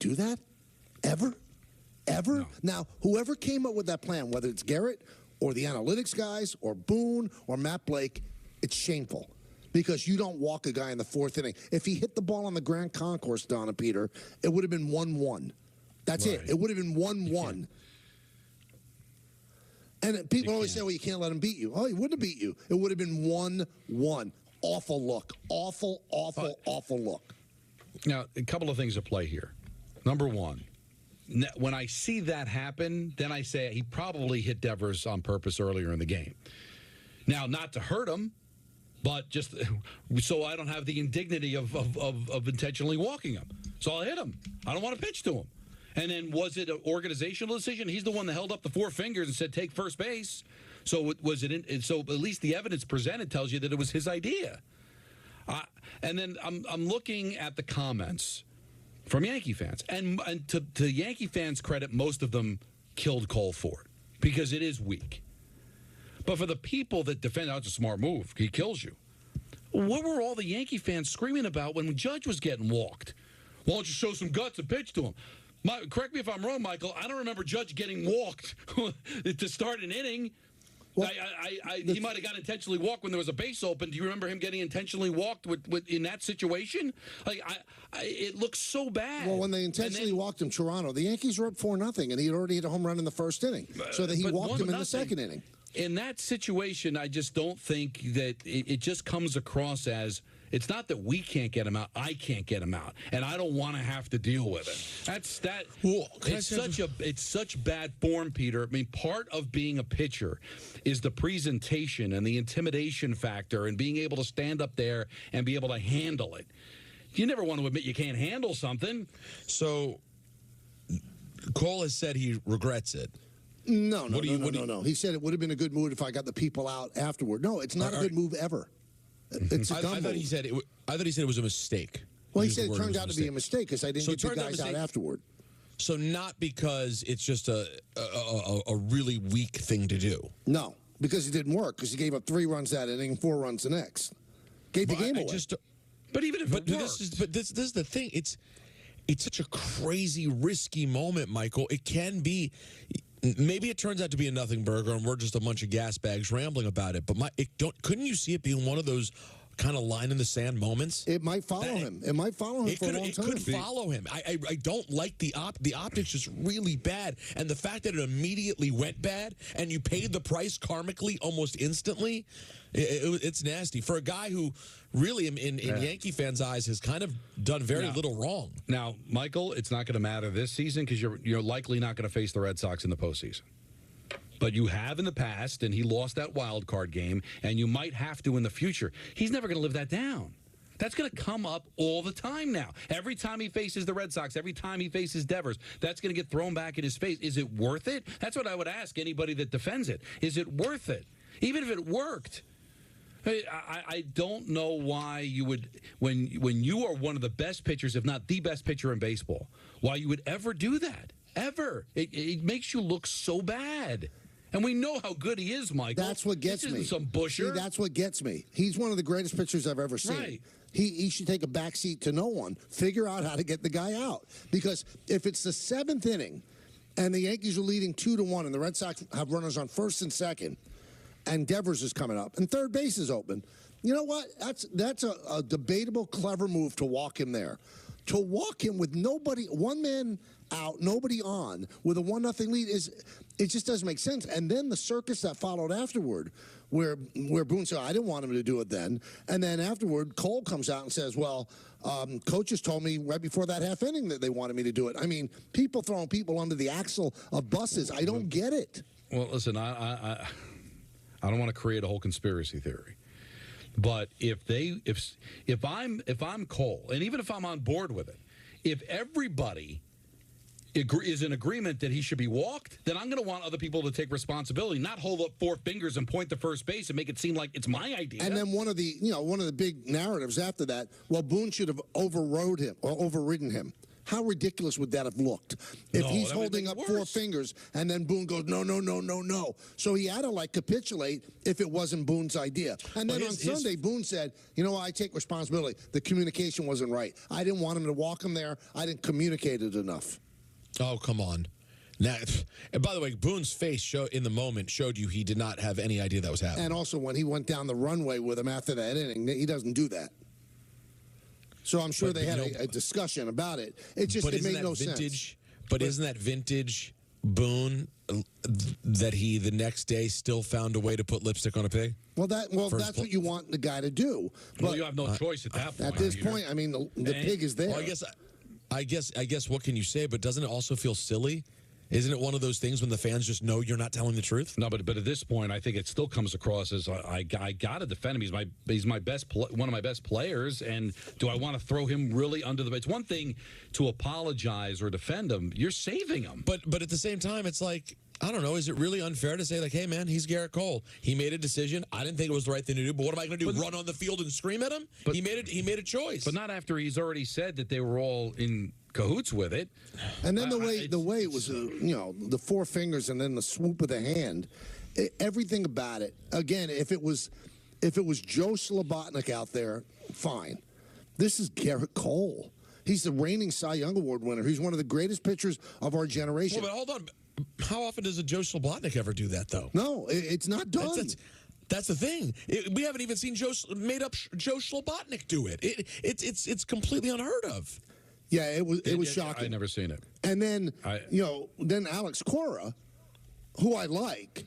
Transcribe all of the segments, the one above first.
do that? Ever? Ever? No. Now, whoever came up with that plan, whether it's Garrett or the analytics guys or Boone or Matt Blake, it's shameful. Because you don't walk a guy in the fourth inning. If he hit the ball on the Grand Concourse, Donna Peter, it would have been 1-1. That's right. it. It would have been 1-1. And people always say, well, you can't let him beat you. Oh, he wouldn't have beat you. It would have been 1-1. Awful look. Awful look. Now, a couple of things at play here. Number one, when I see that happen, then I say he probably hit Devers on purpose earlier in the game. Now, not to hurt him, but just so I don't have the indignity of intentionally walking him. So I'll hit him. I don't want to pitch to him. And then was it an organizational decision? He's the one that held up the four fingers and said, take first base. So so at least the evidence presented tells you that it was his idea. And then I'm looking at the comments from Yankee fans. And to Yankee fans' credit, most of them killed Cole for it because it is weak. But for the people that defend, it's a smart move. He kills you. What were all the Yankee fans screaming about when Judge was getting walked? Why don't you show some guts and pitch to him? Correct me if I'm wrong, Michael. I don't remember Judge getting walked to start an inning. Well, he might have got intentionally walked when there was a base open. Do you remember him getting intentionally walked in that situation? It looks so bad. Well, when they intentionally walked him, Toronto, the Yankees were up 4-0, and he had already hit a home run in the first inning. So that he walked him in the second inning. In that situation, I just don't think that it just comes across as it's not that we can't get him out, I can't get him out, and I don't want to have to deal with it. It's such bad form, Peter. I mean, part of being a pitcher is the presentation and the intimidation factor and being able to stand up there and be able to handle it. You never want to admit you can't handle something. So Cole has said he regrets it. No. He said it would have been a good move if I got the people out afterward. No, it's not a good move ever. It's a dumb move. I thought he said it was a mistake. Well, he said it turned out to be a mistake because I didn't get the guys out afterward. So not because it's just a really weak thing to do. No, because it didn't work because he gave up 3 runs that inning, 4 runs the next. Gave the game away. But even if it worked. This is the thing. It's such a crazy, risky moment, Michael. It can be. Maybe it turns out to be a nothing burger, and we're just a bunch of gas bags rambling about it. But couldn't you see it being one of those kind of line in the sand moments? It might follow him. It might follow him for a long time. It could follow him. I don't like the optics just really bad, and the fact that it immediately went bad, and you paid the price karmically almost instantly. It's nasty for a guy who really, in Yankee fans' eyes, has kind of done very little wrong. Now, Michael, it's not going to matter this season because you're likely not going to face the Red Sox in the postseason. But you have in the past, and he lost that wild card game, and you might have to in the future. He's never going to live that down. That's going to come up all the time now. Every time he faces the Red Sox, every time he faces Devers, that's going to get thrown back in his face. Is it worth it? That's what I would ask anybody that defends it. Is it worth it? Even if it worked. I don't know why you would, when you are one of the best pitchers, if not the best pitcher in baseball, why you would ever do that. Ever. It makes you look so bad. And we know how good he is, Michael. That's what gets me. This isn't some busher. See, that's what gets me. He's one of the greatest pitchers I've ever seen. Right. He should take a backseat to no one. Figure out how to get the guy out. Because if it's the 7th inning and the Yankees are leading 2-1 and the Red Sox have runners on first and second and Devers is coming up and third base is open, you know what? That's a debatable, clever move to walk him there. To walk him with nobody, one man out, nobody on, with a 1-0 lead, it just doesn't make sense. And then the circus that followed afterward, where Boone said, I didn't want him to do it then. And then afterward, Cole comes out and says, well, coaches told me right before that half inning that they wanted me to do it. I mean, people throwing people under the axle of buses. I don't get it. Well, listen, I don't want to create a whole conspiracy theory. But if I'm Cole, and even if I'm on board with it, if everybody is in agreement that he should be walked, then I'm going to want other people to take responsibility, not hold up 4 fingers and point to first base and make it seem like it's my idea. And then one of the big narratives after that, well, Boone should have overrode him or overridden him. how ridiculous would that have looked? If No, he's that would holding make up it 4 worse. fingers and then Boone goes, no, no, no, no, no. So he had to, like, capitulate if it wasn't Boone's idea. And then Well, on his- Sunday, Boone said, you know what, I take responsibility. The communication wasn't right. I didn't want him to walk him there. I didn't communicate it enough. Oh, come on. Now, and by the way, Boone's face in the moment showed you he did not have any idea that was happening. And also when he went down the runway with him after that inning, he doesn't do that. So I'm sure they had a discussion about it. It just But it isn't made that no vintage? sense. But isn't that vintage Boone that he the next day still found a way to put lipstick on a pig? Well, that's what you want the guy to do. Well, But you have no choice at that point. at this Peter. point, I mean, the pig is there. Well, I guess what can you say? But doesn't it also feel silly? Isn't it one of those things when the fans just know you're not telling the truth? No, but at this point, I think it still comes across as I got to defend him. He's my best one of my best players, and do I want to throw him really under the? It's one thing to apologize or defend him. You're saving him. But at the same time, it's like, I don't know. Is it really unfair to say, like, hey, man, he's Garrett Cole. He made a decision. I didn't think it was the right thing to do, but what am I going to do? Run on the field and scream at him? But he made a choice. But not after he's already said that they were all in cahoots with it. And then the way it was, the 4 fingers and then the swoop of the hand, everything about it. Again, if it was Joe Slobotnik out there, fine. This is Garrett Cole. He's the reigning Cy Young Award winner. He's one of the greatest pitchers of our generation. Well, but hold on. How often does a Joe Slobotnik ever do that, though? No, it's not done. That's the thing. We haven't even seen made up Joe Slobotnik do it. It's completely unheard of. Yeah, it was shocking. I've never seen it. And then then Alex Cora, who I like,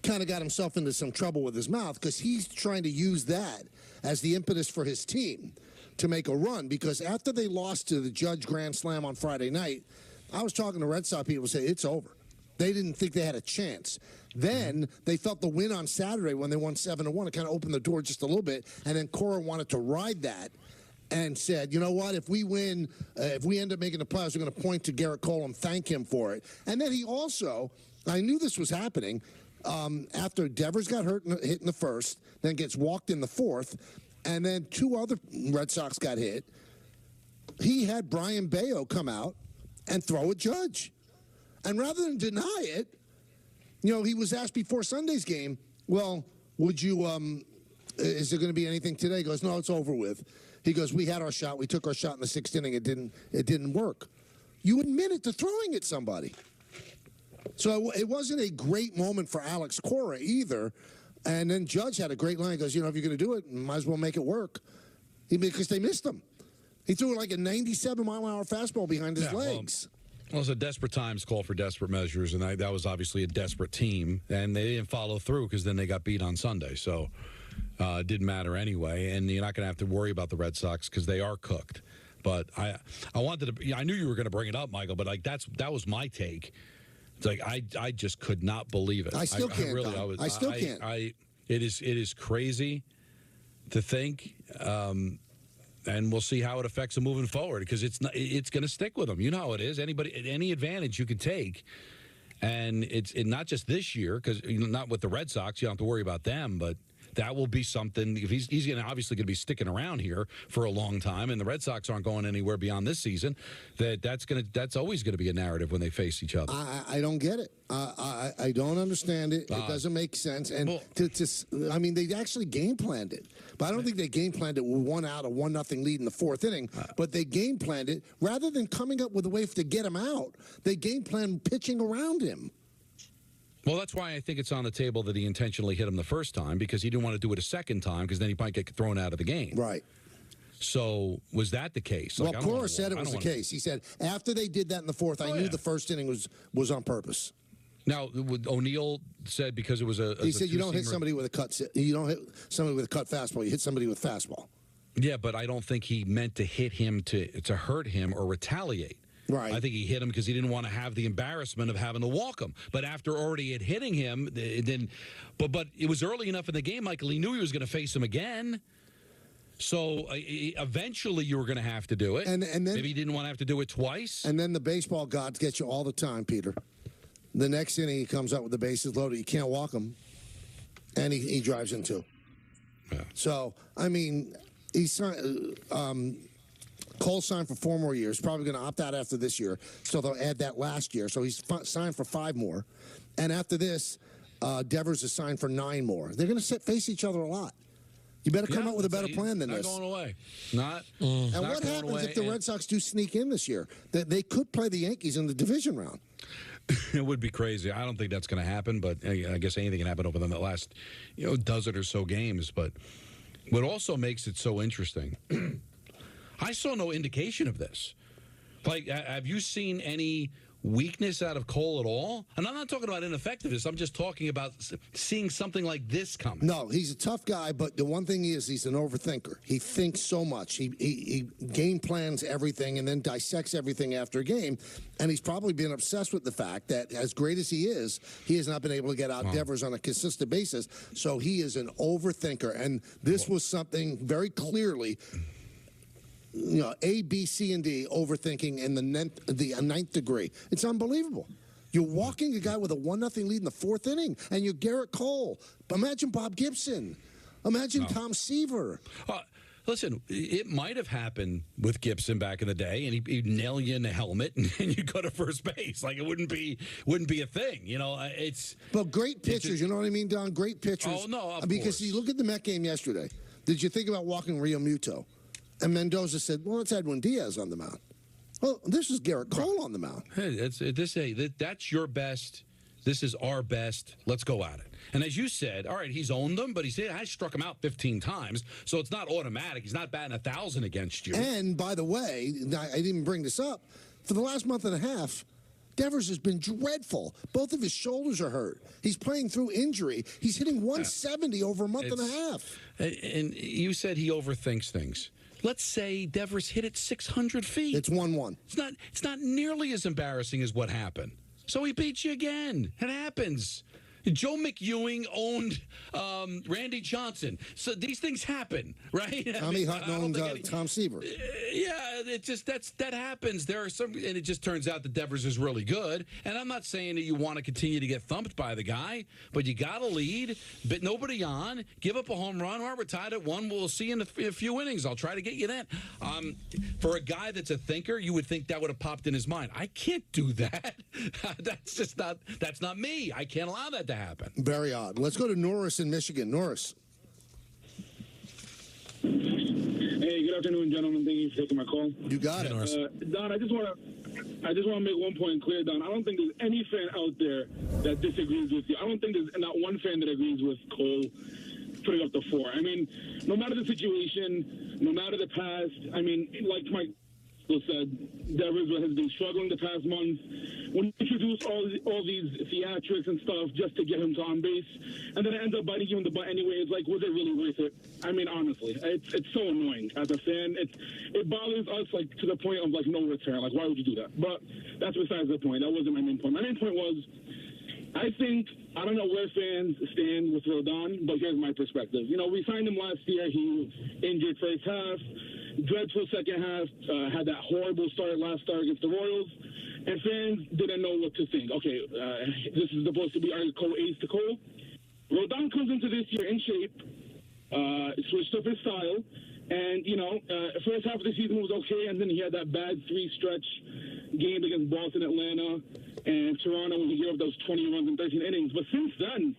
kind of got himself into some trouble with his mouth because he's trying to use that as the impetus for his team to make a run. Because after they lost to the Judge Grand Slam on Friday night, I was talking to Red Sox people who say it's over. They didn't think they had a chance. Then they felt the win on Saturday when they won 7-1. It kind of opened the door just a little bit. And then Cora wanted to ride that and said, you know what, if we win, if we end up making the playoffs, we're going to point to Garrett Cole and thank him for it. And then he also, I knew this was happening, after Devers got hit in the first, then gets walked in the fourth, and then 2 other Red Sox got hit. He had Brian Bayo come out and throw a Judge. And rather than deny it, he was asked before Sunday's game, well, would you, is there going to be anything today? He goes, no, it's over with. He goes, we had our shot. We took our shot in the 6th inning. It didn't work. You admitted to throwing at somebody. So it wasn't a great moment for Alex Cora either. And then Judge had a great line. He goes, if you're going to do it, might as well make it work. Because they missed him. He threw like a 97-mile-an-hour fastball behind his legs. Well, it's a desperate times call for desperate measures, and that was obviously a desperate team, and they didn't follow through because then they got beat on Sunday. So it didn't matter anyway, and you're not going to have to worry about the Red Sox because they are cooked. But I wanted to. I knew you were going to bring it up, Michael. But that was my take. It's like I just could not believe it. I still can't. I still can't. It is crazy to think. And we'll see how it affects them moving forward because it's going to stick with them. You know how it is. Any advantage you can take, and it's not just this year because not with the Red Sox. You don't have to worry about them, but that will be something. If he's obviously going to be sticking around here for a long time, and the Red Sox aren't going anywhere beyond this season. That's always going to be a narrative when they face each other. I don't get it. I don't understand it. It doesn't make sense. And I mean, they actually game planned it, but I don't think they game planned it with 1 out, a 1-0 lead in the 4th inning. But they game planned it rather than coming up with a way to get him out. They game planned pitching around him. Well, that's why I think it's on the table that he intentionally hit him the first time because he didn't want to do it a second time because then he might get thrown out of the game. Right. So was that the case? Well, Cora said it was the case. He said after they did that in the 4th, I knew the first inning was on purpose. Now, O'Neill said because it was he said you don't hit somebody with a cut. You don't hit somebody with a cut fastball. You hit somebody with fastball. Yeah, but I don't think he meant to hit him to hurt him or retaliate. Right. I think he hit him because he didn't want to have the embarrassment of having to walk him. But after already hitting him, but it was early enough in the game, Michael. He knew he was going to face him again. So eventually you were going to have to do it. And then maybe he didn't want to have to do it twice. And then the baseball gods get you all the time, Peter. The next inning he comes up with the bases loaded. You can't walk him, and he drives in 2. Yeah. So I mean, he's Cole signed for 4 more years. Probably going to opt out after this year, so they'll add that last year. So he's signed for 5 more. And after this, Devers is signed for 9 more. They're going to face each other a lot. You better come up with a better plan than this. Not going away. Not. And not what going happens away, if the Red Sox do sneak in this year? They could play the Yankees in the division round. It would be crazy. I don't think that's going to happen, but I guess anything can happen over the last, dozen or so games. But what also makes it so interesting, I saw no indication of this. Like, have you seen any weakness out of Cole at all? And I'm not talking about ineffectiveness. I'm just talking about seeing something like this coming. No, he's a tough guy, but the one thing is he's an overthinker. He thinks so much. He game plans everything and then dissects everything after a game. And he's probably been obsessed with the fact that as great as he has not been able to get out Devers on a consistent basis. So he is an overthinker. And this was something very clearly, A, B, C, and D, overthinking in the ninth degree. It's unbelievable. You're walking a guy with a 1-0 lead in the 4th inning, and you're Garrett Cole. Imagine Bob Gibson. Imagine Tom Seaver. Listen, it might have happened with Gibson back in the day, and he'd nail you in the helmet, and you go to first base. Like, it wouldn't be a thing. It's. But great pitchers, you know what I mean, Don? Great pitchers. Oh, no, of because course. you look at the Met game yesterday. Did you think about walking Rio Muto? And Mendoza said, well, it's Edwin Diaz on the mound. Well, this is Garrett Cole on the mound. Hey, that's your best. This is our best. Let's go at it. And as you said, all right, he's owned them, but I struck him out 15 times, so it's not automatic. He's not batting 1,000 against you. And, by the way, I didn't even bring this up. For the last month and a half, Devers has been dreadful. Both of his shoulders are hurt. He's playing through injury. He's hitting 170 over a month and a half. And you said he overthinks things. Let's say Devers hit it 600 feet. It's 1-1. It's not nearly as embarrassing as what happened. So he beats you again. It happens. Joe McEwing owned Randy Johnson. So these things happen, right? Tommy Hutton owned Tom Seaver. Yeah, that happens. There are some, and it just turns out that Devers is really good. And I'm not saying that you want to continue to get thumped by the guy, but you got to lead, but nobody on. Give up a home run. All right, we're tied at 1. We'll see in a few innings. I'll try to get you that. For a guy that's a thinker, you would think that would have popped in his mind. I can't do that. That's not me. I can't allow that to happen. Very odd. Let's go to Norris in Michigan. Norris. Hey, good afternoon, gentlemen. Thank you for taking my call. You got it. Norris. Don, I just want to make one point clear, Don. I don't think there's any fan out there that disagrees with you. I don't think there's not one fan that agrees with Cole putting up the 4. I mean, no matter the situation, no matter the past, I mean, like Mike said, Devers has been struggling the past month. When you introduce all these theatrics and stuff just to get him to on base, and then it ends up biting you in the butt anyway, it's like, was it really worth it? I mean, honestly, it's so annoying as a fan. It bothers us, like, to the point of, like, no return. Like, why would you do that? But that's besides the point. That wasn't my main point. My main point was, I don't know where fans stand with Rodon, but here's my perspective. We signed him last year. He was injured first half, dreadful second half, had that horrible last start against the Royals, and fans didn't know what to think. Okay, this is supposed to be our co-ace to Cole. Rodon comes into this year in shape, switched up his style, and, first half of the season was okay, and then he had that bad 3-stretch game against Boston, Atlanta, and Toronto when he gave up those 20 runs in 13 innings. But since then,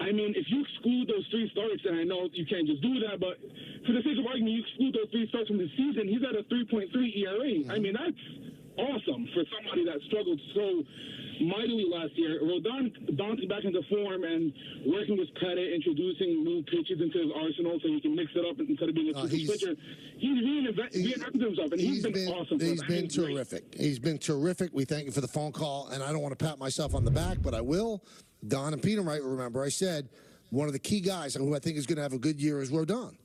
I mean, if you exclude those 3 starts, and I know you can't just do that, but for the sake of argument, you exclude those 3 starts from the season, he's at a 3.3 ERA. I mean, that's awesome for somebody that struggled so mightily last year. Rodon bouncing back into form and working with Pettit, introducing new pitches into his arsenal so he can mix it up instead of being a super pitcher. He's reinvented himself, and he's been awesome. He's been terrific. He's been terrific. We thank you for the phone call, and I don't want to pat myself on the back, but I will. Don and Peter might remember I said one of the key guys who I think is going to have a good year is Rodon.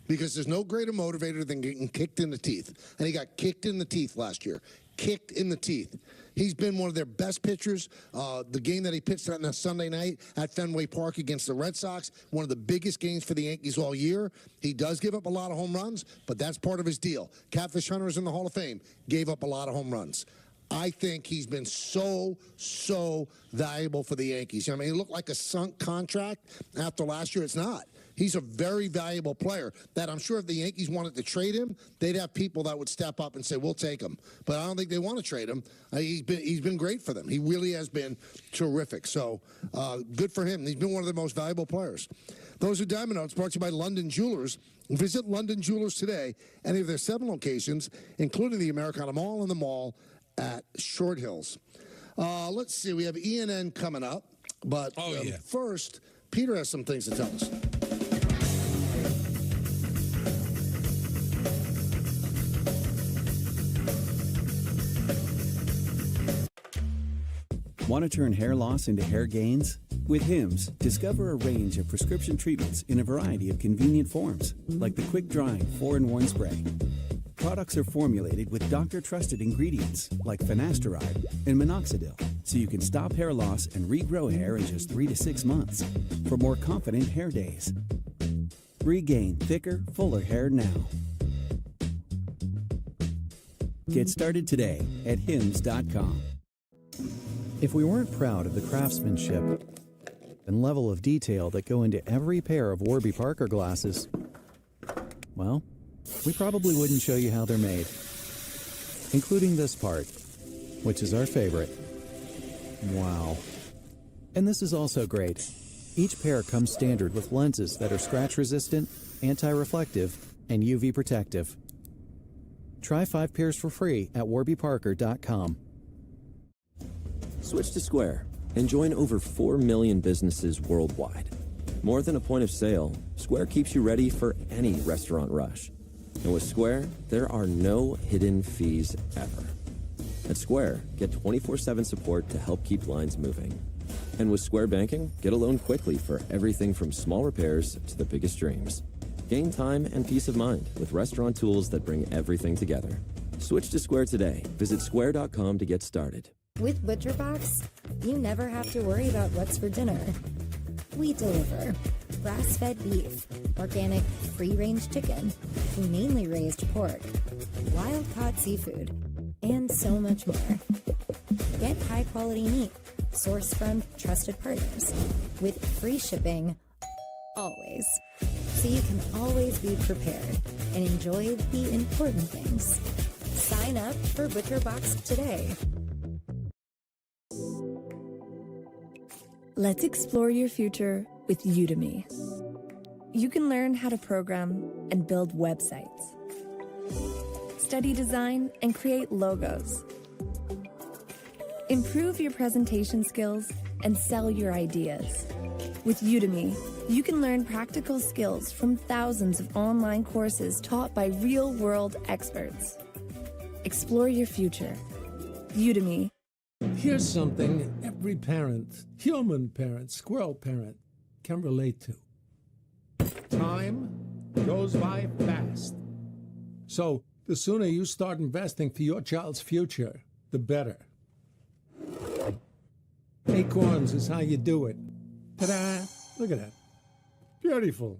Because there's no greater motivator than getting kicked in the teeth. And he got kicked in the teeth last year. Kicked in the teeth. He's been one of their best pitchers. The game that he pitched on a Sunday night at Fenway Park against the Red Sox, one of the biggest games for the Yankees all year. He does give up a lot of home runs, but that's part of his deal. Catfish Hunter is in the Hall of Fame. Gave up a lot of home runs. I think he's been so valuable for the Yankees. I mean, it looked like a sunk contract after last year. It's not. He's a very valuable player that I'm sure if the Yankees wanted to trade him, they'd have people that would step up and say, we'll take him. But I don't think they want to trade him. He's been great for them. He really has been terrific. So good for him. He's been one of the most valuable players. Those are Diamond Notes brought to you by London Jewelers. Visit London Jewelers today, any of their 7 locations, including the Americana Mall and the mall at Short Hills. Let's see. We have ENN coming up. But first, Peter has some things to tell us. Want to turn hair loss into hair gains? With Hims, discover a range of prescription treatments in a variety of convenient forms, like the quick-drying 4-in-1 spray. Products are formulated with doctor-trusted ingredients like finasteride and minoxidil, so you can stop hair loss and regrow hair in just 3 to 6 months for more confident hair days. Regain thicker, fuller hair now. Get started today at hims.com. If we weren't proud of the craftsmanship and level of detail that go into every pair of Warby Parker glasses, well, we probably wouldn't show you how they're made, including this part, which is our favorite. Wow. And this is also great. Each pair comes standard with lenses that are scratch-resistant, anti-reflective, and UV protective. Try 5 pairs for free at warbyparker.com. Switch to Square and join over 4 million businesses worldwide. More than a point of sale, Square keeps you ready for any restaurant rush. And with Square, there are no hidden fees ever. At Square, get 24/7 support to help keep lines moving. And with Square Banking, get a loan quickly for everything from small repairs to the biggest dreams. Gain time and peace of mind with restaurant tools that bring everything together. Switch to Square today. Visit square.com to get started. With ButcherBox, you never have to worry about what's for dinner. We deliver grass-fed beef, organic free-range chicken, humanely raised pork, wild-caught seafood, and so much more. Get high-quality meat sourced from trusted partners with free shipping always, so you can always be prepared and enjoy the important things. Sign up for ButcherBox today. Let's explore your future with Udemy. You can learn how to program and build websites, study design and create logos, improve your presentation skills, and sell your ideas. With Udemy, you can learn practical skills from thousands of online courses taught by real-world experts. Explore your future. Udemy. Here's something every parent, human parent, squirrel parent, can relate to. Time goes by fast. So the sooner you start investing for your child's future, the better. Acorns is how you do it. Ta-da! Look at that. Beautiful.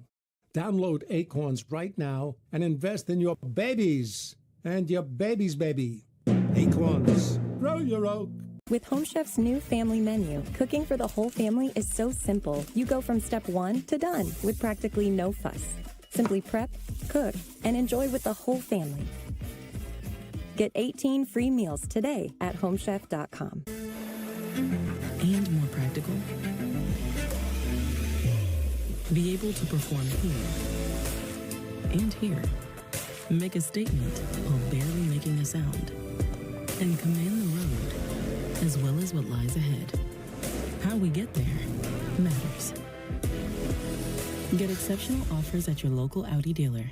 Download Acorns right now and invest in your babies and your baby's baby. Acorns. Grow your oak. With Home Chef's new family menu, cooking for the whole family is so simple. You go from step 1 to done with practically no fuss. Simply prep, cook, and enjoy with the whole family. Get 18 free meals today at homechef.com. And more practical. Be able to perform here and here. Make a statement while barely making a sound. And command the road, as well as what lies ahead. How we get there matters. Get exceptional offers at your local Audi dealer.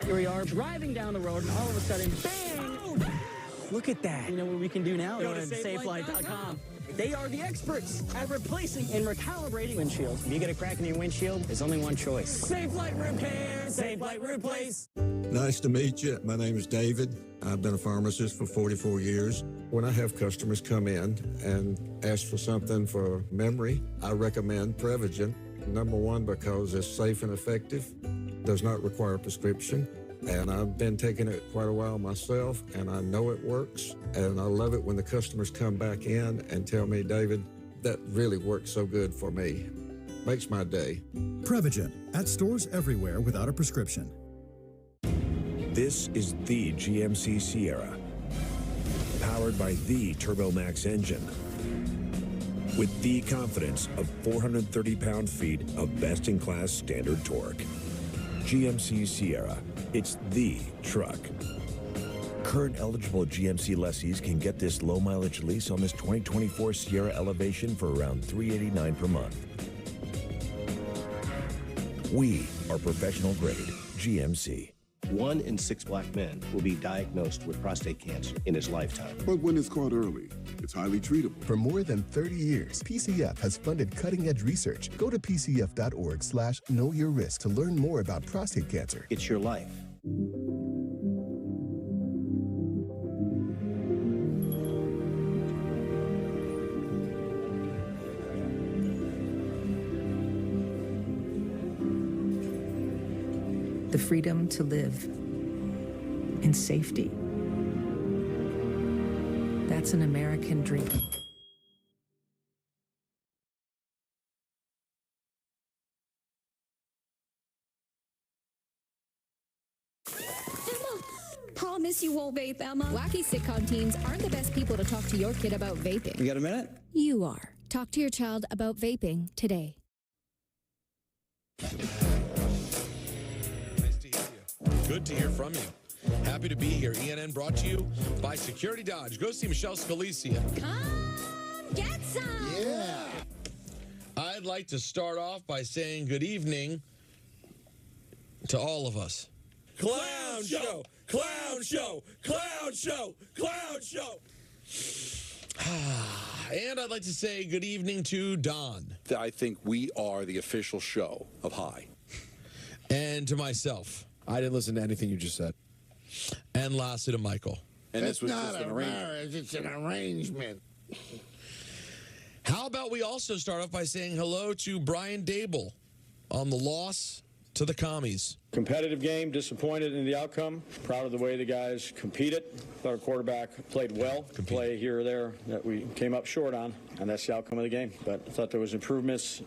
Here we are driving down the road, and all of a sudden, bang! Oh, look at that. You know what we can do now? Go to SafeLight.com. They are the experts at replacing and recalibrating windshields. If you get a crack in your windshield, there's only one choice. Safe Light Repair, Safe Light Replace. Nice to meet you. My name is David. I've been a pharmacist for 44 years. When I have customers come in and ask for something for memory, I recommend Prevagen. Number one, because it's safe and effective, does not require a prescription. And I've been taking it quite a while myself, and I know it works. And I love it when the customers come back in and tell me, David, That really works so good for me. Makes my day. Prevagen, at stores everywhere without a prescription. This is the GMC Sierra, powered by the TurboMax engine, with the confidence of 430 pound-feet of best-in-class standard torque. GMC Sierra, it's the truck. Current eligible GMC lessees can get this low-mileage lease on this 2024 Sierra Elevation for around $389 per month. We are professional-grade GMC. 1 in 6 black men will be diagnosed with prostate cancer in his lifetime. But when it's caught early, it's highly treatable. For more than 30 years, PCF has funded cutting-edge research. Go to pcf.org/knowyourrisk to learn more about prostate cancer. It's your life. The freedom to live in safety. That's an American dream. Promise you won't vape, Emma. Wacky sitcom teens aren't the best people to talk to your kid about vaping. You got a minute? You are. Talk to your child about vaping today. Good to hear from you. Happy to be here. ENN brought to you by Security Dodge. Go see Michelle Scalisia. Come get some. Yeah. I'd like to start off by saying good evening to all of us. Clown show! Clown show! Clown show! Clown show! And I'd like to say good evening to Don. I think we are the official show of High. And to myself. I didn't listen to anything you just said. And lastly to Michael. And it's not a marriage, it's an arrangement. How about we also start off by saying hello to Brian Dable on the loss to the Commies. Competitive game, disappointed in the outcome. Proud of the way the guys competed. Thought our quarterback played well. Play here or there that we came up short on, and that's the outcome of the game. But I thought there was improvements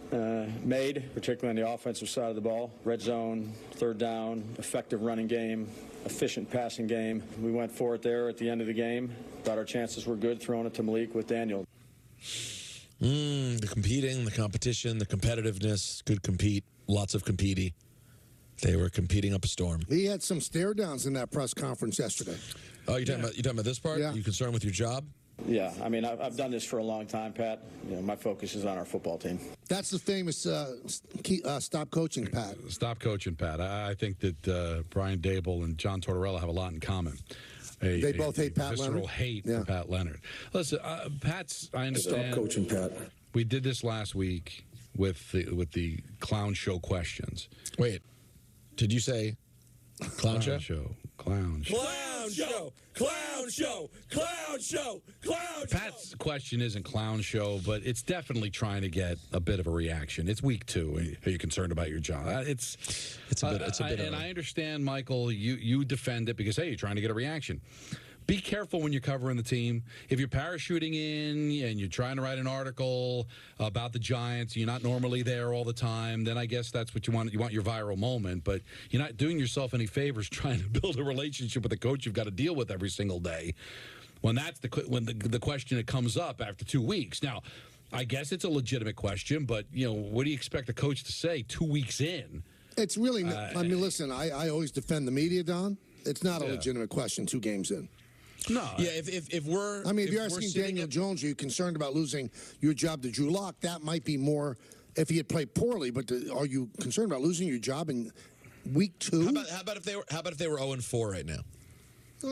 made, particularly on the offensive side of the ball. Red zone, third down, effective running game, efficient passing game. We went for it there at the end of the game. Thought our chances were good, throwing it to Malik with Daniel. The competing, the competition, the competitiveness, good compete, lots of compete. They were competing up a storm. He had some stare downs in that press conference yesterday. Oh, you're talking about this part? Yeah. You concerned with your job? Yeah, I mean, I've done this for a long time, Pat. You know, my focus is on our football team. That's the famous stop coaching, Pat. Stop coaching, Pat. I think that Brian Dable and John Tortorella have a lot in common. They both hate Pat visceral Leonard. Hate for Pat Leonard. Listen, Pat's. I understand. Stop coaching, Pat. We did this last week with the clown show questions. Wait, did you say clown show? Clown show. Clown show. Clown show. Clown show. Clown show. Pat's question isn't clown show, but it's definitely trying to get a bit of a reaction. It's week 2. Are you concerned about your job? It's a bit. And I understand, Michael. You defend it because hey, you're trying to get a reaction. Be careful when you're covering the team. If you're parachuting in and you're trying to write an article about the Giants, you're not normally there all the time, then I guess that's what you want. You want your viral moment, but you're not doing yourself any favors trying to build a relationship with a coach you've got to deal with every single day. When that's the question that comes up after 2 weeks. Now, I guess it's a legitimate question, but what do you expect a coach to say 2 weeks in? It's really. I mean, listen. I always defend the media, Don. It's not a legitimate question 2 games in. No. Yeah, if we're... I mean, if you're asking Daniel Jones, are you concerned about losing your job to Drew Lock? That might be more if he had played poorly, but are you concerned about losing your job in week 2? How about if they were 0-4 right now?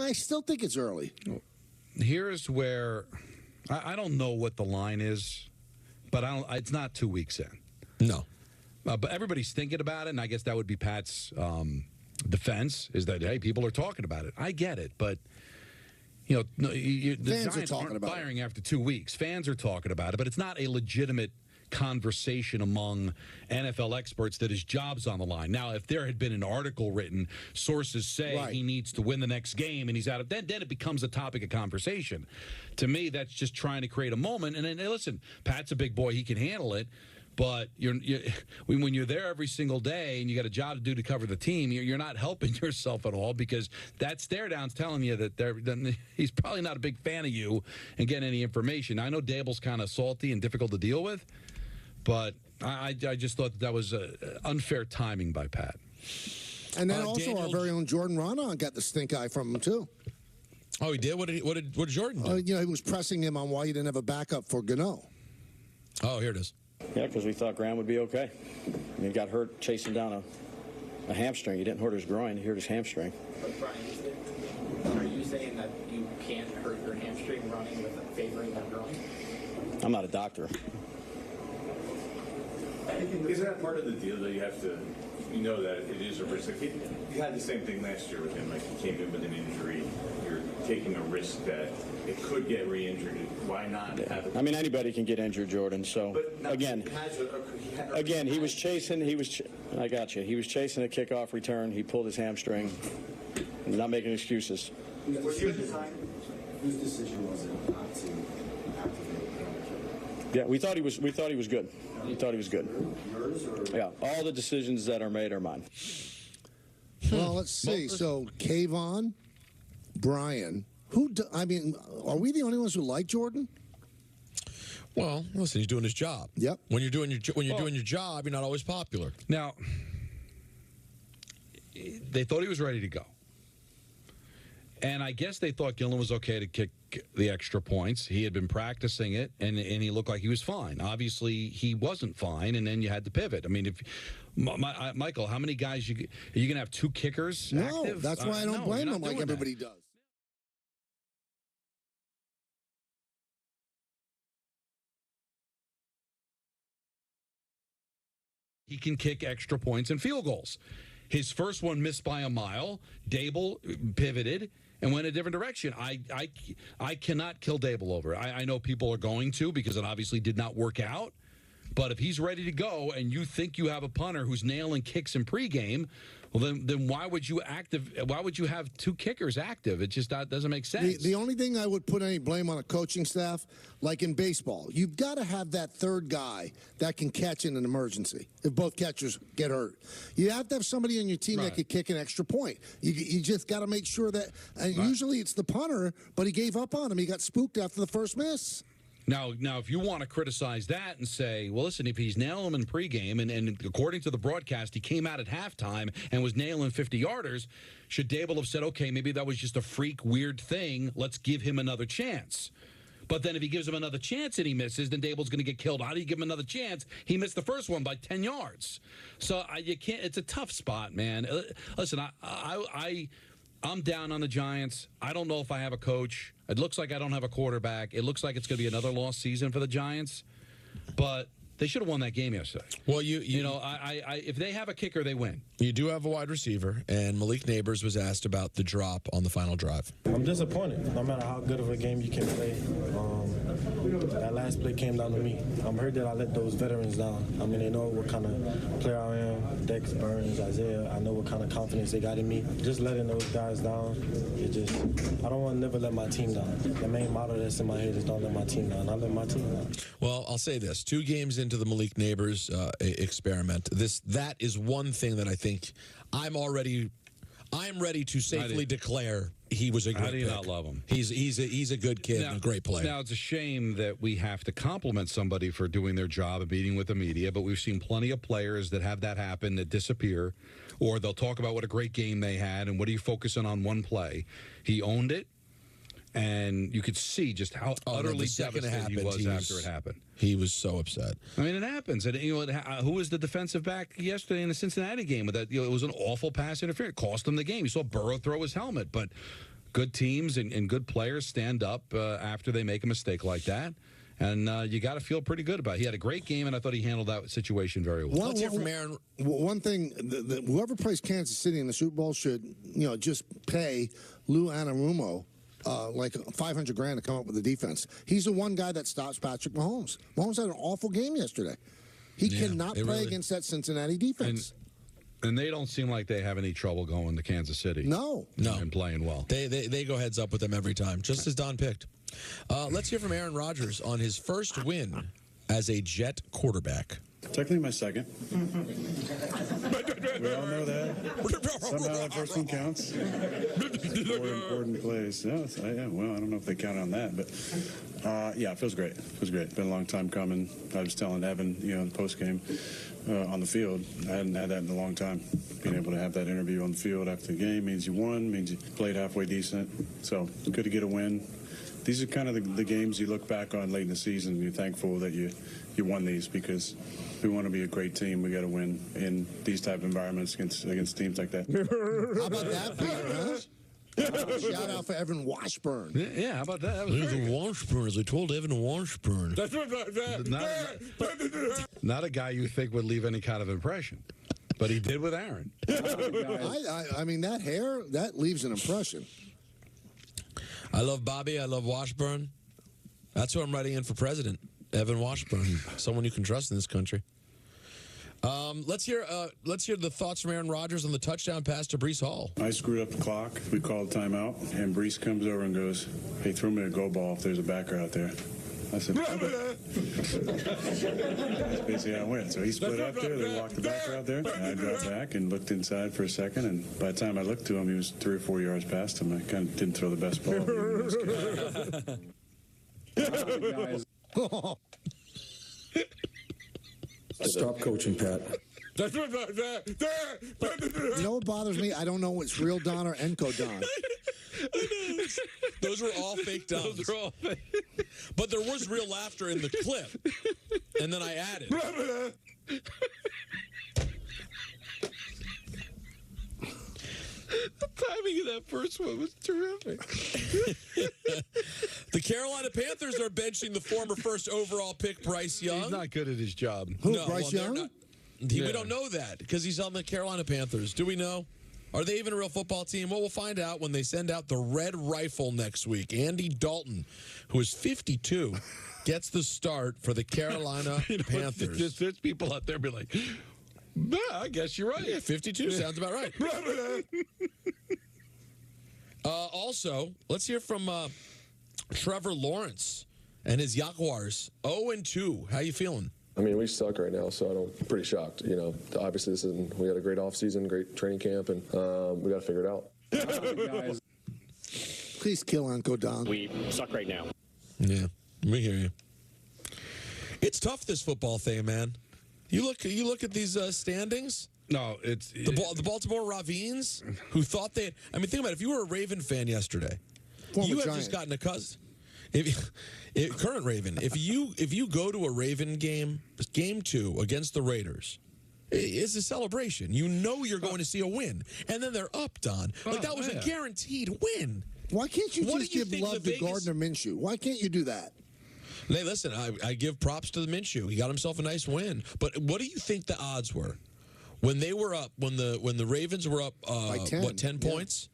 I still think it's early. Here's where I don't know what the line is, but it's not 2 weeks in. No. But everybody's thinking about it, and I guess that would be Pat's defense, is that, hey, people are talking about it. I get it, but... the Fans Giants are talking aren't about firing after 2 weeks. Fans are talking about it, but it's not a legitimate conversation among NFL experts that his job's on the line. Now, if there had been an article written, sources say he needs to win the next game and he's out of, then it becomes a topic of conversation. To me, that's just trying to create a moment. And then, listen, Pat's a big boy. He can handle it. But when you're there every single day and you got a job to do to cover the team, you're not helping yourself at all, because that stare down's telling you that he's probably not a big fan of you and getting any information. I know Dable's kind of salty and difficult to deal with, but I just thought that was unfair timing by Pat. And then also our very own Jordan Ronan got the stink eye from him too. Oh, he did? What did Jordan do? He was pressing him on why he didn't have a backup for Gano. Oh, here it is. Yeah, because we thought Graham would be okay. He got hurt chasing down a hamstring. He didn't hurt his groin. He hurt his hamstring. But Brian, are you saying that you can't hurt your hamstring running with favoring that groin? I'm not a doctor. Is that part of the deal that you have to, you know that it is a risk? Like you had the same thing last year with him. Like he came in with an injury. You're taking a risk that it could get re-injured. Why not have it? I mean, anybody can get injured, Jordan. So again, he was chasing. I got you. He was chasing a kickoff return. He pulled his hamstring. I'm not making excuses. Was your design? Whose decision was it not to activate him? Yeah, we thought he was good. We thought he was good. Yours or? Yeah, all the decisions that are made are mine. Well, let's see. So Kayvon, Brian. Are we the only ones who like Jordan? Well, listen, he's doing his job. Yep. When you're doing your job, you're not always popular. Now, they thought he was ready to go. And I guess they thought Gillen was okay to kick the extra points. He had been practicing it, and he looked like he was fine. Obviously, he wasn't fine, and then you had to pivot. I mean, if Michael, how many guys are you going to have two kickers active? That's why I don't blame him like everybody does. He can kick extra points and field goals. His first one missed by a mile. Dable pivoted and went a different direction. I cannot kill Dable over it. I know people are going to, because it obviously did not work out. But if he's ready to go and you think you have a punter who's nailing kicks in pregame, well, then why would you have two kickers active? It just doesn't make sense. The only thing I would put any blame on a coaching staff, like in baseball, you've got to have that third guy that can catch in an emergency if both catchers get hurt. You have to have somebody on your team that can kick an extra point. You just got to make sure that, and usually it's the punter, but he gave up on him. He got spooked after the first miss. Now, if you want to criticize that and say, well, listen, if he's nailing them in pregame, and according to the broadcast, he came out at halftime and was nailing 50-yarders, should Dable have said, okay, maybe that was just a freak, weird thing, let's give him another chance? But then if he gives him another chance and he misses, then Dable's going to get killed. How do you give him another chance? He missed the first one by 10 yards. So you can't. It's a tough spot, man. Listen, I'm down on the Giants. I don't know if I have a coach. It looks like I don't have a quarterback. It looks like it's going to be another lost season for the Giants. But they should have won that game yesterday. Well, if they have a kicker, they win. You do have a wide receiver, and Malik Neighbors was asked about the drop on the final drive. I'm disappointed. No matter how good of a game you can play, that last play came down to me. I'm hurt that I let those veterans down. I mean, they know what kind of player I am. Dex, Burns, Isaiah. I know what kind of confidence they got in me. Just letting those guys down, I don't want to never let my team down. The main motto that's in my head is don't let my team down. I let my team down. Well, I'll say this. 2 games into the Malik Neighbors experiment, that is one thing that I think I'm ready to safely declare he was a good How do you pick. not love him? He's a good kid and a great player. Now, it's a shame that we have to compliment somebody for doing their job and meeting with the media, but we've seen plenty of players that have that happen, that disappear, or they'll talk about what a great game they had and what are you focusing on one play. He owned it, and you could see just how utterly devastated he was after it happened. He was so upset. I mean, it happens. And, who was the defensive back yesterday in the Cincinnati game? With that, it was an awful pass interference. It cost him the game. You saw Burrow throw his helmet. But good teams and good players stand up after they make a mistake like that. And you got to feel pretty good about it. He had a great game, and I thought he handled that situation very well. Let's hear from Aaron. One thing, whoever plays Kansas City in the Super Bowl should, just pay Lou Anarumo like $500,000 to come up with a defense. He's the one guy that stops Patrick Mahomes. Mahomes had an awful game yesterday. He cannot play against that Cincinnati defense. And they don't seem like they have any trouble going to Kansas City. No. And playing well. They go heads up with them every time, just as Don picked. Let's hear from Aaron Rodgers on his first win as a Jet quarterback. Technically my second. We all know that. Somehow that first one counts. Four important plays. Well, I don't know if they count on that, but yeah, it feels great. It feels great. It's been a long time coming. I was telling Evan, in the post game on the field, I hadn't had that in a long time. Being able to have that interview on the field after the game means you won, means you played halfway decent. So good to get a win. These are kind of the games you look back on late in the season and you're thankful that you won these, because we want to be a great team. We got to win in these type of environments against teams like that. How about that, Peter, huh? Shout out for Evan Washburn. Yeah, how about that? That was Evan Washburn, as I told Evan Washburn. Not a guy you think would leave any kind of impression. But he did with Aaron. I mean, that hair, that leaves an impression. I love Bobby. I love Washburn. That's who I'm writing in for president. Evan Washburn, someone you can trust in this country. Let's hear the thoughts from Aaron Rodgers on the touchdown pass to Breece Hall. I screwed up the clock. We called timeout, and Breece comes over and goes, "Hey, throw me a go ball if there's a backer out there." I said, that's basically how it went. So he split up there, they walked the backer out there, and I dropped back and looked inside for a second, and by the time I looked to him, he was 3 or 4 yards past him. I kind of didn't throw the best ball. Stop coaching, Pat. You know what bothers me? I don't know what's real Don or Enco Don. Those were all fake Dons. Those were all fake. But there was real laughter in the clip. And then I added. The timing of that first one was terrific. The Carolina Panthers are benching the former first overall pick, Bryce Young. He's not good at his job. Who, Bryce Young? We don't know that because he's on the Carolina Panthers. Do we know? Are they even a real football team? Well, we'll find out when they send out the red rifle next week. Andy Dalton, who is 52, gets the start for the Carolina Panthers. There's people out there be like, "Yeah, I guess you're right." Yeah, 52 sounds about right. Also, let's hear from Trevor Lawrence and his Jaguars. 0-2. How you feeling? I mean, we suck right now, so I'm pretty shocked. Obviously, we had a great offseason, great training camp, and we got to figure it out. Guys. Please kill Uncle Don. We suck right now. Yeah, we hear you. It's tough, this football thing, man. You look at these standings. No, it's the Baltimore Ravens, who thought they. I mean, think about it. If you were a Raven fan yesterday, you have just gotten a cousin. Current Raven, if you go to a Raven game 2 against the Raiders, it's a celebration. You know you're going to see a win, and then they're up, Don. Like that was a guaranteed win. Why can't you just give love to Gardner Minshew? Why can't you do that? Hey, listen, I give props to the Minshew. He got himself a nice win. But what do you think the odds were when they were up? When the Ravens were up, by 10, 10 points?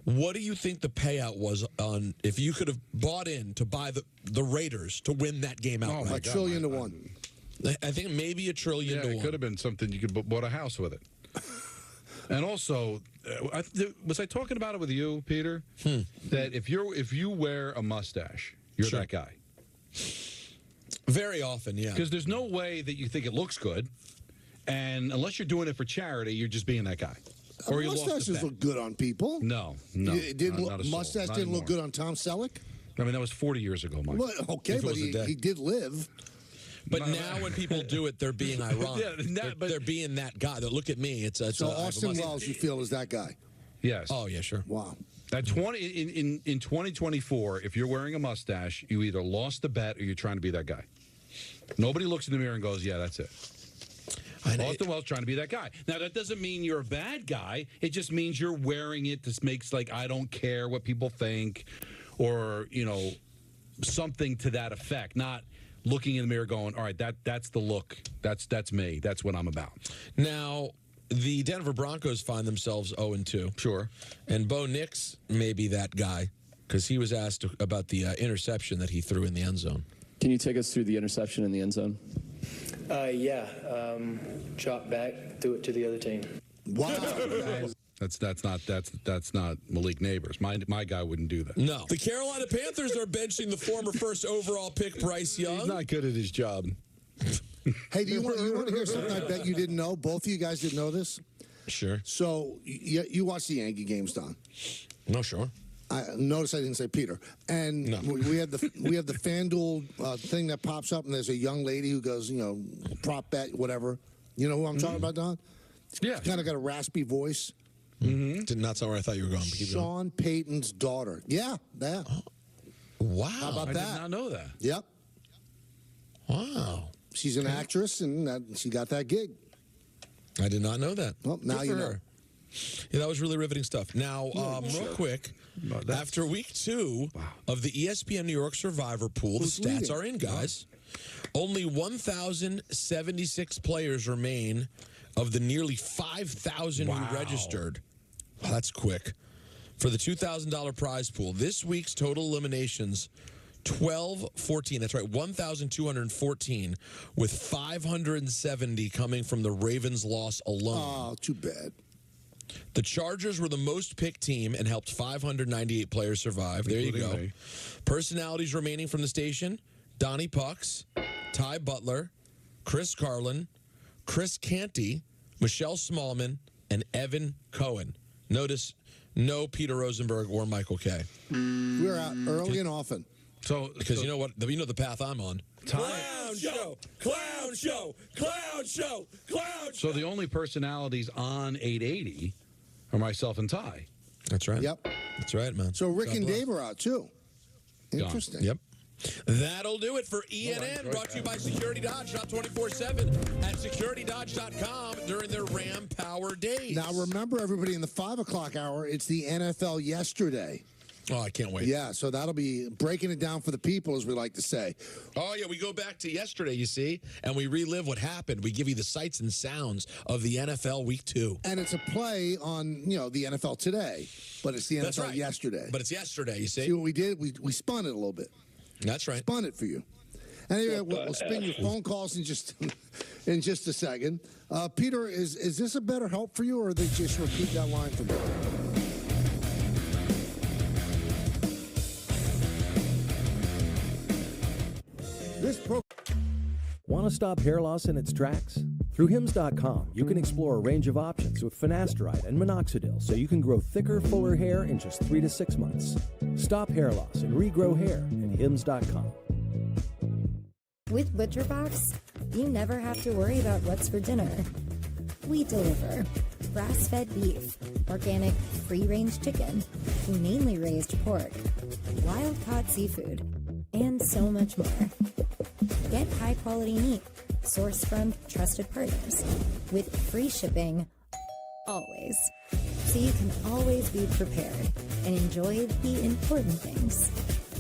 What do you think the payout was on if you could have bought in to buy the Raiders to win that game outright? $1 trillion to 1. I think maybe $1 trillion to 1. It could have been something you could bought a house with it. And also, was I talking about it with you, Peter? That if you wear a mustache, you're that guy. Very often, yeah. Because there's no way that you think it looks good, and unless you're doing it for charity, you're just being that guy. Or mustaches look good on people. No. It didn't mustache didn't look good on Tom Selleck. I mean, that was 40 years ago, Mike. Well, okay, but he did live. But now when people do it, they're being ironic. They're being that guy. Look at me. So Austin Wells, you feel, is that guy? Yes. Oh, yeah, sure. Wow. In 2024, if you're wearing a mustache, you either lost the bet or you're trying to be that guy. Nobody looks in the mirror and goes, "Yeah, that's it." Austin Wells trying to be that guy. Now, that doesn't mean you're a bad guy. It just means you're wearing it. This makes I don't care what people think, or something to that effect. Not looking in the mirror going, "All right, that's the look. That's me. That's what I'm about." Now, the Denver Broncos find themselves 0-2. Sure. And Bo Nix may be that guy. because he was asked about the interception that he threw in the end zone. Can you take us through the interception in the end zone? Drop back, threw it to the other team. Wow. That's not Malik Neighbors. My guy wouldn't do that. No. The Carolina Panthers are benching the former first overall pick Bryce Young. He's not good at his job. Hey, do you want to hear something I bet you didn't know? Both of you guys didn't know this? Sure. So you watch the Yankee games, Don? No, sure. I notice I didn't say Peter. And we have the FanDuel thing that pops up, and there's a young lady who goes, prop bet, whatever. You know who I'm talking about, Don? Yeah. Kind of got a raspy voice. Mm-hmm. Not somewhere I thought you were going. Sean Payton's daughter. Yeah. Oh, wow. How about that? I did not know that. Yep. Wow. She's an actress, and she got that gig. I did not know that. Well, now you know. Yeah, that was really riveting stuff. Now, real quick, after week 2 of the ESPN New York Survivor Pool, the stats are in, guys. Only 1,076 players remain of the nearly 5,000 who registered. Wow, that's quick. For the $2,000 prize pool, this week's total eliminations, 1,214. That's right, 1,214, with 570 coming from the Ravens' loss alone. Oh, too bad. The Chargers were the most picked team and helped 598 players survive. There you go. Personalities remaining from the station: Donnie Pucks, Ty Butler, Chris Carlin, Chris Canty, Michelle Smallman, and Evan Cohen. Notice no Peter Rosenberg or Michael Kay. We're out early and often. Because you know what? You know the path I'm on. Clown show, clown show, clown show, clown show. So the only personalities on 880 are myself and Ty. That's right. Yep. That's right, man. So Rick God and bless. Dave are out, too. Interesting. Yep. That'll do it for ENN, brought to you by Security Dodge. Shop 24/7 at securitydodge.com during their Ram Power Days. Now, remember, everybody, in the 5 o'clock hour, it's the NFL yesterday. Oh, I can't wait. Yeah, so that'll be breaking it down for the people, as we like to say. Oh, yeah, we go back to yesterday, you see, and we relive what happened. We give you the sights and sounds of the NFL Week 2. And it's a play on, the NFL today, but it's the NFL yesterday. But it's yesterday, you see. See what we did? We spun it a little bit. That's right. Spun it for you. Anyway, we'll spin your phone calls in just a second. Peter, is this a better help for you, or they just repeat that line for me? Want to stop hair loss in its tracks? Through Hims.com, you can explore a range of options with finasteride and minoxidil so you can grow thicker, fuller hair in just 3 to 6 months. Stop hair loss and regrow hair at Hims.com. With ButcherBox, you never have to worry about what's for dinner. We deliver grass-fed beef, organic free-range chicken, humanely raised pork, wild-caught seafood, and so much more. Get high-quality meat sourced from trusted partners with free shipping always. So you can always be prepared and enjoy the important things.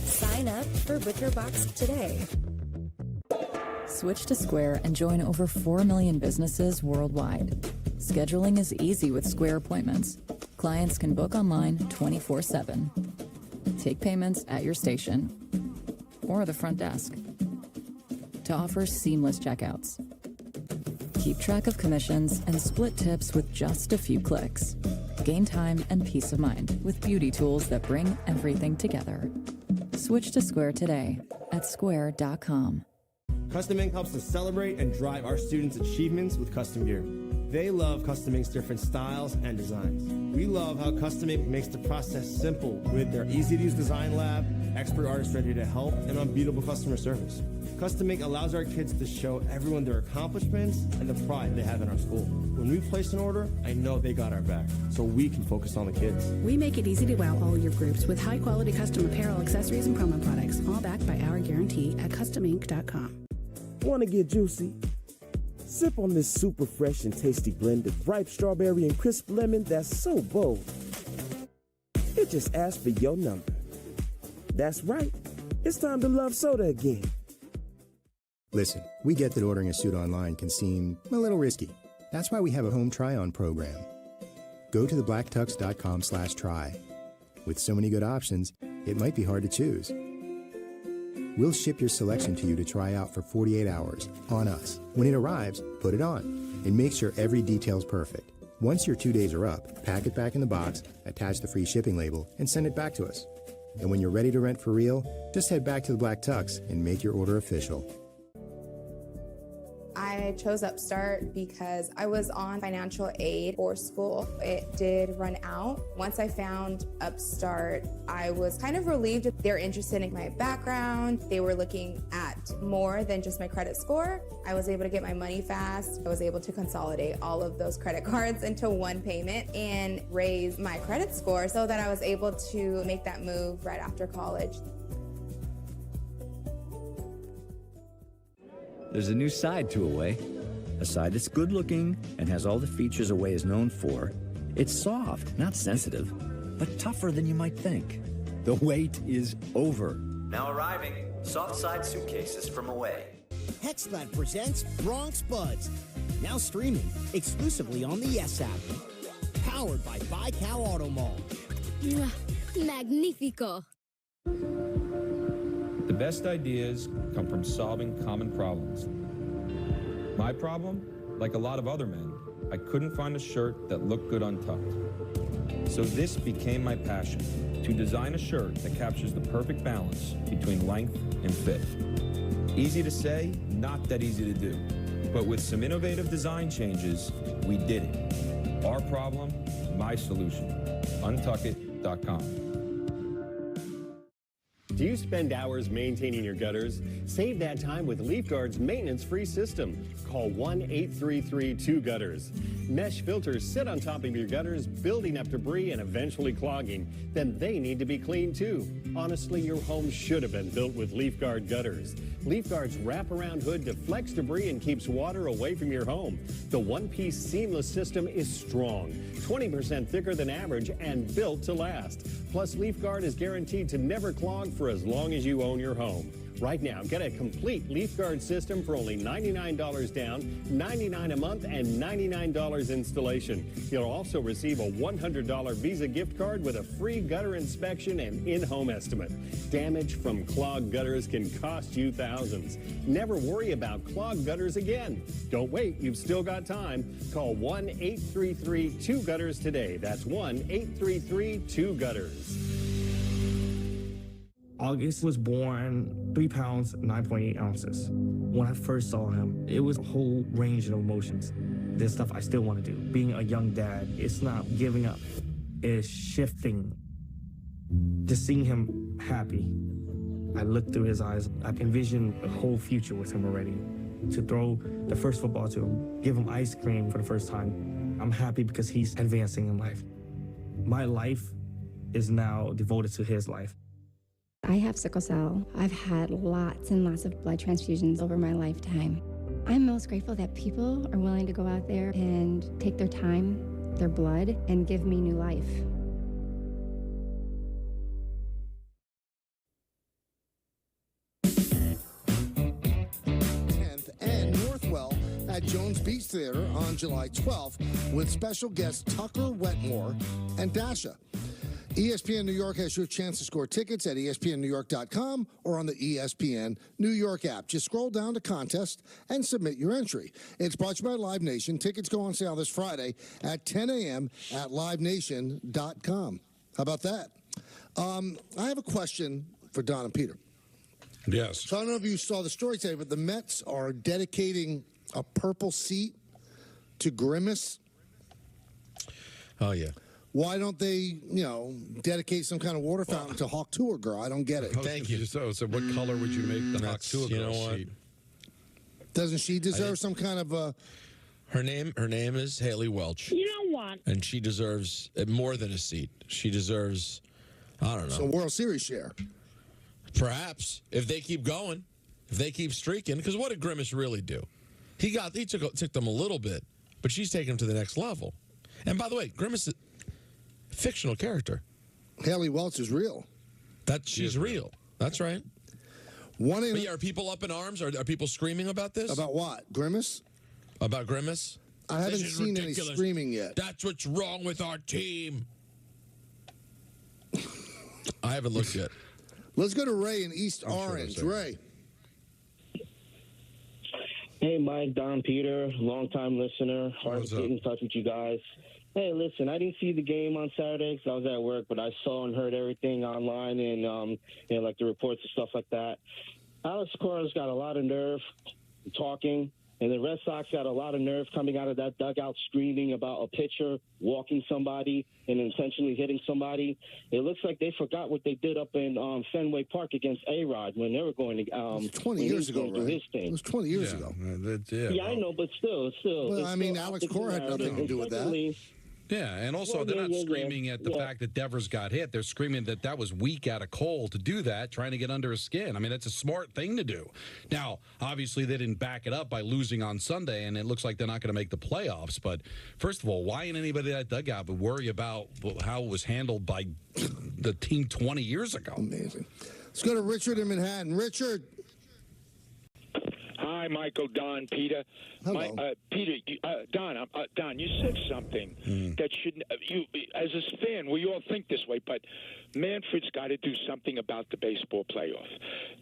Sign up for ButcherBox today. Switch to Square and join over 4 million businesses worldwide. Scheduling is easy with Square appointments. Clients can book online 24/7. Take payments at your station or the front desk. To offer seamless checkouts. Keep track of commissions and split tips with just a few clicks. Gain time and peace of mind with beauty tools that bring everything together. Switch to Square today at square.com. Custom Ink helps us celebrate and drive our students' achievements with custom gear. They love Custom Ink's different styles and designs. We love how Custom Ink makes the process simple with their easy-to-use design lab, expert artists ready to help, and unbeatable customer service. Custom Ink allows our kids to show everyone their accomplishments and the pride they have in our school. When we place an order, I know they got our back, so we can focus on the kids. We make it easy to wow all your groups with high-quality custom apparel, accessories, and promo products, all backed by our guarantee at customink.com. Want to get juicy? Sip on this super fresh and tasty blend of ripe strawberry and crisp lemon that's so bold. It just asks for your number. That's right. It's time to love soda again. Listen, we get that ordering a suit online can seem a little risky. That's why we have a home try-on program. Go to theblacktux.com/try. With so many good options, it might be hard to choose. We'll ship your selection to you to try out for 48 hours on us. When it arrives, put it on and make sure every detail's perfect. Once your 2 days are up, pack it back in the box, attach the free shipping label, and send it back to us. And when you're ready to rent for real, just head back to the Black Tux and make your order official. I chose Upstart because I was on financial aid for school. It did run out. Once I found Upstart, I was kind of relieved. They're interested in my background. They were looking at more than just my credit score. I was able to get my money fast. I was able to consolidate all of those credit cards into one payment and raise my credit score so that I was able to make that move right after college. There's a new side to Away, a side that's good looking and has all the features Away is known for. It's soft, not sensitive, but tougher than you might think. The wait is over. Now arriving, soft side suitcases from Away. Hexland presents Bronx Buds, now streaming exclusively on the Yes app. Powered by Buy Cow Auto Mall. Magnifico. The best ideas come from solving common problems. My problem, like a lot of other men, I couldn't find a shirt that looked good untucked. So this became my passion, to design a shirt that captures the perfect balance between length and fit. Easy to say, not that easy to do. But with some innovative design changes, we did it. Our problem, my solution. Untuckit.com. Do you spend hours maintaining your gutters? Save that time with LeafGuard's maintenance-free system. Call 1-833-2-GUTTERS. Mesh filters sit on top of your gutters, building up debris and eventually clogging. Then they need to be cleaned too. Honestly, your home should have been built with LeafGuard gutters. LeafGuard's wraparound hood deflects debris and keeps water away from your home. The one-piece seamless system is strong, 20% thicker than average and built to last. Plus, LeafGuard is guaranteed to never clog for as long as you own your home. Right now, get a complete LeafGuard system for only $99 down, $99 a month, and $99 installation. You'll also receive a $100 Visa gift card with a free gutter inspection and in-home estimate. Damage from clogged gutters can cost you thousands. Never worry about clogged gutters again. Don't wait, you've still got time. Call 1-833-2-GUTTERS today. That's 1-833-2-GUTTERS. August was born 3 pounds, 9.8 ounces. When I first saw him, it was a whole range of emotions. There's stuff I still want to do. Being a young dad, it's not giving up. It's shifting. Just seeing him happy. I looked through his eyes. I envisioned a whole future with him already. To throw the first football to him, give him ice cream for the first time. I'm happy because he's advancing in life. My life is now devoted to his life. I have sickle cell. I've had lots and lots of blood transfusions over my lifetime. I'm most grateful that people are willing to go out there and take their time, their blood, and give me new life. And Northwell at Jones Beach Theater on July 12th with special guests Tucker Wetmore and Dasha. ESPN New York has your chance to score tickets at ESPNNewYork.com or on the ESPN New York app. Just scroll down to contest and submit your entry. It's brought to you by Live Nation. Tickets go on sale this Friday at 10 a.m. at LiveNation.com. How about that? I have a question for Don and Peter. Yes. So I don't know if you saw the story today, but the Mets are dedicating a purple seat to Grimace. Oh, yeah. Why don't they, dedicate some kind of water fountain to Hawk Tour Girl? I don't get it. Thank you. So what color would you make the Hawk Tour Girl seat? Doesn't she deserve some kind of Her name is Haley Welch. You know what? And she deserves more than a seat. She deserves, I don't know. some World Series share? Perhaps, if they keep going, if they keep streaking. Because what did Grimace really do? He took them a little bit, but she's taken him to the next level. And by the way, Grimace is a fictional character. Haley Welch is real. She's real. That's right. Are people up in arms? Are people screaming about this? About what? Grimace? About Grimace? I haven't seen any screaming yet. That's what's wrong with our team. I haven't looked yet. Let's go to Ray in East I'm sure Orange. they're Ray. Hey, Mike, Don, Peter, longtime listener. Hard to get in touch with you guys. Hey, listen, I didn't see the game on Saturday because I was at work, but I saw and heard everything online and, like the reports and stuff like that. Alex Cora's got a lot of nerve talking, and the Red Sox got a lot of nerve coming out of that dugout screaming about a pitcher walking somebody and intentionally hitting somebody. It looks like they forgot what they did up in Fenway Park against A-Rod when they were going to it was 20 years ago, do Ray. his thing. It was 20 years ago. I know, but still. Well, I mean, Alex Cora had nothing to do with that. Yeah, and also they're not screaming at the fact that Devers got hit. They're screaming that was weak out of Cole to do that, trying to get under his skin. I mean, that's a smart thing to do. Now, obviously, they didn't back it up by losing on Sunday, and it looks like they're not going to make the playoffs. But first of all, why in anybody in that dugout would worry about how it was handled by the team 20 years ago? Amazing. Let's go to Richard in Manhattan. Richard. Hi, Michael, Don, Peter. Hello. Peter, Don, you said something that should you as a fan. We all think this way, but Manfred's got to do something about the baseball playoff.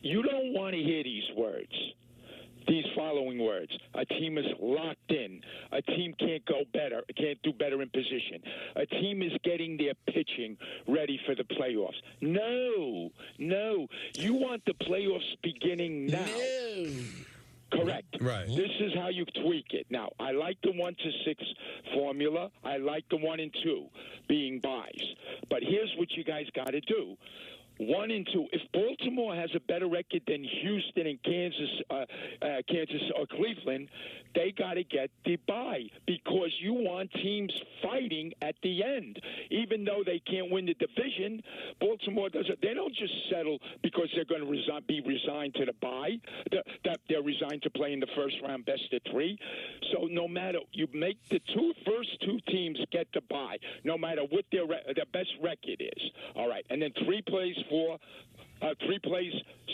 You don't want to hear these words. These following words: a team is locked in. A team can't go better. Can't do better in position. A team is getting their pitching ready for the playoffs. No. You want the playoffs beginning now. No. Correct. Right. This is how you tweak it. Now, I like the 1-6 formula. I like the 1 and 2 being buys. But here's what you guys got to do. 1 and 2. If Baltimore has a better record than Houston and Kansas or Cleveland, they got to get the bye because you want teams fighting at the end. Even though they can't win the division, Baltimore doesn't. They don't just settle because they're going to be resigned to the bye. They're resigned to play in the first round, best of 3. So no matter you make the first two teams get the bye, no matter what their best record is. All right, and then 3 plays 4, 3 plays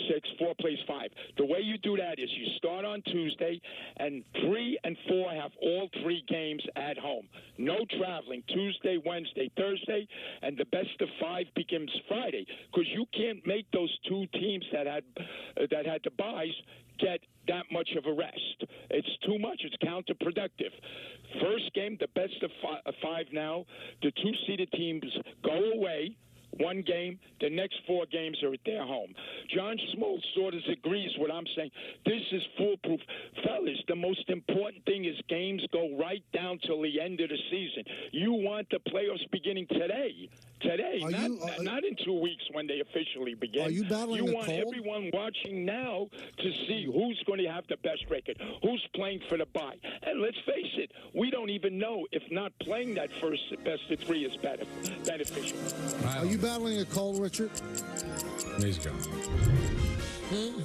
6, 4 plays 5. The way you do that is you start on Tuesday, and 3 and 4 have all 3 games at home. No traveling Tuesday, Wednesday, Thursday, and the best of 5 begins Friday because you can't make those 2 teams that had the byes get that much of a rest. It's too much. It's counterproductive. First game, the best of 5 now. The 2-seeded teams go away. 1 game, the next 4 games are at their home. John Smoltz sort of agrees what I'm saying. This is foolproof. Fellas, the most important thing is games go right down till the end of the season. You want the playoffs beginning today. Not in 2 weeks when they officially begin. Are you battling You a want cold? everyone watching now to see who's going to have the best record, who's playing for the bye. And let's face it, we don't even know if not playing that first best of 3 is beneficial. Are you battling a cold, Richard? He's gone.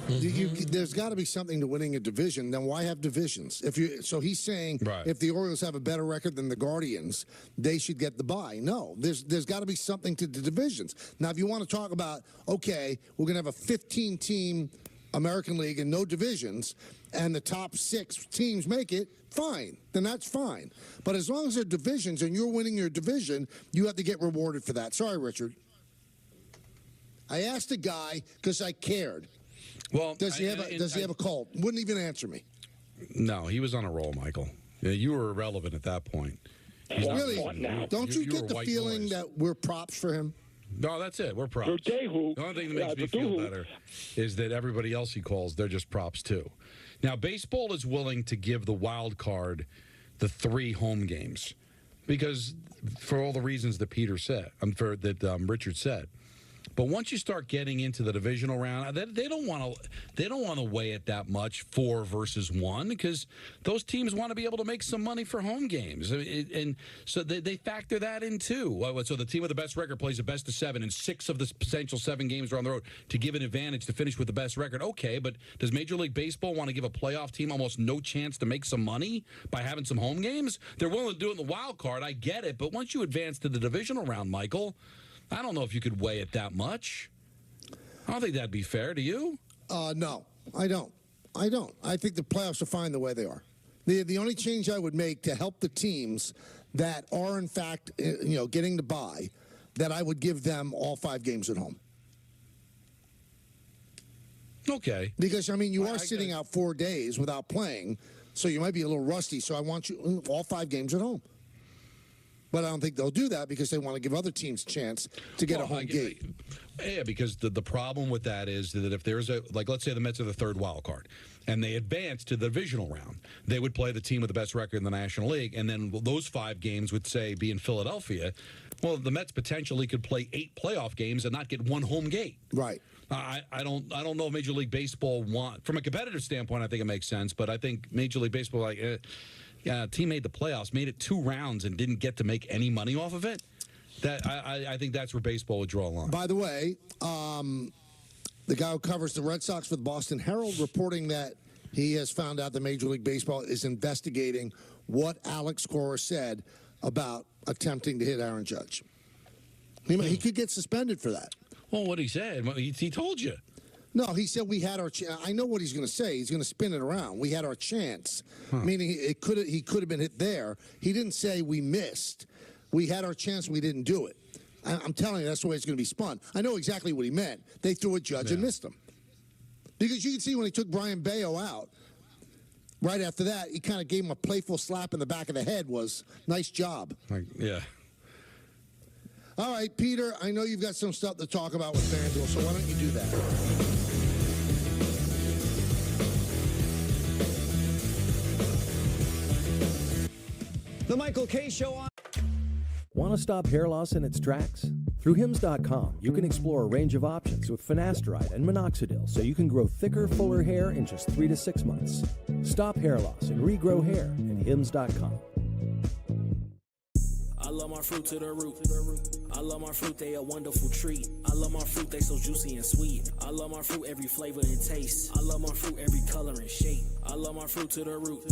There's got to be something to winning a division. Then why have divisions? So he's saying if the Orioles have a better record than the Guardians, they should get the bye. No, there's got to be something to the divisions. Now, if you want to talk about, okay, we're going to have a 15-team American League and no divisions, and the top 6 teams make it, fine. Then that's fine. But as long as they're divisions and you're winning your division, you have to get rewarded for that. Sorry, Richard. I asked a guy because I cared. Well, does he have a cold? Wouldn't even answer me. No, he was on a roll, Michael. Yeah, you were irrelevant at that point. Really? Don't you get the feeling that we're props for him? No, that's it. We're props. The only thing that makes me feel better is that everybody else he calls, they're just props too. Now, baseball is willing to give the wild card the 3 home games because for all the reasons that Peter said, Richard said. But once you start getting into the divisional round, they don't want to weigh it that much 4 versus 1 because those teams want to be able to make some money for home games, and so they factor that in too. So the team with the best record plays a best of 7, and 6 of the potential 7 games are on the road to give an advantage to finish with the best record. Okay, but does Major League Baseball want to give a playoff team almost no chance to make some money by having some home games? They're willing to do it in the wild card. I get it, but once you advance to the divisional round, Michael, I don't know if you could weigh it that much. I don't think that'd be fair. Do you? No, I don't. I think the playoffs are fine the way they are. The only change I would make to help the teams that are, in fact, getting the bye, that I would give them all 5 games at home. Okay. Because, I mean, you are sitting out 4 days without playing, so you might be a little rusty. So I want you all 5 games at home. But I don't think they'll do that because they want to give other teams a chance to get a home gate. Yeah, because the problem with that is that if there's let's say the Mets are the 3rd wild card, and they advance to the divisional round, they would play the team with the best record in the National League, and then those 5 games would, say, be in Philadelphia. Well, the Mets potentially could play 8 playoff games and not get 1 home gate. Right. I don't know if Major League Baseball from a competitive standpoint, I think it makes sense, but I think Major League Baseball, a team made the playoffs, made it 2 rounds, and didn't get to make any money off of it. That I think that's where baseball would draw a line. By the way, the guy who covers the Red Sox for the Boston Herald reporting that he has found out that Major League Baseball is investigating what Alex Cora said about attempting to hit Aaron Judge. He could get suspended for that. Well, what he said, he told you. No, he said we had our chance. I know what he's going to say. He's going to spin it around. We had our chance, meaning he could have been hit there. He didn't say we missed. We had our chance. We didn't do it. I'm telling you, that's the way it's going to be spun. I know exactly what he meant. They threw a Judge and missed him. Because you can see when he took Brian Bayo out, right after that, he kind of gave him a playful slap in the back of the head. Was nice job. Yeah. All right, Peter, I know you've got some stuff to talk about with FanDuel, so why don't you do that? The Michael K. Show on. Want to stop hair loss in its tracks? Through Hims.com, you can explore a range of options with finasteride and minoxidil so you can grow thicker, fuller hair in just 3 to 6 months. Stop hair loss and regrow hair at Hims.com. I love my fruit to the root. I love my fruit, they a wonderful treat. I love my fruit, they so juicy and sweet. I love my fruit, every flavor and taste. I love my fruit, every color and shape. I love my fruit to the root.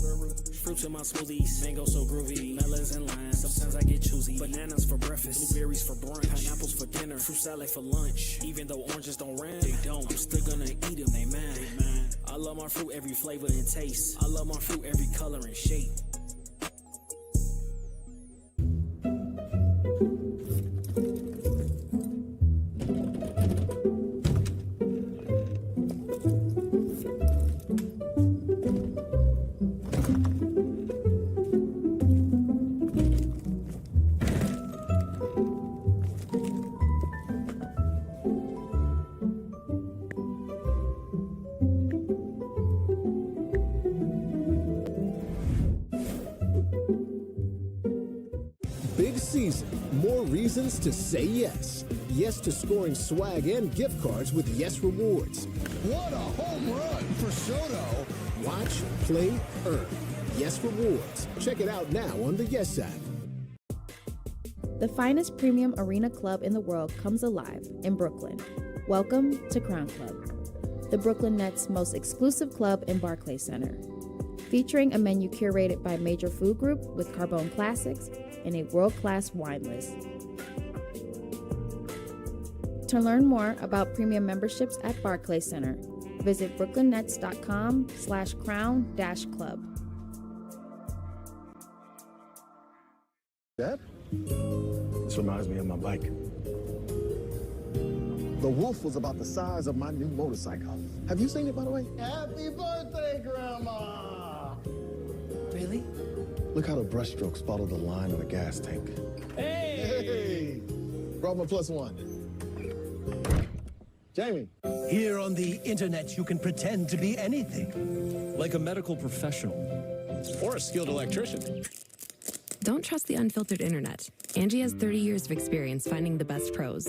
Fruits in my smoothies, mango so groovy. Melons and limes, sometimes I get choosy. Bananas for breakfast, blueberries for brunch, pineapples for dinner, fruit salad for lunch. Even though oranges don't rhyme, they don't. I'm still gonna eat them, they mine. I love my fruit, every flavor and taste. I love my fruit, every color and shape. Big season. More reasons to say yes. Yes to scoring swag and gift cards with Yes Rewards. What a home run for Soto. Watch, play, earn. Yes Rewards. Check it out now on the Yes app. The finest premium arena club in the world comes alive in Brooklyn. Welcome to Crown Club, the Brooklyn Nets' most exclusive club in Barclays Center. Featuring a menu curated by Major Food Group with Carbone Classics and a world-class wine list. To learn more about premium memberships at Barclays Center, visit brooklynnets.com/crown-club. Dad? This reminds me of my bike. The Wolf was about the size of my new motorcycle. Have you seen it, by the way? Happy birthday, Grandma! Really? Look how the brushstrokes follow the line of a gas tank. Hey! Brought my +1. Jamie. Here on the internet, you can pretend to be anything. Like a medical professional. Or a skilled electrician. Don't trust the unfiltered internet. Angie has 30 years of experience finding the best pros.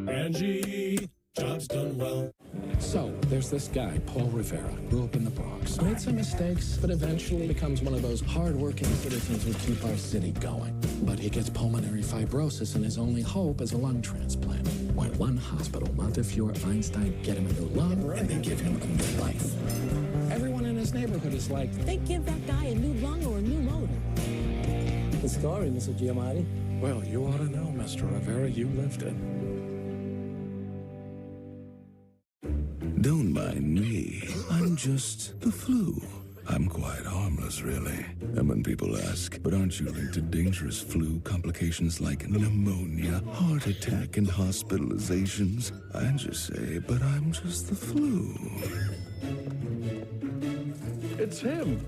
Angie, job's done well. So, there's this guy, Paul Rivera, grew up in the Bronx. Made some mistakes, but eventually becomes one of those hard-working citizens who keep our city going. But he gets pulmonary fibrosis, and his only hope is a lung transplant. When one hospital, Montefiore Einstein, get him a new lung, and they give him a new life. Everyone in his neighborhood is like, they give that guy a new lung or a new motor. The story, Mr. Giamatti. well, you ought to know, Mr. Rivera, you lived it. Don't mind me. I'm just the flu. I'm quite harmless, really. And when people ask, but aren't you linked to dangerous flu complications like pneumonia, heart attack, and hospitalizations? I just say, but I'm just the flu. It's him.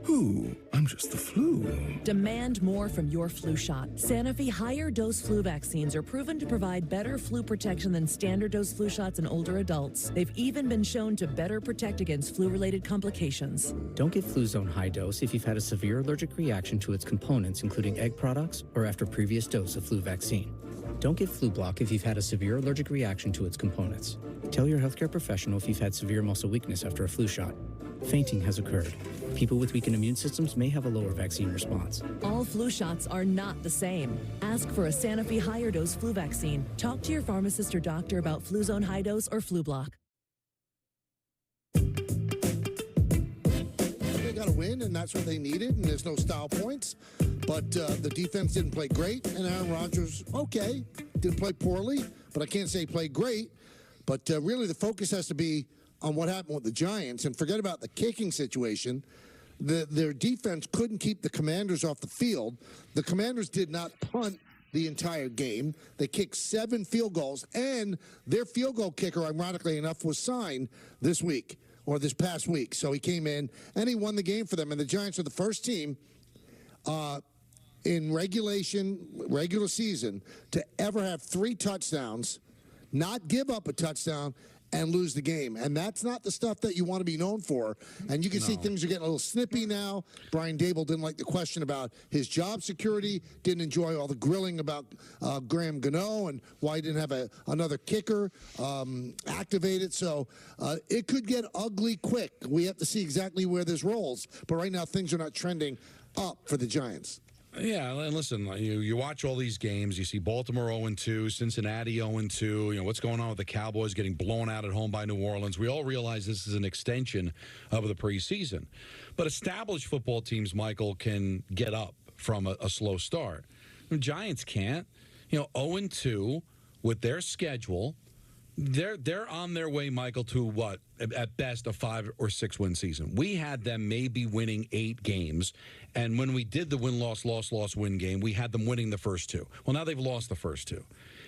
Who? I'm just the flu. Demand more from your flu shot. Sanofi higher dose flu vaccines are proven to provide better flu protection than standard dose flu shots in older adults. They've even been shown to better protect against flu-related complications. Don't get Fluzone high dose if you've had a severe allergic reaction to its components, including egg products, or after previous dose of flu vaccine. Don't get Flu Block if you've had a severe allergic reaction to its components. Tell your healthcare professional if you've had severe muscle weakness after a flu shot. Fainting has occurred. People with weakened immune systems may have a lower vaccine response. All flu shots are not the same. Ask for a Sanofi higher dose flu vaccine. Talk to your pharmacist or doctor about Fluzone high dose or Flu Block. They got to win, and that's what they needed, and there's no style points. But the defense didn't play great, and Aaron Rodgers, okay, didn't play poorly, but I can't say he played great. But really the focus has to be on what happened with the Giants, and forget about the kicking situation. Their defense couldn't keep the Commanders off the field. The Commanders did not punt the entire game. They kicked 7 field goals, and their field goal kicker, ironically enough, was signed this week or this past week. So he came in, and he won the game for them. And the Giants are the first team in regular season, to ever have 3 touchdowns, not give up a touchdown, and lose the game. And that's not the stuff that you want to be known for. And you can see things are getting a little snippy now. Brian Dable didn't like the question about his job security, didn't enjoy all the grilling about Graham Gano and why he didn't have another kicker activated. So it could get ugly quick. We have to see exactly where this rolls. But right now, things are not trending up for the Giants. Yeah, and listen, you watch all these games. You see Baltimore 0-2, Cincinnati 0-2. You know, what's going on with the Cowboys getting blown out at home by New Orleans. We all realize this is an extension of the preseason. But established football teams, Michael, can get up from a slow start. The Giants can't. You know, 0-2 with their schedule. They're on their way, Michael, to what, at best, a 5 or 6 win season. We had them maybe winning 8 games, and when we did the win-loss-win game, we had them winning the first 2. Well, now they've lost the first 2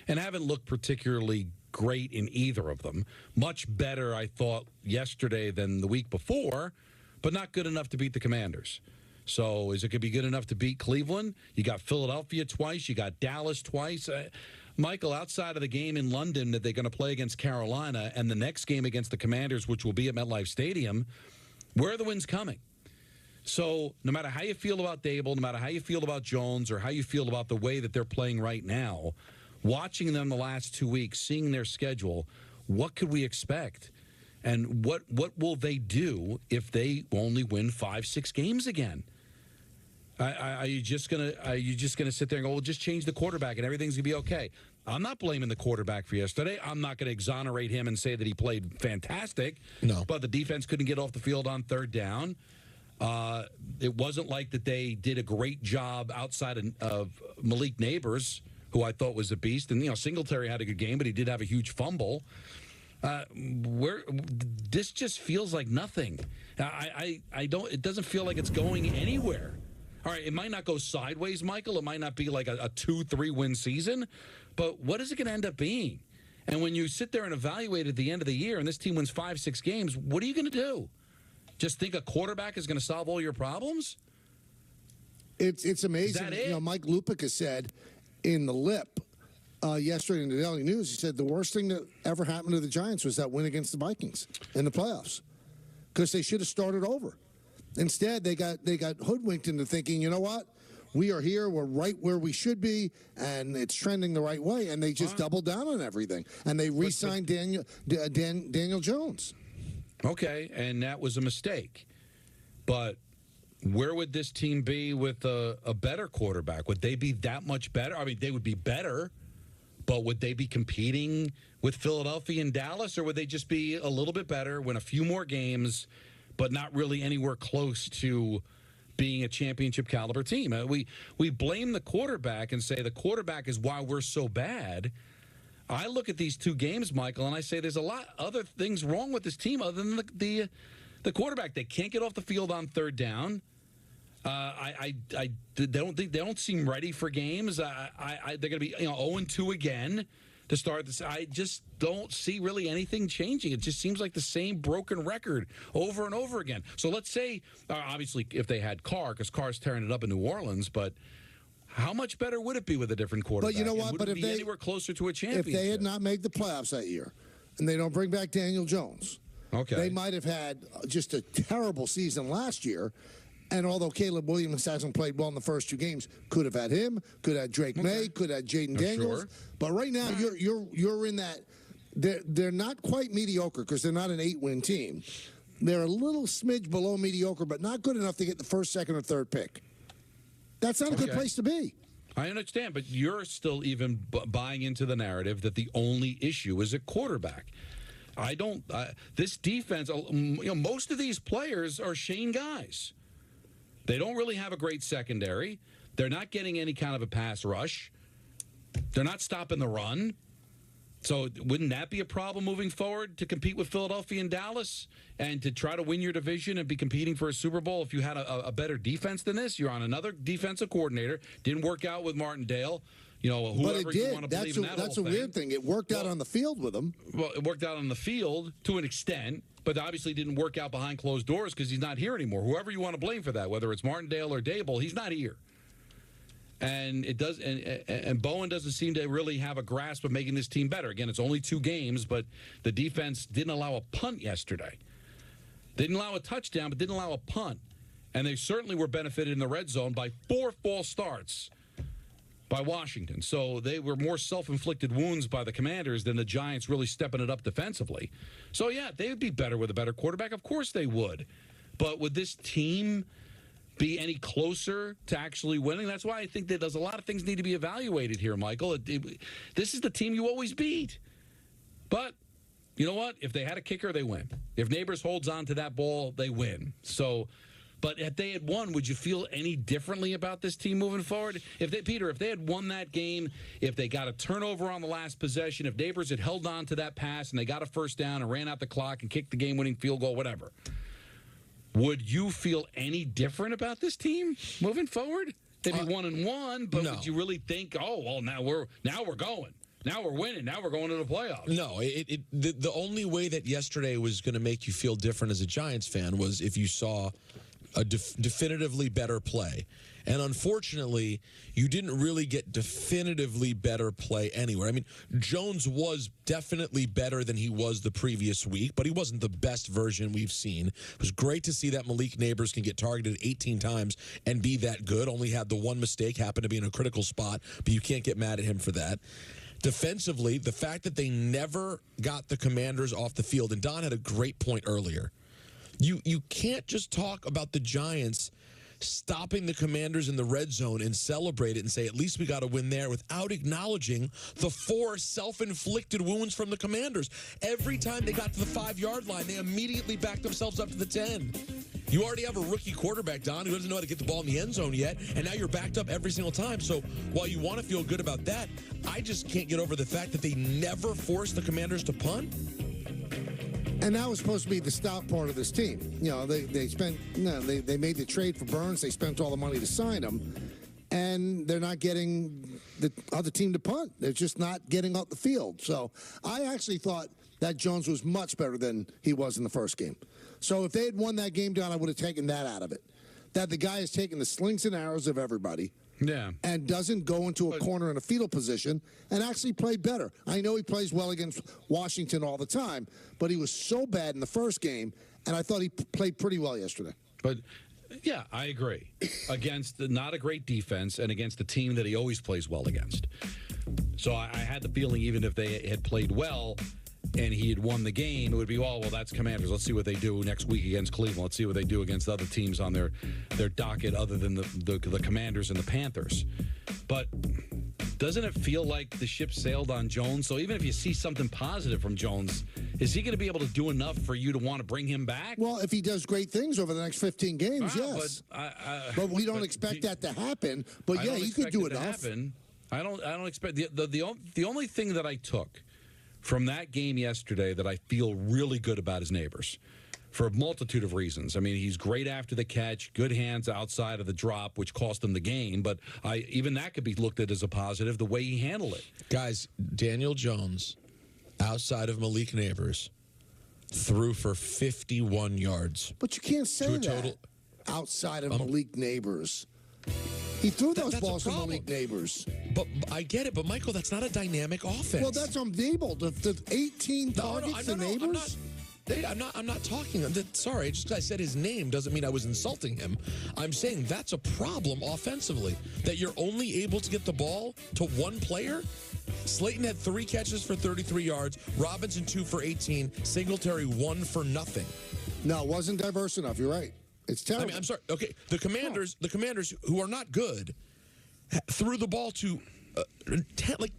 and haven't looked particularly great in either of them. Much better, I thought, yesterday than the week before, but not good enough to beat the Commanders. So is it going to be good enough to beat Cleveland? You got Philadelphia twice. You got Dallas twice. Michael, outside of the game in London that they're going to play against Carolina and the next game against the Commanders, which will be at MetLife Stadium, where are the wins coming? So no matter how you feel about Dable, no matter how you feel about Jones, or how you feel about the way that they're playing right now, watching them the last 2 weeks, seeing their schedule, what could we expect? And what will they do if they only win 5-6 games again? Are you just gonna sit there and go, well, just change the quarterback and everything's gonna be okay? I'm not blaming the quarterback for yesterday. I'm not going to exonerate him and say that he played fantastic. No, but the defense couldn't get off the field on 3rd down. It wasn't like that they did a great job outside of Malik Neighbors, who I thought was a beast, and Singletary had a good game, but he did have a huge fumble. This just feels like nothing. I don't. It doesn't feel like it's going anywhere. All right, it might not go sideways, Michael. It might not be like a 2-3 win season, but what is it going to end up being? And when you sit there and evaluate at the end of the year and this team wins 5-6 games, what are you going to do? Just think a quarterback is going to solve all your problems? It's amazing. Is that it? Mike Lupica said in the Lip yesterday in the Daily News, he said the worst thing that ever happened to the Giants was that win against the Vikings in the playoffs, because they should have started over. Instead, they got hoodwinked into thinking, you know what? We are here. We're right where we should be, and it's trending the right way. And they just doubled down on everything. And they re-signed Daniel Jones. Okay, and that was a mistake. But where would this team be with a better quarterback? Would they be that much better? I mean, they would be better, but would they be competing with Philadelphia and Dallas, or would they just be a little bit better, win a few more games, but not really anywhere close to being a championship caliber team? We blame the quarterback and say the quarterback is why we're so bad. I look at these 2 games, Michael, and I say there's a lot other things wrong with this team other than the quarterback. They can't get off the field on third down. They don't seem ready for games. They're going to be 0-2 again to start this. I just don't see really anything changing. It just seems like the same broken record over and over again. So let's say, obviously, if they had Carr, because Carr's tearing it up in New Orleans, but how much better would it be with a different quarterback? But you know what? But if they anywhere closer to a championship, if they had not made the playoffs that year, and they don't bring back Daniel Jones, they might have had just a terrible season last year. And although Caleb Williams hasn't played well in the first 2 games, could have had him, could have had Drake May, could have had Jaden Daniels. Sure. But right now, you're in that. They're not quite mediocre because they're not an 8-win team. They're a little smidge below mediocre, but not good enough to get the first, second, or third pick. That's not a good place to be. I understand, but you're still even buying into the narrative that the only issue is a quarterback. I don't. This defense, most of these players are Shane guys. They don't really have a great secondary. They're not getting any kind of a pass rush. They're not stopping the run. So wouldn't that be a problem moving forward to compete with Philadelphia and Dallas and to try to win your division and be competing for a Super Bowl if you had a better defense than this? You're on another defensive coordinator. Didn't work out with Martindale. Whoever But it you did. want to believe in that That's whole a weird thing. It worked out on the field with him. Well, it worked out on the field to an extent, but obviously didn't work out behind closed doors because he's not here anymore. Whoever you want to blame for that, whether it's Martindale or Dable, he's not here. And it does, and Bowen doesn't seem to really have a grasp of making this team better. Again, it's only 2 games, but the defense didn't allow a punt yesterday. They didn't allow a touchdown, but didn't allow a punt. And they certainly were benefited in the red zone by 4 false starts by Washington. So they were more self-inflicted wounds by the Commanders than the Giants really stepping it up defensively. So, yeah, they would be better with a better quarterback. Of course they would. But would this team be any closer to actually winning? That's why I think that there's a lot of things need to be evaluated here, Michael. This is the team you always beat. But you know what? If they had a kicker, they win. If Neighbors holds on to that ball, they win. So, but if they had won, would you feel any differently about this team moving forward? If they had won that game, if they got a turnover on the last possession, if Neighbors had held on to that pass and they got a first down and ran out the clock and kicked the game-winning field goal, whatever, would you feel any different about this team moving forward? They'd be 1-1, but no. Would you really think, oh, well, now we're going. Now we're winning. Now we're going to the playoffs. No, the only way that yesterday was going to make you feel different as a Giants fan was if you saw a definitively better play. And unfortunately, you didn't really get definitively better play anywhere. I mean, Jones was definitely better than he was the previous week, but he wasn't the best version we've seen. It was great to see that Malik Neighbors can get targeted 18 times and be that good. Only had the one mistake, happened to be in a critical spot, but you can't get mad at him for that. Defensively, the fact that they never got the Commanders off the field, and Don had a great point earlier. You can't just talk about the Giants stopping the Commanders in the red zone and celebrate it and say, at least we got to win there, without acknowledging the 4 self-inflicted wounds from the Commanders. Every time they got to the 5-yard line, they immediately backed themselves up to the 10. You already have a rookie quarterback, Don, who doesn't know how to get the ball in the end zone yet, and now you're backed up every single time. So while you want to feel good about that, I just can't get over the fact that they never forced the Commanders to punt. And that was supposed to be the stout part of this team. They made the trade for Burns. They spent all the money to sign him, and they're not getting the other team to punt. They're just not getting out the field. So I actually thought that Jones was much better than he was in the first game. So if they had won that game down, I would have taken that out of it. That the guy has taken the slings and arrows of everybody. Yeah. And doesn't go into a corner in a fetal position and actually played better. I know he plays well against Washington all the time, but he was so bad in the first game, and I thought he played pretty well yesterday. But, yeah, I agree. Against not a great defense and against the team that he always plays well against. So I had the feeling even if they had played well and he had won the game, it would be, well, that's Commanders. Let's see what they do next week against Cleveland. Let's see what they do against other teams on their docket other than the Commanders and the Panthers. But doesn't it feel like the ship sailed on Jones? So even if you see something positive from Jones, is he going to be able to do enough for you to want to bring him back? Well, if he does great things over the next 15 games, yes. But we don't expect that to happen. But yeah, he could do enough. I don't expect the only thing that I took from that game yesterday that I feel really good about is Neighbors. for a multitude of reasons. I mean, he's great after the catch, good hands outside of the drop, which cost him the game. But even that could be looked at as a positive, the way he handled it. Guys, Daniel Jones, outside of Malik Neighbors, threw for 51 yards. But you can't say that total, outside of Malik Neighbors. He threw those balls to Malik Neighbors. But I get it, but Michael, that's not a dynamic offense. Well, that's on Dable. The 18 targets to Neighbors. I'm not talking. Sorry, just because I said his name doesn't mean I was insulting him. I'm saying that's a problem offensively, that you're only able to get the ball to one player. Slayton had 3 catches for 33 yards, Robinson 2 for 18, Singletary 1 for nothing. No, it wasn't diverse enough. You're right. It's terrible. I mean, I'm sorry. Okay, the Commanders who are not good, threw the ball to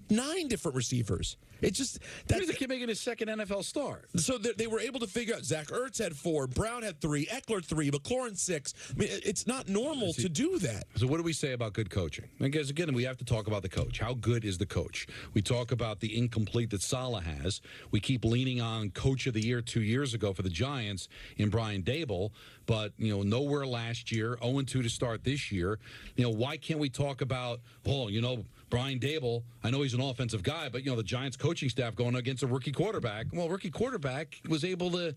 9 different receivers. It's just that's the kid making his second NFL start. So they were able to figure out. Zach Ertz had 4, Brown had 3, Eckler 3, McLaurin 6. I mean, it's not normal to do that. So what do we say about good coaching? Because again, we have to talk about the coach. How good is the coach? We talk about the incomplete that Saleh has. We keep leaning on Coach of the Year 2 years ago for the Giants in Brian Dable, but nowhere last year. 0-2 to start this year. Why can't we talk about Brian Dable? I know he's an offensive guy, but the Giants coaching staff going against a rookie quarterback. Well, rookie quarterback was able to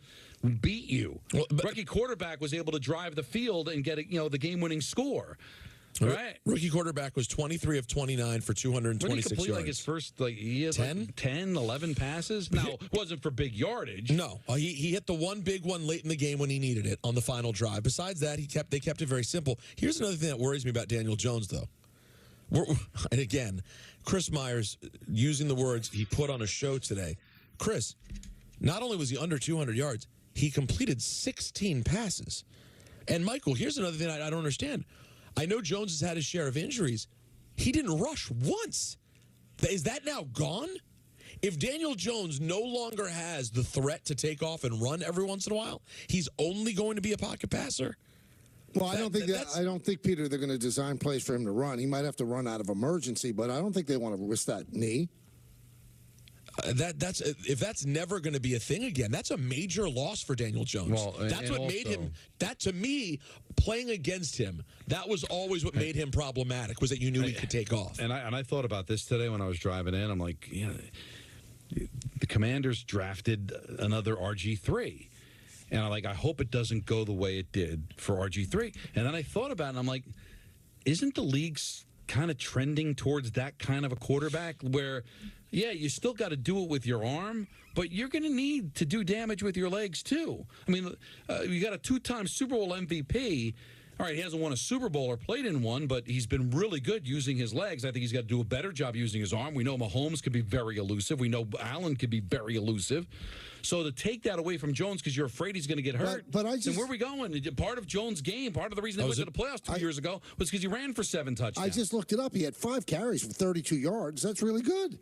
beat you. Rookie quarterback was able to drive the field and get the game-winning score. Right. Rookie quarterback was 23 of 29 for 226 complete, yards. Like his first, he had 10, 11 passes. Now, it wasn't for big yardage. No, he hit the one big one late in the game when he needed it on the final drive. Besides that, they kept it very simple. Here's another thing that worries me about Daniel Jones, though. And again, Chris Myers using the words he put on a show today. Chris, not only was he under 200 yards, he completed 16 passes. And Michael, here's another thing I don't understand. I know Jones has had his share of injuries. He didn't rush once. Is that now gone? If Daniel Jones no longer has the threat to take off and run every once in a while, he's only going to be a pocket passer. Well, I don't think, Peter, they're going to design plays for him to run. He might have to run out of emergency, but I don't think they want to risk that knee. If that's never going to be a thing again, that's a major loss for Daniel Jones. Well, that's what made him. That to me, playing against him, that was always what made him problematic. Was that you knew he could take off. And I thought about this today when I was driving in. I'm like, the Commanders drafted another RG3. And I hope it doesn't go the way it did for RG3. And then I thought about it, and I'm like, isn't the league kind of trending towards that kind of a quarterback where, you still got to do it with your arm, but you're going to need to do damage with your legs, too. I mean, you got a 2-time Super Bowl MVP. All right, he hasn't won a Super Bowl or played in one, but he's been really good using his legs. I think he's got to do a better job using his arm. We know Mahomes could be very elusive. We know Allen could be very elusive. So to take that away from Jones because you're afraid he's going to get hurt, then where are we going? Part of Jones' game, part of the reason they went to the playoffs 2 years ago was because he ran for 7 touchdowns. I just looked it up. He had 5 carries for 32 yards. That's really good.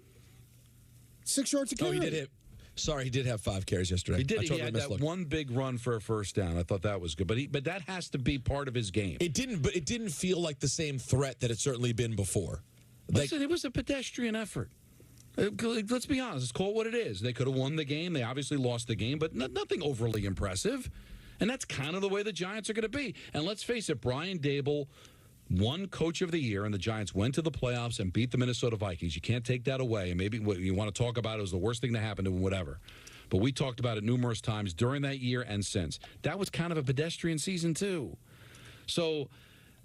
6 yards a carry. Oh, he did hit. Sorry, he did have 5 carries yesterday. He did. He had that one big run for a first down. I thought that was good, but that has to be part of his game. It didn't feel like the same threat that it's certainly been before. Listen, it was a pedestrian effort. Let's be honest. Let's call it what it is. They could have won the game. They obviously lost the game, but nothing overly impressive. And that's kind of the way the Giants are going to be. And let's face it, Brian Dable won Coach of the Year, and the Giants went to the playoffs and beat the Minnesota Vikings. You can't take that away. And maybe what you want to talk about is the worst thing to happen to them, whatever. But we talked about it numerous times during that year and since. That was kind of a pedestrian season, too. So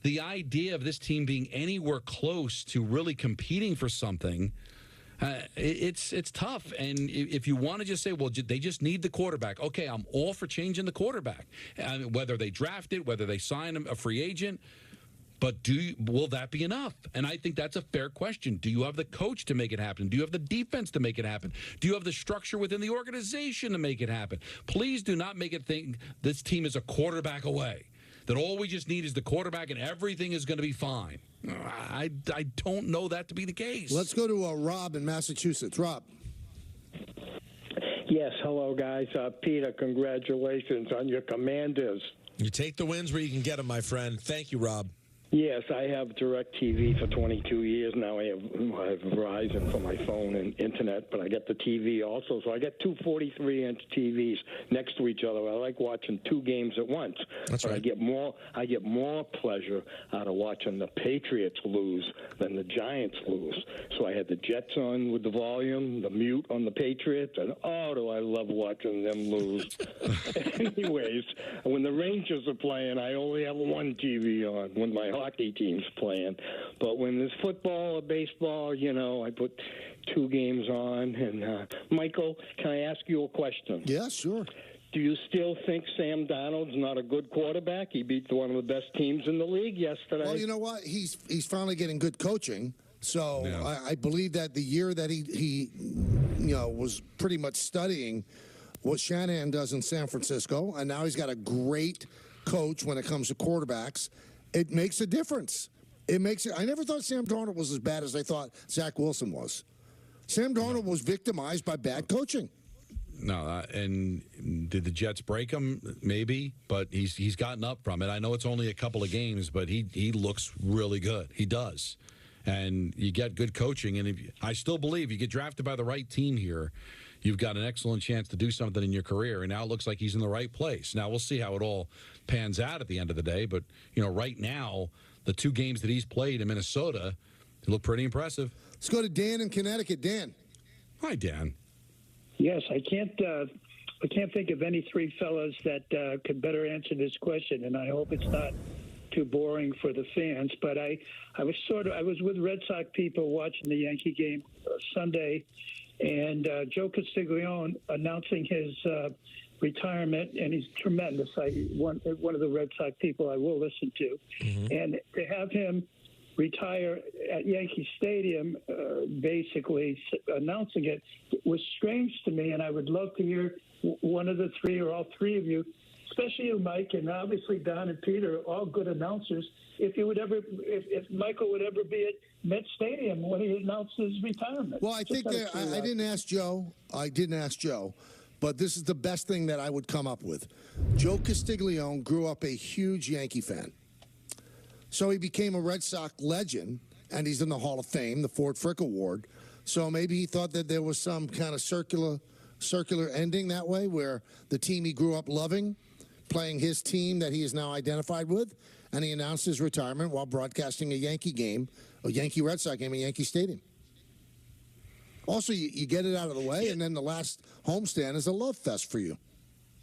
the idea of this team being anywhere close to really competing for something, it's tough. And if you want to just say, well, they just need the quarterback. Okay, I'm all for changing the quarterback. Whether they draft it, whether they sign a free agent. But will that be enough? And I think that's a fair question. Do you have the coach to make it happen? Do you have the defense to make it happen? Do you have the structure within the organization to make it happen? Please do not make it think this team is a quarterback away, that all we just need is the quarterback and everything is going to be fine. I don't know that to be the case. Let's go to Rob in Massachusetts. Rob. Yes, hello, guys. Peter, congratulations on your Commanders. You take the wins where you can get them, my friend. Thank you, Rob. Yes, I have DirecTV for 22 years now. I have Verizon for my phone and internet, but I get the TV also. So I get two 43-inch TVs next to each other. I like watching two games at once. That's but right. I get more pleasure out of watching the Patriots lose than the Giants lose. So I had the Jets on with the volume, the mute on the Patriots, and oh, do I love watching them lose. Anyways, when the Rangers are playing, I only have one TV on when my hockey team's playing. But when there's football or baseball, I put two games on. And, Michael, can I ask you a question? Yeah, sure. Do you still think Sam Darnold's not a good quarterback? He beat one of the best teams in the league yesterday. Well, you know what? He's finally getting good coaching. So yeah. I believe that the year that he was pretty much studying what Shanahan does in San Francisco, and now he's got a great coach when it comes to quarterbacks. It makes a difference. I never thought Sam Darnold was as bad as I thought Zach Wilson was. Sam Darnold was victimized by bad coaching. No, and did the Jets break him? Maybe, but he's gotten up from it. I know it's only a couple of games, but he looks really good. He does. And you get good coaching, and I still believe you get drafted by the right team here, you've got an excellent chance to do something in your career, and now it looks like he's in the right place. Now, we'll see how it all pans out at the end of the day, but, right now, the two games that he's played in Minnesota look pretty impressive. Let's go to Dan in Connecticut. Dan. Hi, Dan. Yes, I can't think of any three fellas that could better answer this question, and I hope it's not too boring for the fans. But I was with Red Sox people watching the Yankee game Sunday, and Joe Castiglione announcing his retirement, and he's tremendous. One of the Red Sox people I will listen to, and to have him retire at Yankee Stadium, basically announcing it, was strange to me, and I would love to hear one of the three or all three of you, especially you, Mike, and obviously Don and Peter, all good announcers. If Michael would ever be at Met Stadium when he announced his retirement. Well, I think I didn't ask Joe. But this is the best thing that I would come up with. Joe Castiglione grew up a huge Yankee fan. So he became a Red Sox legend, and he's in the Hall of Fame, the Ford Frick Award. So maybe he thought that there was some kind of circular ending that way, where the team he grew up loving, playing his team that he is now identified with, and he announced his retirement while broadcasting a Yankee Red Sox game at Yankee Stadium. Also, you get it out of the way, and then the last homestand is a love fest for you.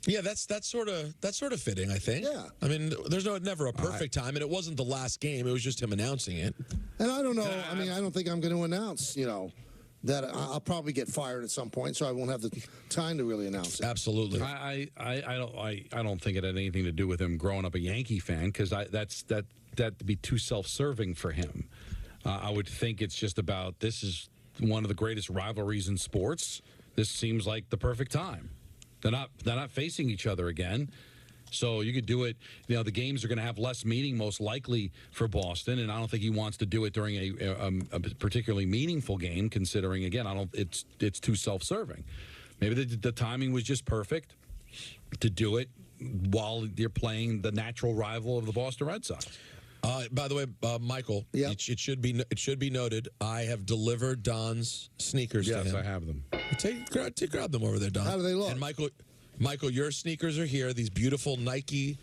Yeah, that's sort of fitting, I think. Yeah. I mean, there's never a perfect time, and it wasn't the last game. It was just him announcing it. And I don't know. I mean, I don't think I'm going to announce, that I'll probably get fired at some point, so I won't have the time to really announce it. Absolutely. I don't think it had anything to do with him growing up a Yankee fan, because that'd be too self-serving for him. I would think it's just about, this is one of the greatest rivalries in sports. This seems like the perfect time. They're not facing each other again. So you could do it. The games are going to have less meaning, most likely, for Boston, and I don't think he wants to do it during a particularly meaningful game. Considering, again, it's too self-serving. Maybe the timing was just perfect to do it while you're playing the natural rival of the Boston Red Sox. By the way, Michael, it should be noted, I have delivered Don's sneakers to him. Yes, I have them. Grab them over there, Don. How do they look? And Michael, your sneakers are here. These beautiful Nike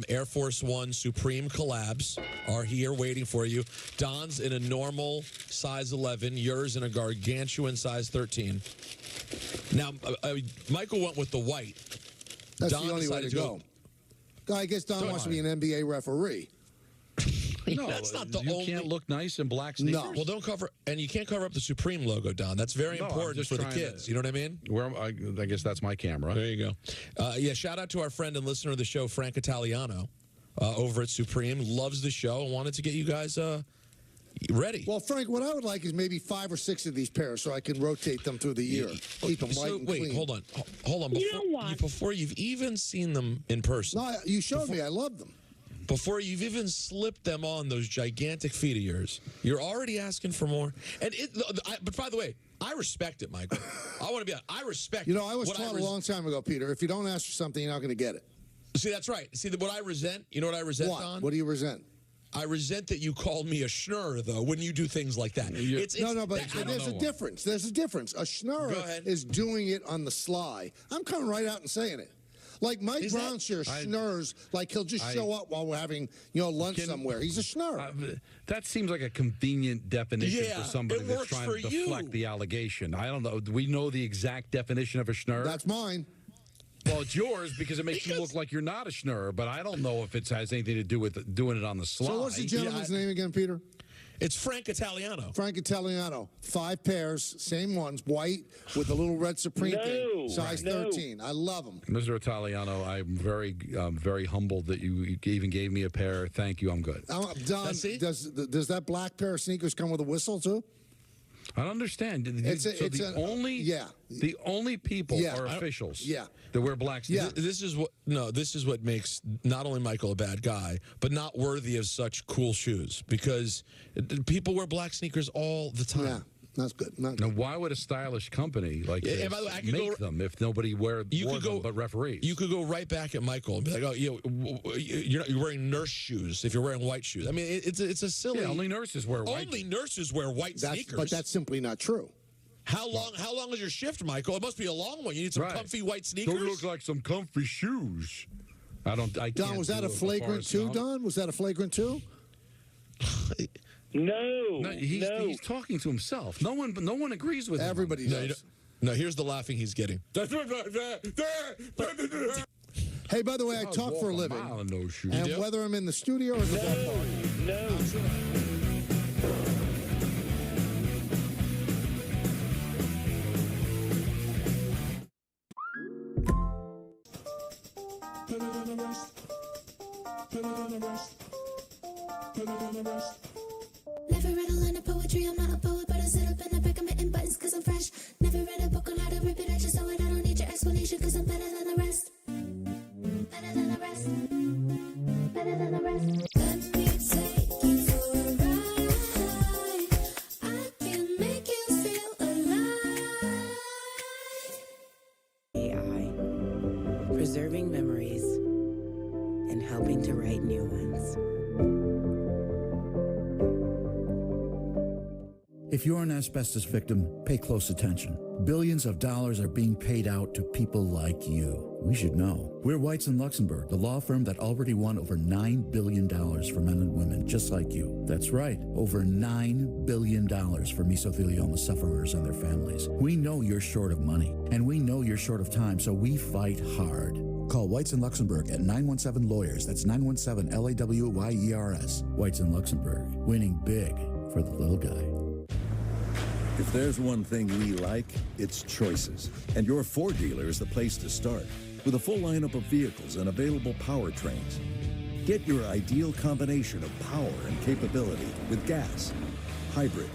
Air Force One Supreme collabs are here waiting for you. Don's in a normal size 11. Yours in a gargantuan size 13. Now, Michael went with the white. That's the only way to go. I guess Don wants to be an NBA referee. No, that's not the only. You can't look nice in black sneakers. No. Well, you can't cover up the Supreme logo, Don. That's very important for the kids. You know what I mean? I guess that's my camera. There you go. Shout out to our friend and listener of the show, Frank Italiano, over at Supreme. Loves the show and wanted to get you guys ready. Well, Frank, what I would like is maybe 5 or 6 of these pairs so I can rotate them through the year. Keep them white and clean. Hold on. Before you've even seen them in person. No, you showed me. I love them. Before you've even slipped them on those gigantic feet of yours, you're already asking for more. But by the way, I respect it, Michael. I want to be honest. I respect it. I was taught a long time ago, Peter, if you don't ask for something, you're not going to get it. See, that's right. See, what I resent, you know what I resent, What? Don? What do you resent? I resent that you call me a schnurr, though, when you do things like that. But there's a difference. There's a difference. A schnurrer is doing it on the sly. I'm coming right out and saying it. Like Mike Brownshire schnurrs, like he'll just show up while we're having lunch somewhere. He's a schnurrer. That seems like a convenient definition for somebody that's trying to deflect the allegation. I don't know. Do we know the exact definition of a schnurr? That's mine. Well, it's yours because it makes you look like you're not a schnurrer, but I don't know if it has anything to do with doing it on the sly. So what's the gentleman's name again, Peter? It's Frank Italiano. Frank Italiano. 5 pairs, same ones, white with a little red Supreme thing, size 13. I love them. Mr. Italiano, I'm very humbled that you even gave me a pair. Thank you. I'm good. Don, does that black pair of sneakers come with a whistle too? I don't understand. The only people are officials that wear black sneakers. This is what makes not only Michael a bad guy, but not worthy of such cool shoes, because people wear black sneakers all the time. Yeah, that's good. Now, why would a stylish company like this make them if nobody wore them but referees? You could go right back at Michael and be like, "Oh, you're wearing nurse shoes if you're wearing white shoes." I mean, it's a silly. Yeah, only nurses wear white. Only nurses wear white sneakers. But that's simply not true. How long is your shift, Michael? It must be a long one. You need some comfy white sneakers. Don't look like some comfy shoes. Don, was that a flagrant 2, Don? Was that a flagrant 2? No, he's talking to himself. No one agrees with him. Everybody does. No, here's the laughing he's getting. Hey, by the way, I talk for a living. And whether I'm in the studio or the Never read a line of poetry, I'm not a poet, but I sit up in the back of my buttons cause I'm fresh. Never read a book on how to rip it, I just know it, I don't need your explanation cause I'm better than the rest. Better than the rest. Better than the rest. Let me take you for a ride. I can make you feel alive. AI, preserving memories and helping to write new ones. If you're an asbestos victim, pay close attention. Billions of dollars are being paid out to people like you. We should know. We're Whites in Luxembourg, the law firm that already won over $9 billion for men and women just like you. That's right, over $9 billion for mesothelioma sufferers and their families. We know you're short of money, and we know you're short of time, so we fight hard. Call Whites in Luxembourg at 917-LAWYERS. That's 917-LAWYERS. Whites in Luxembourg, winning big for the little guy. If there's one thing we like, it's choices. And your Ford dealer is the place to start. With a full lineup of vehicles and available powertrains. Get your ideal combination of power and capability with gas, hybrid,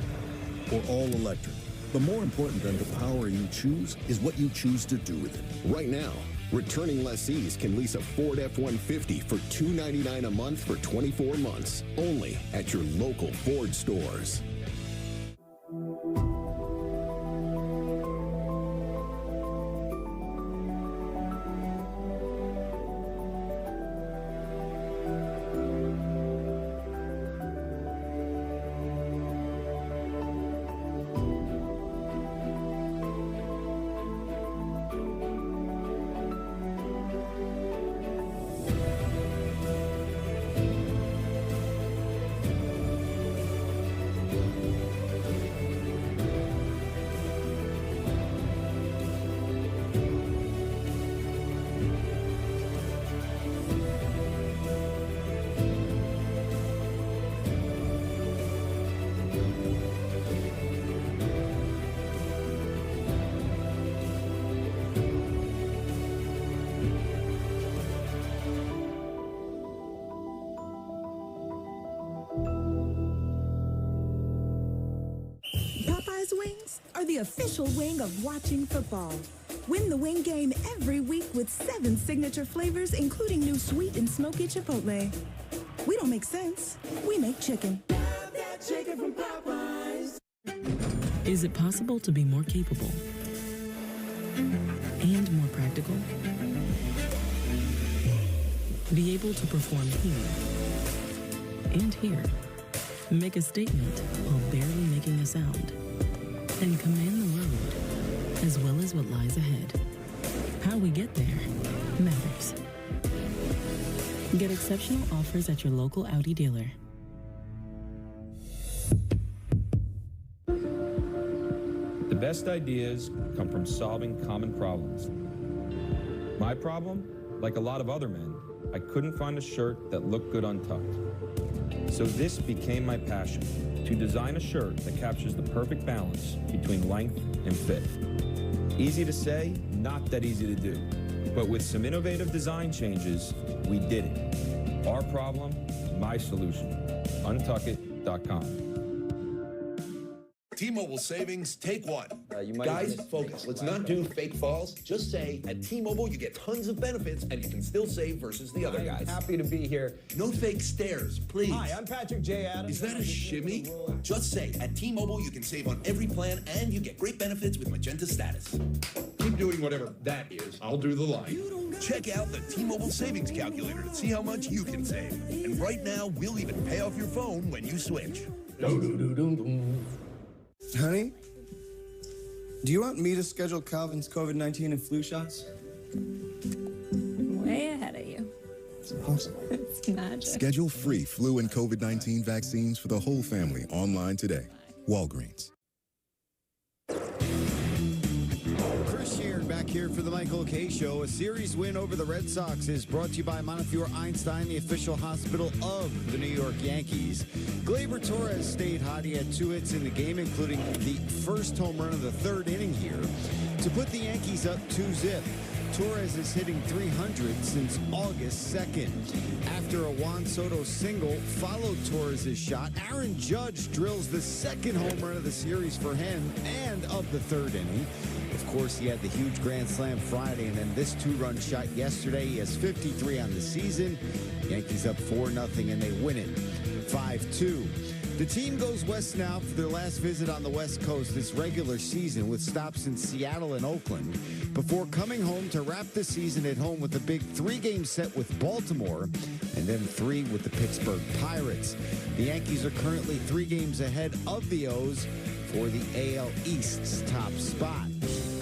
or all electric. But more important than the power you choose is what you choose to do with it. Right now, returning lessees can lease a Ford F-150 for $299 a month for 24 months. Only at your local Ford stores. The official wing of watching football. Win the wing game every week with 7 signature flavors, including new sweet and smoky chipotle. We don't make sense, we make chicken. Love that chicken from Popeyes. Is it possible to be more capable and more practical? Be able to perform here and here. Make a statement while barely making a sound. And command the road, as well as what lies ahead. How we get there matters. Get exceptional offers at your local Audi dealer. The best ideas come from solving common problems. My problem, like a lot of other men, I couldn't find a shirt that looked good untucked. So this became my passion, to design a shirt that captures the perfect balance between length and fit. Easy to say, not that easy to do. But with some innovative design changes, we did it. Our problem, my solution. Untuckit.com. T-Mobile savings, take one. Guys, focus. Let's not do fake falls. Just say, at T-Mobile, you get tons of benefits, and you can still save versus the other guys. Happy to be here. No fake stares, please. Hi, I'm Patrick J. Adams. Is that a shimmy? Just say, at T-Mobile, you can save on every plan, and you get great benefits with Magenta Status. Keep doing whatever that is. I'll do the line. Check out the T-Mobile Savings Calculator to see how much you can save. And right now, we'll even pay off your phone when you switch. Honey, do you want me to schedule Calvin's COVID-19 and flu shots? Way ahead of you. It's impossible. It's magic. Schedule free flu and COVID-19 vaccines for the whole family online today. Walgreens. Chris Sheeran back here for the Michael K. Show. A series win over the Red Sox is brought to you by Montefiore Einstein, the official hospital of the New York Yankees. Gleyber Torres stayed hot. He had 2 hits in the game, including the first home run of the 3rd inning here, to put the Yankees up 2-0. Torres is hitting .300 since August 2nd. After a Juan Soto single followed Torres' shot, Aaron Judge drills the 2nd home run of the series for him and of the 3rd inning. Of course, he had the huge grand slam Friday, and then this 2-run shot yesterday. He has 53 on the season. Yankees up 4-0, and they win it 5-2. The team goes west now for their last visit on the West Coast this regular season, with stops in Seattle and Oakland, before coming home to wrap the season at home with a big 3-game set with Baltimore, and then 3 with the Pittsburgh Pirates. The Yankees are currently 3 games ahead of the O's for the AL East's top spot.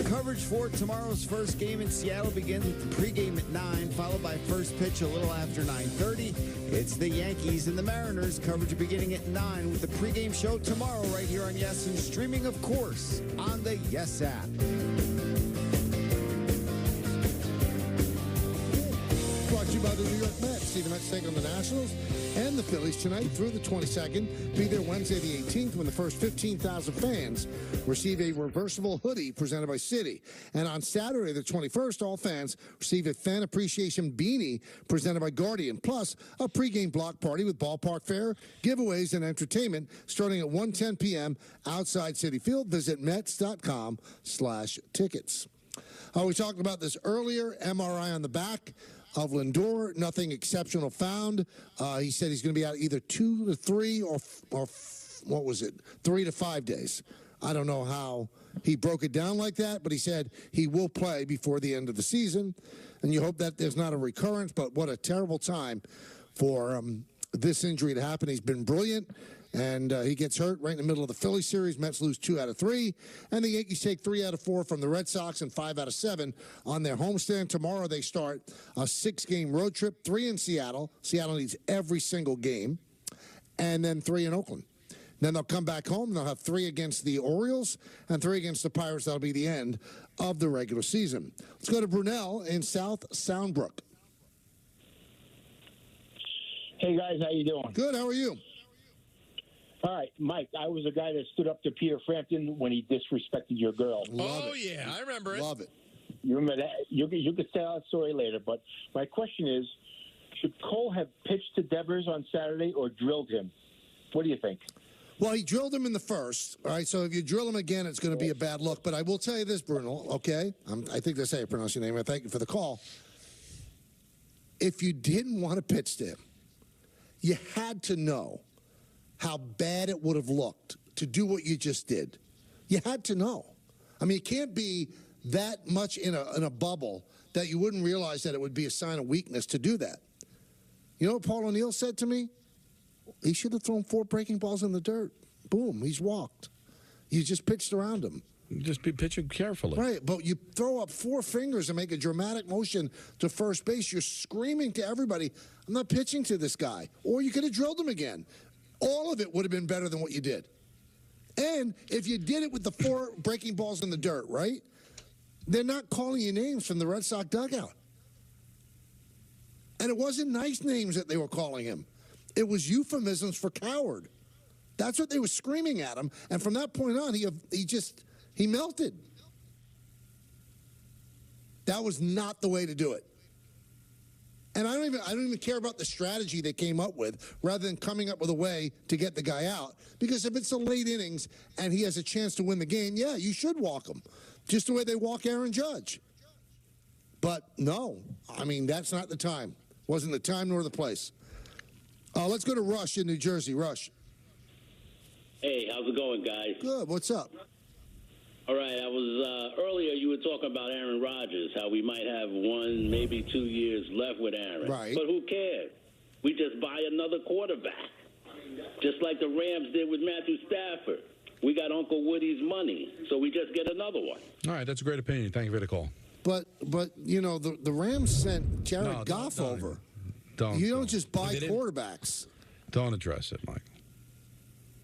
Coverage for tomorrow's first game in Seattle begins with the pregame at 9, followed by first pitch a little after 9:30. It's the Yankees and the Mariners. Coverage beginning at 9 with the pregame show tomorrow right here on Yes, and streaming, of course, on the Yes app. Brought to you by the New York Mets. See the Mets take on the Nationals and the Phillies tonight through the 22nd. Be there Wednesday the 18th when the first 15,000 fans receive a reversible hoodie presented by Citi. And on Saturday the 21st, all fans receive a fan appreciation beanie presented by Guardian. Plus, a pregame block party with ballpark fare, giveaways, and entertainment starting at 1:10 p.m. outside Citi Field. Visit Mets.com/tickets. We talked about this earlier. MRI on the back of Lindor, nothing exceptional found. He said he's going to be out either 2 to 3 or what was it, 3 to 5 days. I don't know how he broke it down like that, but he said he will play before the end of the season. And you hope that there's not a recurrence, but what a terrible time for this injury to happen. He's been brilliant, and he gets hurt right in the middle of the Philly series. Mets lose 2 out of 3, and the Yankees take 3 out of 4 from the Red Sox and 5 out of 7 on their homestand. Tomorrow they start a 6-game road trip, 3 in Seattle. Seattle needs every single game, and then 3 in Oakland. Then they'll come back home. They'll have 3 against the Orioles and 3 against the Pirates. That'll be the end of the regular season. Let's go to Brunel in South Soundbrook. Hey, guys, how you doing? Good. How are you? All right, Mike, I was a guy that stood up to Peter Frampton when he disrespected your girl. Yeah, I remember it. Love it. You remember that? You could tell that story later, but my question is, should Cole have pitched to Devers on Saturday or drilled him? What do you think? Well, he drilled him in the first, all right? So if you drill him again, it's going to be a bad look. But I will tell you this, Bruno, okay? I think that's how you pronounce your name. I thank you for the call. If you didn't want to pitch to him, you had to know how bad it would have looked to do what you just did. You had to know. I mean, it can't be that much in a bubble that you wouldn't realize that it would be a sign of weakness to do that. You know what Paul O'Neill said to me? He should have thrown 4 breaking balls in the dirt. Boom, he's walked. You just pitched around him. Just be pitching carefully. Right, but you throw up 4 fingers and make a dramatic motion to first base. You're screaming to everybody, I'm not pitching to this guy. Or you could have drilled him again. All of it would have been better than what you did. And if you did it with the 4 breaking balls in the dirt, right, they're not calling you names from the Red Sox dugout. And it wasn't nice names that they were calling him. It was euphemisms for coward. That's what they were screaming at him. And from that point on, he melted. That was not the way to do it. And I don't even care about the strategy they came up with, rather than coming up with a way to get the guy out. Because if it's the late innings and he has a chance to win the game, yeah, you should walk him, just the way they walk Aaron Judge. But no, I mean, that's not the time. Wasn't the time nor the place. Let's go to Rush in New Jersey. Rush. Hey, how's it going, guys? Good. What's up? All right, I was earlier. You were talking about Aaron Rodgers, how we might have 1, maybe 2 years left with Aaron. Right. But who cares? We just buy another quarterback, just like the Rams did with Matthew Stafford. We got Uncle Woody's money, so we just get another one. All right, that's a great opinion. Thank you for the call. But you know, the Rams sent Jared Goff over. You don't just buy quarterbacks. Don't address it, Mike.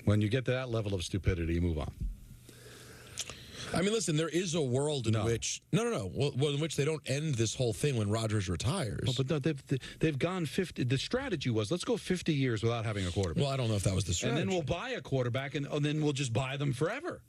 When you get to that level of stupidity, you move on. I mean, listen, there is a world in which in which they don't end this whole thing when Rodgers retires. Oh, but no, they've gone 50. The strategy was, let's go 50 years without having a quarterback. Well, I don't know if that was the strategy. And then we'll buy a quarterback, and then we'll just buy them forever.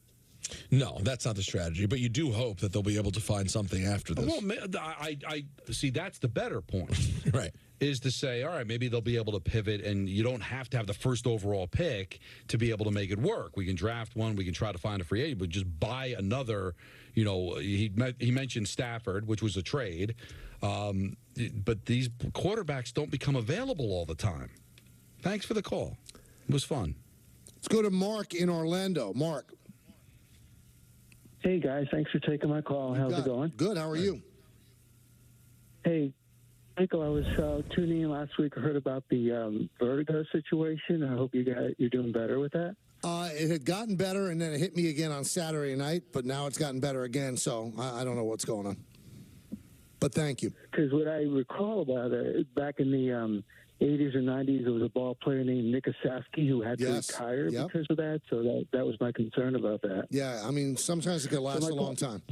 No, that's not the strategy. But you do hope that they'll be able to find something after this. Well, I see. That's the better point, right? Is to say, all right, maybe they'll be able to pivot, and you don't have to have the first overall pick to be able to make it work. We can draft one, we can try to find a free agent, but just buy another. You know, he mentioned Stafford, which was a trade, but these quarterbacks don't become available all the time. Thanks for the call. It was fun. Let's go to Mark in Orlando. Mark. Hey, guys. Thanks for taking my call. How's it going? Good. How are you? Hey, Michael, I was tuning in last week. I heard about the vertigo situation. I hope you're doing better with that. It had gotten better, and then it hit me again on Saturday night, but now it's gotten better again, so I don't know what's going on. But thank you. Because what I recall about it, back in the 80s or 90s, there was a ball player named Nick Osafsky who had to retire because of that, so that was my concern about that. Yeah, I mean, sometimes it could last a long time.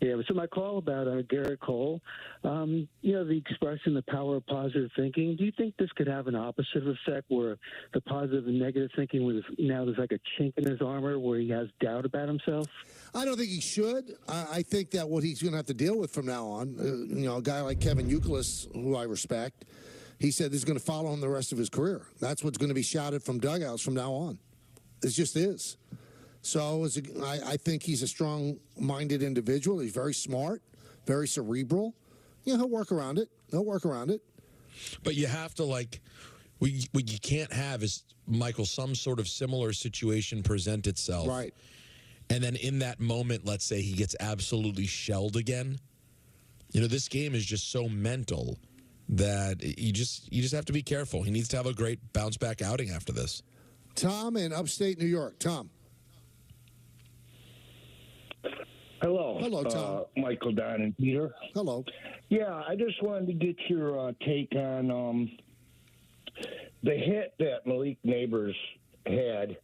Yeah, so my call about Garrett Cole, you know, the expression, the power of positive thinking, do you think this could have an opposite effect where the positive and negative thinking now there's like a chink in his armor where he has doubt about himself? I don't think he should. I think that what he's going to have to deal with from now on, you know, a guy like Kevin Youkilis, who I respect, he said this is going to follow him the rest of his career. That's what's going to be shouted from dugouts from now on. It just is. So I think he's a strong-minded individual. He's very smart, very cerebral. Yeah, he'll work around it. But you have to, what you can't have is, Michael, some sort of similar situation present itself. Right. And then in that moment, let's say he gets absolutely shelled again. You know, this game is just so mental that you just have to be careful. He needs to have a great bounce-back outing after this. Tom in upstate New York. Tom. Hello. Hello, Tom. Michael, Don, and Peter. Hello. Yeah, I just wanted to get your take on the hit that Malik Neighbors had.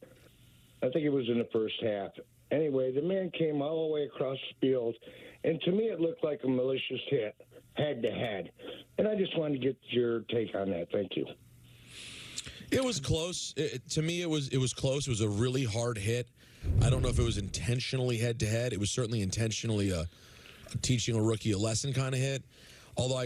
I think it was in the first half. Anyway, the man came all the way across the field, and to me it looked like a malicious hit, head-to-head. And I just wanted to get your take on that. Thank you. It was close. To me, it was close. It was a really hard hit. I don't know if it was intentionally head-to-head. It was certainly intentionally teaching a rookie a lesson kind of hit. Although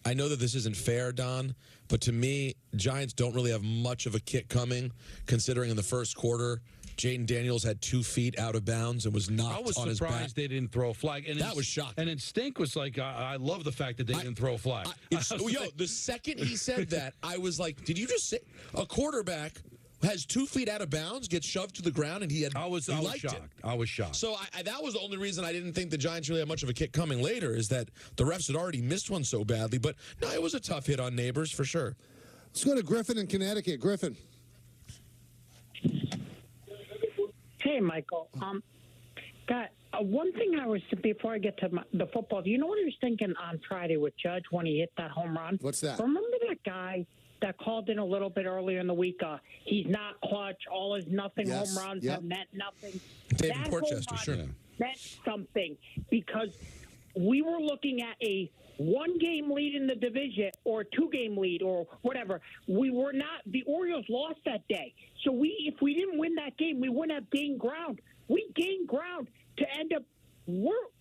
I know that this isn't fair, Don, but to me, Giants don't really have much of a kick coming, considering in the first quarter, Jaden Daniels had 2 feet out of bounds and was knocked on his back. I was surprised they didn't throw a flag. And that was shocking. And Instinct was like, I love the fact that they didn't throw a flag. The second he said that, I was like, did you just say a quarterback has 2 feet out of bounds, gets shoved to the ground, and I was shocked. I was shocked. So that was the only reason I didn't think the Giants really had much of a kick coming later, is that the refs had already missed one so badly. But no, it was a tough hit on Neighbors for sure. Let's go to Griffin in Connecticut. Griffin. Hey, Michael. Got one thing I was before I get to the football. You know what I was thinking on Friday with Judge when he hit that home run? What's that? Remember that guy that called in a little bit earlier in the week? He's not clutch. All his nothing home runs have meant nothing. David That Portchester, home sure. run meant something because we were looking at a one-game lead in the division or two-game lead or whatever. We were not. The Orioles lost that day. So if we didn't win that game, we wouldn't have gained ground. We gained ground to end up.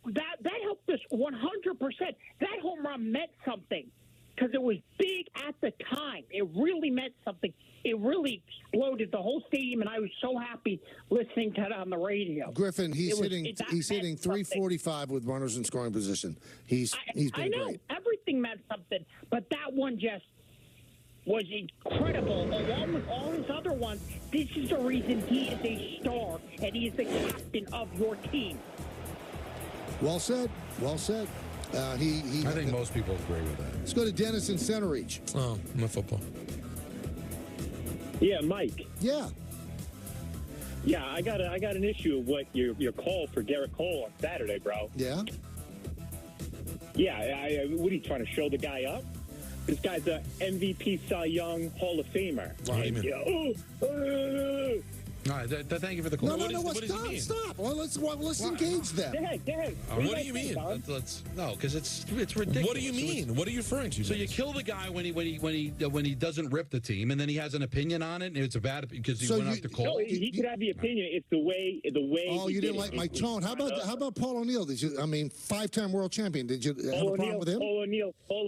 That helped us 100%. That home run meant something because it was big at the time. It really meant something. It really exploded the whole stadium, and I was so happy listening to it on the radio. Griffin, he's hitting 345 with runners in scoring position. He's been I know great. everything meant something, but that one just was incredible. Along with all his other ones, this is the reason he is a star and he is the captain of your team. Well said. Well said. I think most people agree with that. Let's go to Dennis in Center Reach. Oh, no football. Yeah, Mike. Yeah. Yeah, I got an issue with what your call for Garrett Cole on Saturday, bro. Yeah. Yeah, what are you trying to show the guy up? This guy's a MVP Cy Young Hall of Famer. All right, thank you for the call. Stop. Well, let's engage them. Go ahead. What do you mean? No, because it's ridiculous. What do you mean? What are you referring to? So you kill the guy when he doesn't rip the team, and then he has an opinion on it, and it's a bad because he went after Cole. No, he could have the opinion. It's the way. Oh, you didn't like my tone. How about Paul O'Neill? Did you? I mean, 5-time world champion. Did you have a problem with him? Paul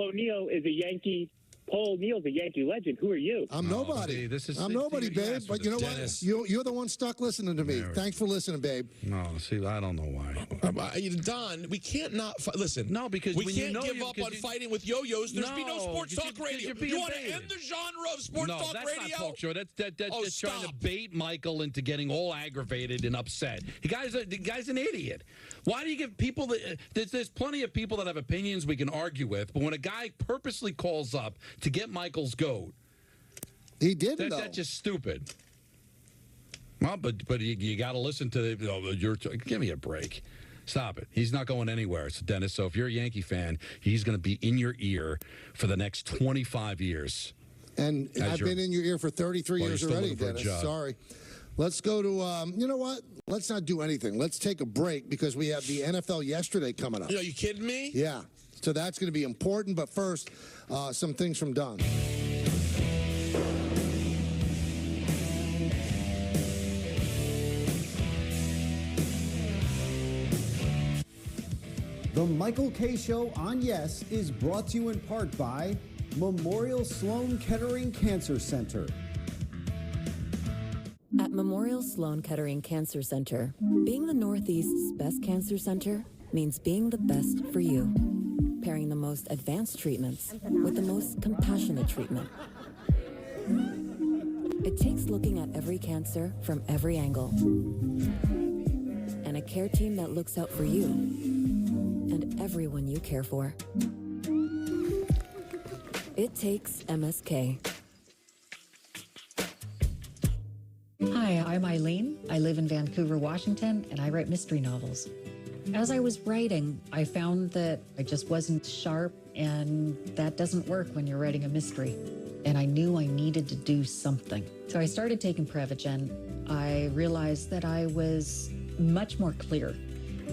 O'Neill is a Yankee. Paul O'Neill's a Yankee legend. Who are you? I'm nobody. I'm nobody, babe. But you know what? You're the one stuck listening to me. Thanks for listening, babe. No, see, I don't know why. Don, we can't not listen. No, because we can't give up on fighting with yo-yos. There's be no sports talk radio. You want to end the genre of sports talk radio? No, that's not talk show. That's just trying to bait Michael into getting all aggravated and upset. The guy's an idiot. Why do you give people that? There's plenty of people that have opinions we can argue with, but when a guy purposely calls up to get Michael's goat, he didn't. That's just stupid. Well, but you got to listen to give me a break. Stop it. He's not going anywhere. So Dennis, so if you're a Yankee fan, he's going to be in your ear for the next 25 years. And I've been in your ear for 33 years already, Dennis. Sorry. Let's go to, you know what? Let's not do anything. Let's take a break because we have the NFL yesterday coming up. Are you kidding me? Yeah. So that's going to be important. But first, some things from Don. The Michael K. Show on Yes is brought to you in part by Memorial Sloan Kettering Cancer Center. At Memorial Sloan Kettering Cancer Center, being the Northeast's best cancer center means being the best for you. Pairing the most advanced treatments with the most compassionate treatment. It takes looking at every cancer from every angle. And a care team that looks out for you and everyone you care for. It takes MSK. Hi, I'm Eileen. I live in Vancouver, Washington, and I write mystery novels. As I was writing, I found that I just wasn't sharp, and that doesn't work when you're writing a mystery. And I knew I needed to do something. So I started taking Prevagen. I realized that I was much more clear,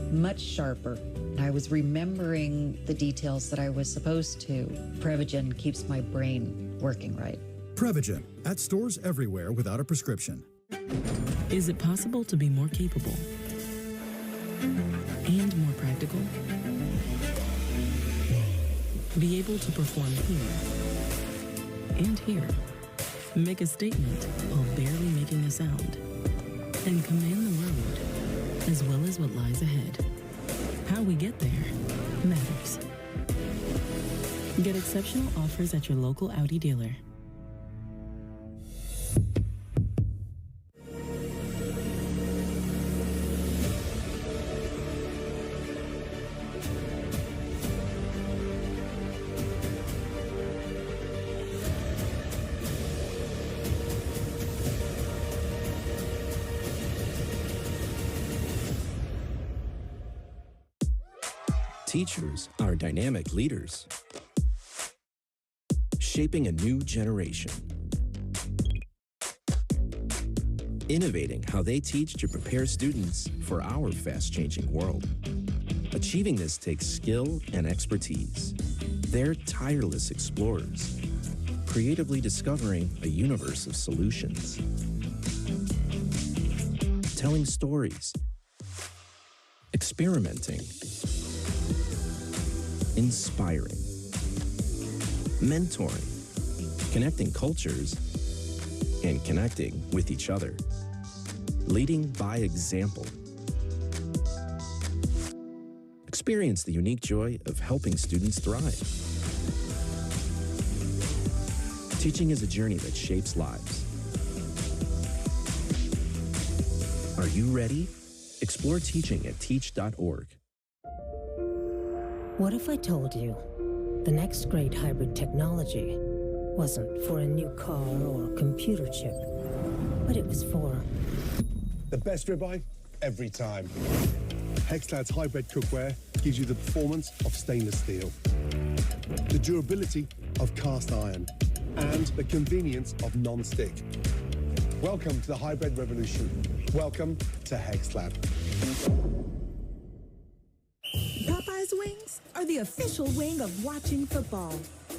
much sharper. I was remembering the details that I was supposed to. Prevagen keeps my brain working right. Prevagen, at stores everywhere without a prescription. Is it possible to be more capable and more practical? Be able to perform here and here. Make a statement while barely making a sound. And command the road, as well as what lies ahead. How we get there matters. Get exceptional offers at your local Audi dealer. teachers are dynamic leaders, shaping a new generation. Innovating how they teach to prepare students for our fast-changing world. Achieving this takes skill and expertise. They're tireless explorers, creatively discovering a universe of solutions. Telling stories, experimenting, inspiring, mentoring, connecting cultures, and connecting with each other. Leading by example. Experience the unique joy of helping students thrive. Teaching is a journey that shapes lives. Are you ready? Explore teaching at teach.org. What if I told you the next great hybrid technology wasn't for a new car or a computer chip, but it was for the best ribeye every time. Hexclad's hybrid cookware gives you the performance of stainless steel, the durability of cast iron, and the convenience of non-stick. Welcome to the hybrid revolution. Welcome to Hexclad. Popeye's wings are the official wing of watching football.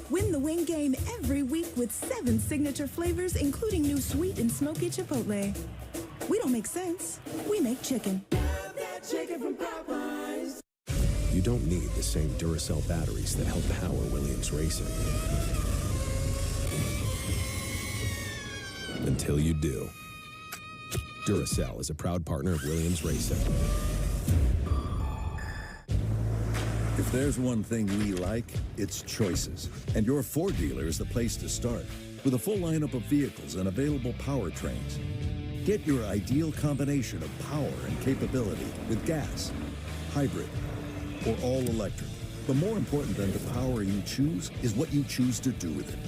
Win the wing game every week with 7 signature flavors, including new sweet and smoky chipotle. We don't make sense. We make chicken. Love that chicken from Popeyes. You don't need the same Duracell batteries that help power Williams Racing. Until you do. Duracell is a proud partner of Williams Racing. If there's one thing we like, it's choices. And your Ford dealer is the place to start. With a full lineup of vehicles and available powertrains. Get your ideal combination of power and capability with gas, hybrid, or all electric. But more important than the power you choose is what you choose to do with it.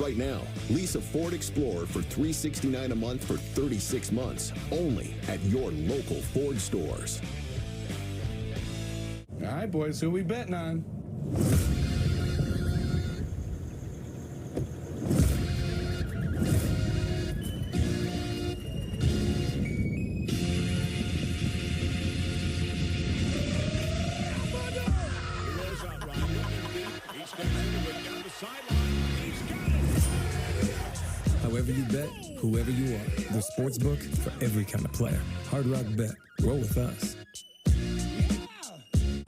Right now, lease a Ford Explorer for $369 a month for 36 months, only at your local Ford stores. All right, boys, who we betting on? However you bet, whoever you are, the sportsbook for every kind of player. Hard Rock Bet. Roll with us.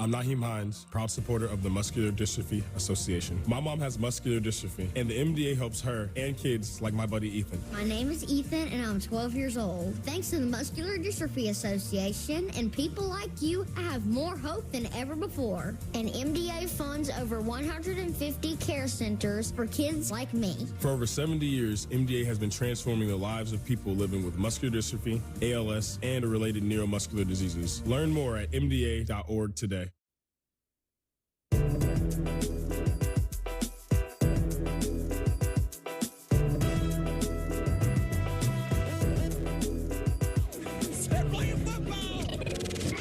I'm Naheem Hines, proud supporter of the Muscular Dystrophy Association. My mom has muscular dystrophy, and the MDA helps her and kids like my buddy Ethan. My name is Ethan, and I'm 12 years old. Thanks to the Muscular Dystrophy Association and people like you, I have more hope than ever before. And MDA funds over 150 care centers for kids like me. For over 70 years, MDA has been transforming the lives of people living with muscular dystrophy, ALS, and related neuromuscular diseases. Learn more at mda.org today.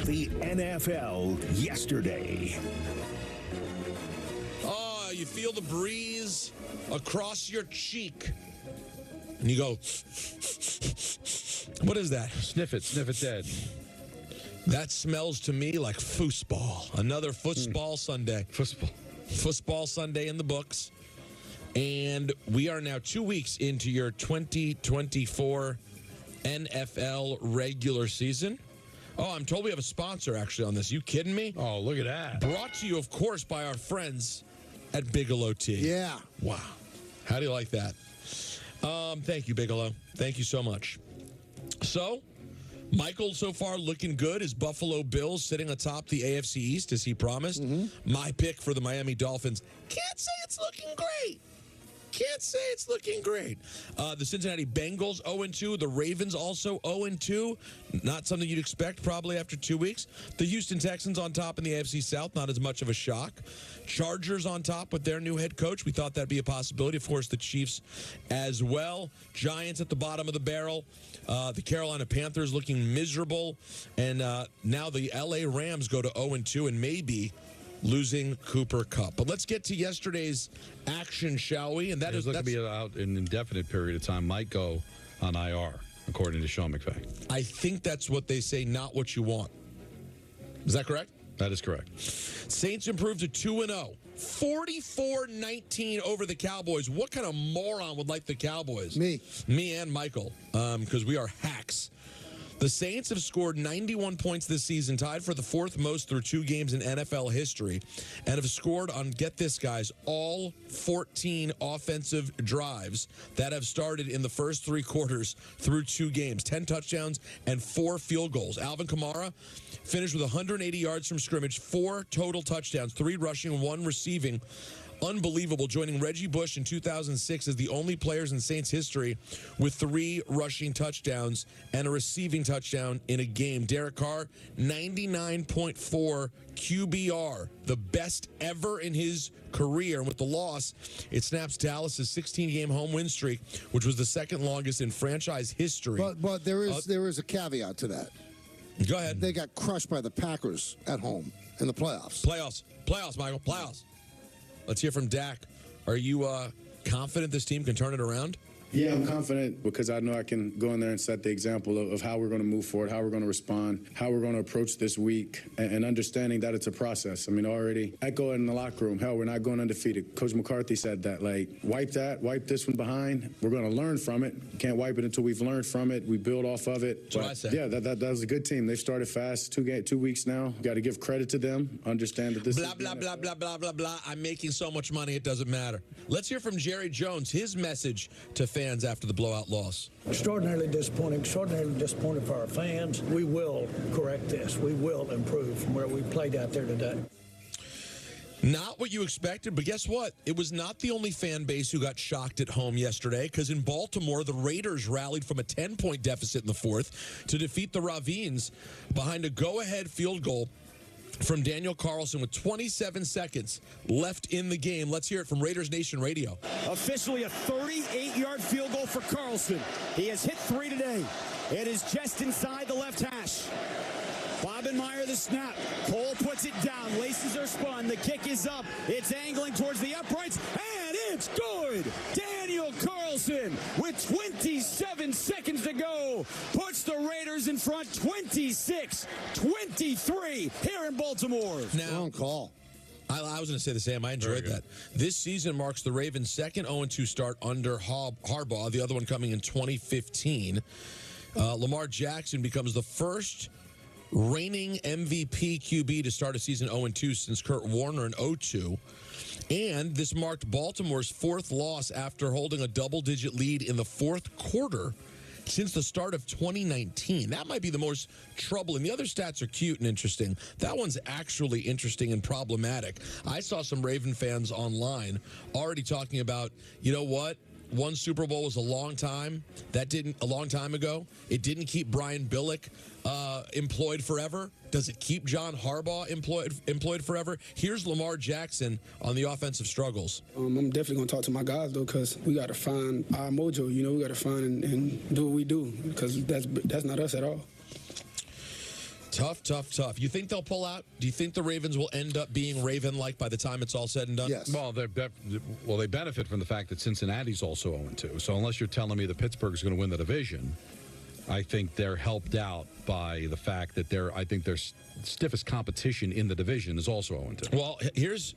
The NFL yesterday. Oh, you feel the breeze across your cheek. And you go, what is that? Sniff it dead. That smells to me like foosball. Another football Sunday. Football Sunday in the books. And we are now 2 weeks into your 2024 NFL regular season. Oh, I'm told we have a sponsor actually on this. You kidding me? Oh, look at that. Brought to you, of course, by our friends at Bigelow Tea. Yeah. Wow. How do you like that? Thank you, Bigelow. Thank you so much. So, Michael so far looking good. His Buffalo Bills sitting atop the AFC East as he promised. My pick for the Miami Dolphins. Can't say it's looking great. Can't say it's looking great. The Cincinnati Bengals 0-2. The Ravens also 0-2. Not something you'd expect probably after 2 weeks. The Houston Texans on top in the AFC South. Not as much of a shock. Chargers on top with their new head coach. We thought that'd be a possibility. Of course, the Chiefs as well. Giants at the bottom of the barrel. The Carolina Panthers looking miserable. And now the LA Rams go to 0-2 and maybe losing Cooper Kupp. But let's get to yesterday's action, shall we? And that is looking to be out an indefinite period of time. Might go on IR, according to Sean McVay. I think that's what they say, not what you want. Is that correct? That is correct. Saints improved to 2-0. 44-19 over the Cowboys. What kind of moron would like the Cowboys? Me and Michael, because we are hacks. The Saints have scored 91 points this season, tied for the fourth most through 2 games in NFL history, and have scored on, get this, guys, all 14 offensive drives that have started in the first 3 quarters through 2 games. 10 touchdowns and 4 field goals. Alvin Kamara finished with 180 yards from scrimmage, 4 total touchdowns, 3 rushing, 1 receiving. Unbelievable, joining Reggie Bush in 2006 as the only players in Saints history with 3 rushing touchdowns and a receiving touchdown in a game. Derek Carr, 99.4 QBR, the best ever in his career. And with the loss, it snaps Dallas's 16-game home win streak, which was the second longest in franchise history. But there is a caveat to that. Go ahead. They got crushed by the Packers at home in the playoffs. Playoffs, Michael, playoffs. Let's hear from Dak. Are you confident this team can turn it around? Yeah, I'm confident because I know I can go in there and set the example of how we're going to move forward, how we're going to respond, how we're going to approach this week, and understanding that it's a process. I mean, already echo in the locker room, hell, we're not going undefeated. Coach McCarthy said that, like, wipe this one behind. We're going to learn from it. Can't wipe it until we've learned from it. We build off of it. That's what I said. Yeah, that was a good team. They started fast, 2 weeks now. Got to give credit to them, understand that this blah, blah, blah, blah, blah, blah, blah. I'm making so much money, it doesn't matter. Let's hear from Jerry Jones, his message to fans after the blowout loss. Extraordinarily disappointing for our fans. We will correct this. We will improve from where we played out there today. Not what you expected, but guess what? It was not the only fan base who got shocked at home yesterday, because in Baltimore, the Raiders rallied from a 10-point deficit in the fourth to defeat the Ravens behind a go-ahead field goal from Daniel Carlson with 27 seconds left in the game. Let's hear it from Raiders Nation Radio. Officially a 38-yard field goal for Carlson. He has hit 3 today. It is just inside the left hash. Bobenmeyer the snap. Cole puts it down. Laces are spun. The kick is up. It's angling towards the uprights, and it's good. Daniel Carlson, with 27 seconds to go, puts the Raiders in front 26-23 here in Baltimore. Now, wrong call. I was going to say the same. I enjoyed that. This season marks the Ravens' second 0-2 start under Harbaugh, the other one coming in 2015. Lamar Jackson becomes the first reigning MVP QB to start a season 0-2 since Kurt Warner in 2002. And this marked Baltimore's 4th loss after holding a double-digit lead in the 4th quarter since the start of 2019. That might be the most troubling. The other stats are cute and interesting. That one's actually interesting and problematic. I saw some Raven fans online already talking about, you know what? One Super Bowl was a long time ago. It didn't keep Brian Billick employed forever. Does it keep John Harbaugh employed forever? Here's Lamar Jackson on the offensive struggles. I'm definitely going to talk to my guys, though, because we got to find our mojo. You know, we got to find and do what we do, because that's not us at all. Tough. You think they'll pull out? Do you think the Ravens will end up being Raven-like by the time it's all said and done? Yes. Well, they benefit from the fact that Cincinnati's also 0-2. So unless you're telling me that Pittsburgh's going to win the division, I think they're helped out by the fact that their stiffest competition in the division is also 0-2. Well, here's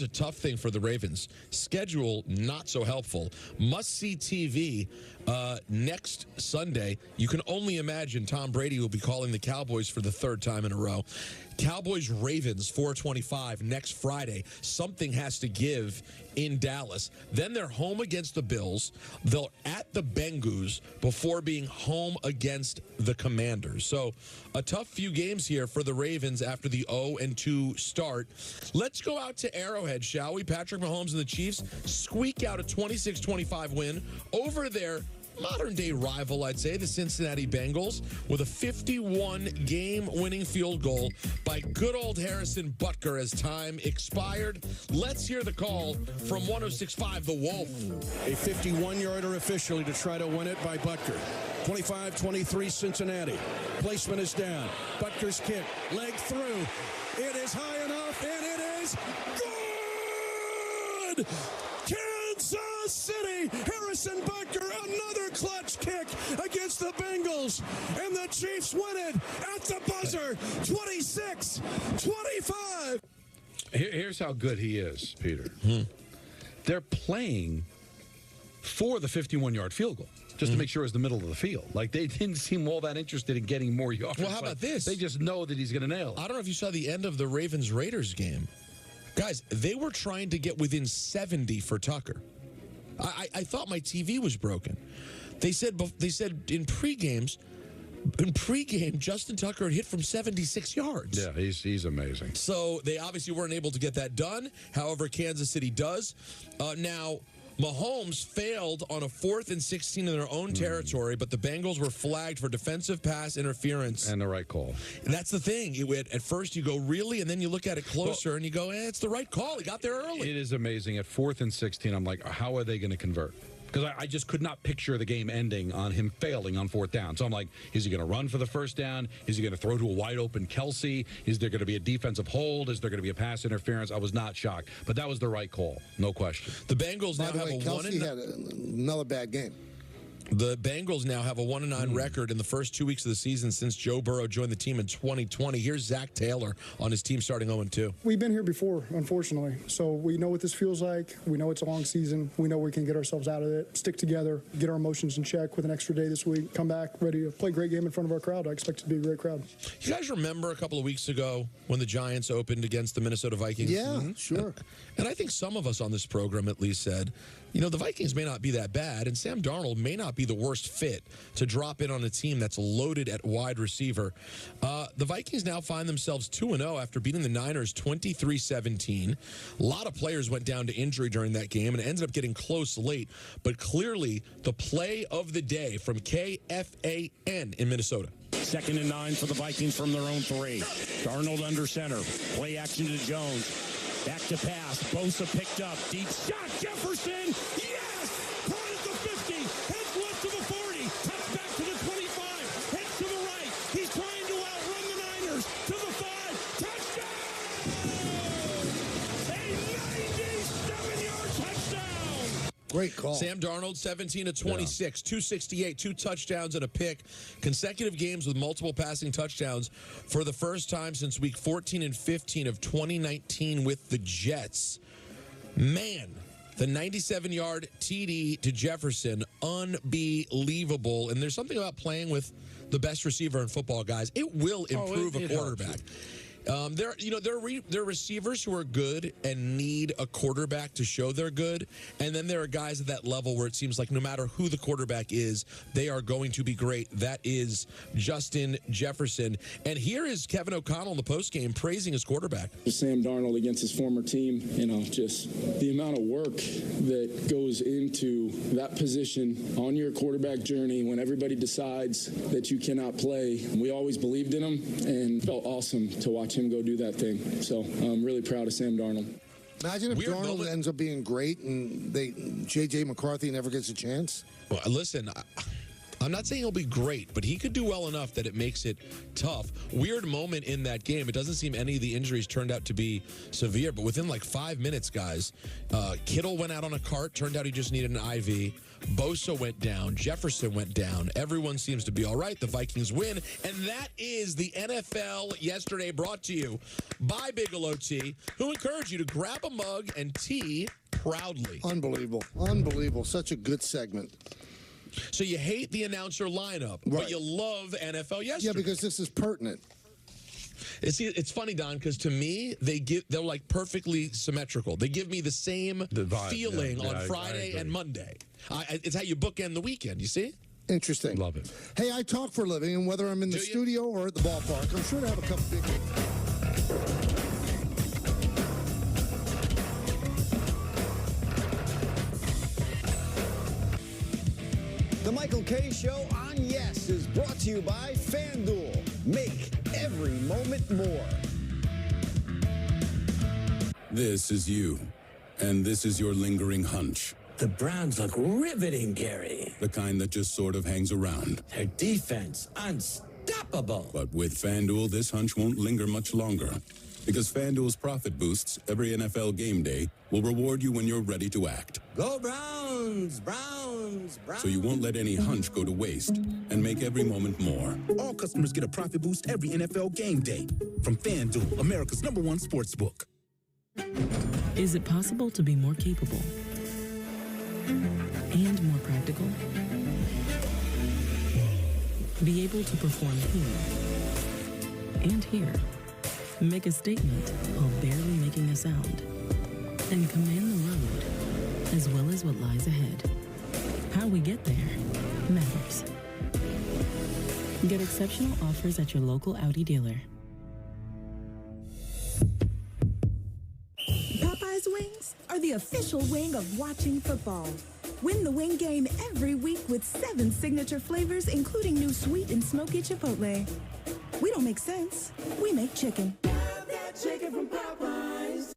a tough thing for the Ravens. Schedule not so helpful. Must-see TV next Sunday. You can only imagine Tom Brady will be calling the Cowboys for the 3rd time in a row. Cowboys-Ravens, 4:25 next Friday. Something has to give in Dallas. Then they're home against the Bills. They're at the Bengals before being home against the Commanders. So a tough few games here for the Ravens after the 0-2 start. Let's go out to Arrowhead, shall we? Patrick Mahomes and the Chiefs squeak out a 26-25 win over their modern-day rival, I'd say, the Cincinnati Bengals, with a 51-game-winning field goal by good old Harrison Butker as time expired. Let's hear the call from 106.5 The Wolf. A 51-yarder officially to try to win it by Butker. 25-23 Cincinnati. Placement is down. Butker's kick, leg through. It is high enough, and it is skies. Good! Kansas City! Harrison Butker, another clutch kick against the Bengals. And the Chiefs win it at the buzzer, 26-25. Here's how good he is, Peter. They're playing for the 51-yard field goal, just to make sure it's the middle of the field. Like, they didn't seem all that interested in getting more yards. Well, how about this? They just know that he's going to nail it. I don't know if you saw the end of the Ravens-Raiders game. Guys, they were trying to get within 70 for Tucker. I thought my TV was broken. They said in pregame, Justin Tucker had hit from 76 yards. Yeah, he's amazing. So they obviously weren't able to get that done. However, Kansas City does. Now, Mahomes failed on a 4th and 16 in their own territory, but the Bengals were flagged for defensive pass interference. And the right call. And that's the thing. At first you go, really? And then you look at it closer and you go, it's the right call. He got there early. It is amazing. At 4th and 16, I'm like, how are they going to convert? Because I just could not picture the game ending on him failing on 4th down. So I'm like, is he going to run for the first down? Is he going to throw to a wide-open Kelsey? Is there going to be a defensive hold? Is there going to be a pass interference? I was not shocked. But that was the right call, no question. The Bengals By now the have way, a Kelsey had another bad game. The Bengals now have a 1-9 record in the first 2 weeks of the season since Joe Burrow joined the team in 2020. Here's Zach Taylor on his team starting 0-2. We've been here before, unfortunately. So we know what this feels like. We know it's a long season. We know we can get ourselves out of it, stick together, get our emotions in check with an extra day this week, come back ready to play a great game in front of our crowd. I expect it to be a great crowd. You guys remember a couple of weeks ago when the Giants opened against the Minnesota Vikings? Yeah, sure. And I think some of us on this program at least said, the Vikings may not be that bad, and Sam Darnold may not be the worst fit to drop in on a team that's loaded at wide receiver. The Vikings now find themselves 2-0 after beating the Niners 23-17. A lot of players went down to injury during that game, and it ended up getting close late. But clearly, the play of the day from KFAN in Minnesota. 2nd and 9 for the Vikings from their own 3. Darnold under center. Play action to Jones. Back to pass. Bosa picked up. Deep shot. Jefferson. Yes! Caught at the 50. Heads left to the 40. Cuts back to the 25. Heads to the right. He's trying to outrun the Niners. To the 5. Touchdown! A 97-yard touchdown! Great call. Sam Darnold, 17-26, 268, 2 touchdowns and a pick. Consecutive games with multiple passing touchdowns for the first time since week 14 and 15 of 2019 with the Jets. Man, the 97-yard TD to Jefferson, unbelievable. And there's something about playing with the best receiver in football, guys. It will improve a quarterback. There are receivers who are good and need a quarterback to show they're good, and then there are guys at that level where it seems like no matter who the quarterback is, they are going to be great. That is Justin Jefferson. And here is Kevin O'Connell in the postgame praising his quarterback. Sam Darnold against his former team, just the amount of work that goes into that position on your quarterback journey when everybody decides that you cannot play. We always believed in him, and felt awesome to watch him go do that thing. So I'm really proud of Sam Darnold. Imagine if Darnold ends up being great and J.J. McCarthy never gets a chance. Well, listen, I'm not saying he'll be great, but he could do well enough that it makes it tough. Weird moment in that game. It doesn't seem any of the injuries turned out to be severe, but within like 5 minutes, guys, Kittle went out on a cart. Turned out he just needed an IV. Bosa went down. Jefferson went down. Everyone seems to be all right. The Vikings win. And that is the NFL Yesterday, brought to you by Bigelow Tea, who encourage you to grab a mug and tea proudly. Unbelievable. Unbelievable. Such a good segment. So you hate the announcer lineup, but you love NFL Yesterday. Yeah, because this is pertinent. It's funny, Don, because to me, they're like perfectly symmetrical. They give me the same feeling on Friday and Monday. It's how you bookend the weekend, you see? Interesting. Love it. Hey, I talk for a living, and whether I'm in the studio or at the ballpark, I'm sure to have a couple big The Michael Kay Show on Yes is brought to you by FanDuel. Make every moment more. This is you, and this is your lingering hunch. The Browns look riveting, Gary. The kind that just sort of hangs around. Their defense, unstoppable. But with FanDuel, this hunch won't linger much longer. Because FanDuel's profit boosts every NFL game day will reward you when you're ready to act. Go Browns, Browns, Browns. So you won't let any hunch go to waste and make every moment more. All customers get a profit boost every NFL game day from FanDuel, America's #1 sportsbook. Is it possible to be more capable and more practical? Be able to perform here and here. Make a statement while barely making a sound. And command the road, as well as what lies ahead. How we get there matters. Get exceptional offers at your local Audi dealer. Popeye's Wings are the official wing of watching football. Win the wing game every week with 7 signature flavors, including new sweet and smoky chipotle. We don't make sense. We make chicken. Chicken from Popeyes.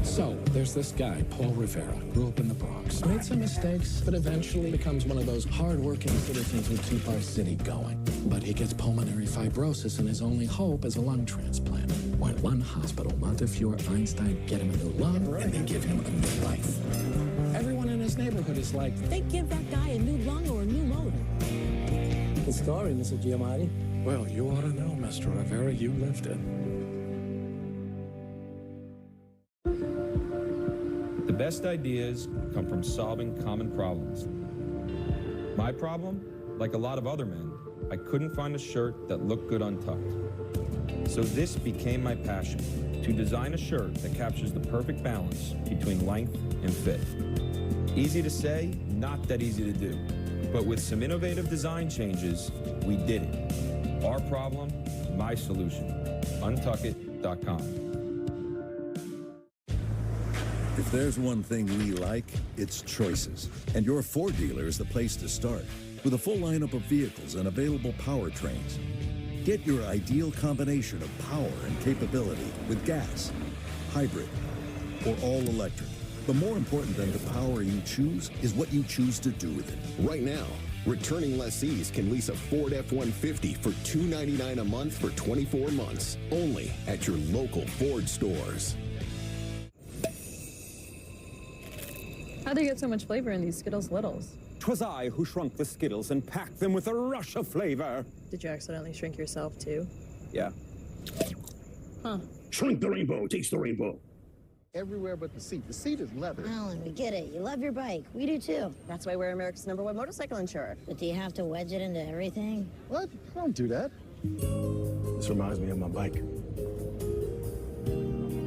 So, there's this guy, Paul Rivera, grew up in the Bronx, made some mistakes, but eventually becomes one of those hard-working citizens who keep our city going. But he gets pulmonary fibrosis, and his only hope is a lung transplant. When one hospital, Montefiore Einstein, get him a new lung, and they give him a new life. Everyone in his neighborhood is like, they give that guy a new lung or a new motor. The story, Mr. Giamatti. well, you ought to know, Mr. Rivera, you lived it. The best ideas come from solving common problems. My problem, like a lot of other men, I couldn't find a shirt that looked good untucked. So this became my passion, to design a shirt that captures the perfect balance between length and fit. Easy to say, not that easy to do. But with some innovative design changes, we did it. Our problem, my solution. Untuckit.com. If there's one thing we like, it's choices. And your Ford dealer is the place to start. With a full lineup of vehicles and available powertrains. Get your ideal combination of power and capability with gas, hybrid, or all electric. But more important than the power you choose is what you choose to do with it. Right now, returning lessees can lease a Ford F-150 for $299 a month for 24 months. Only at your local Ford stores. How'd they get so much flavor in these Skittles Littles? 'Twas I who shrunk the Skittles and packed them with a rush of flavor. Did you accidentally shrink yourself too? Yeah. Huh. Shrink the rainbow, taste the rainbow. Everywhere but the seat. The seat is leather. Alan, we get it. You love your bike. We do too. That's why we're America's #1 motorcycle insurer. But do you have to wedge it into everything? What? Don't do that. This reminds me of my bike.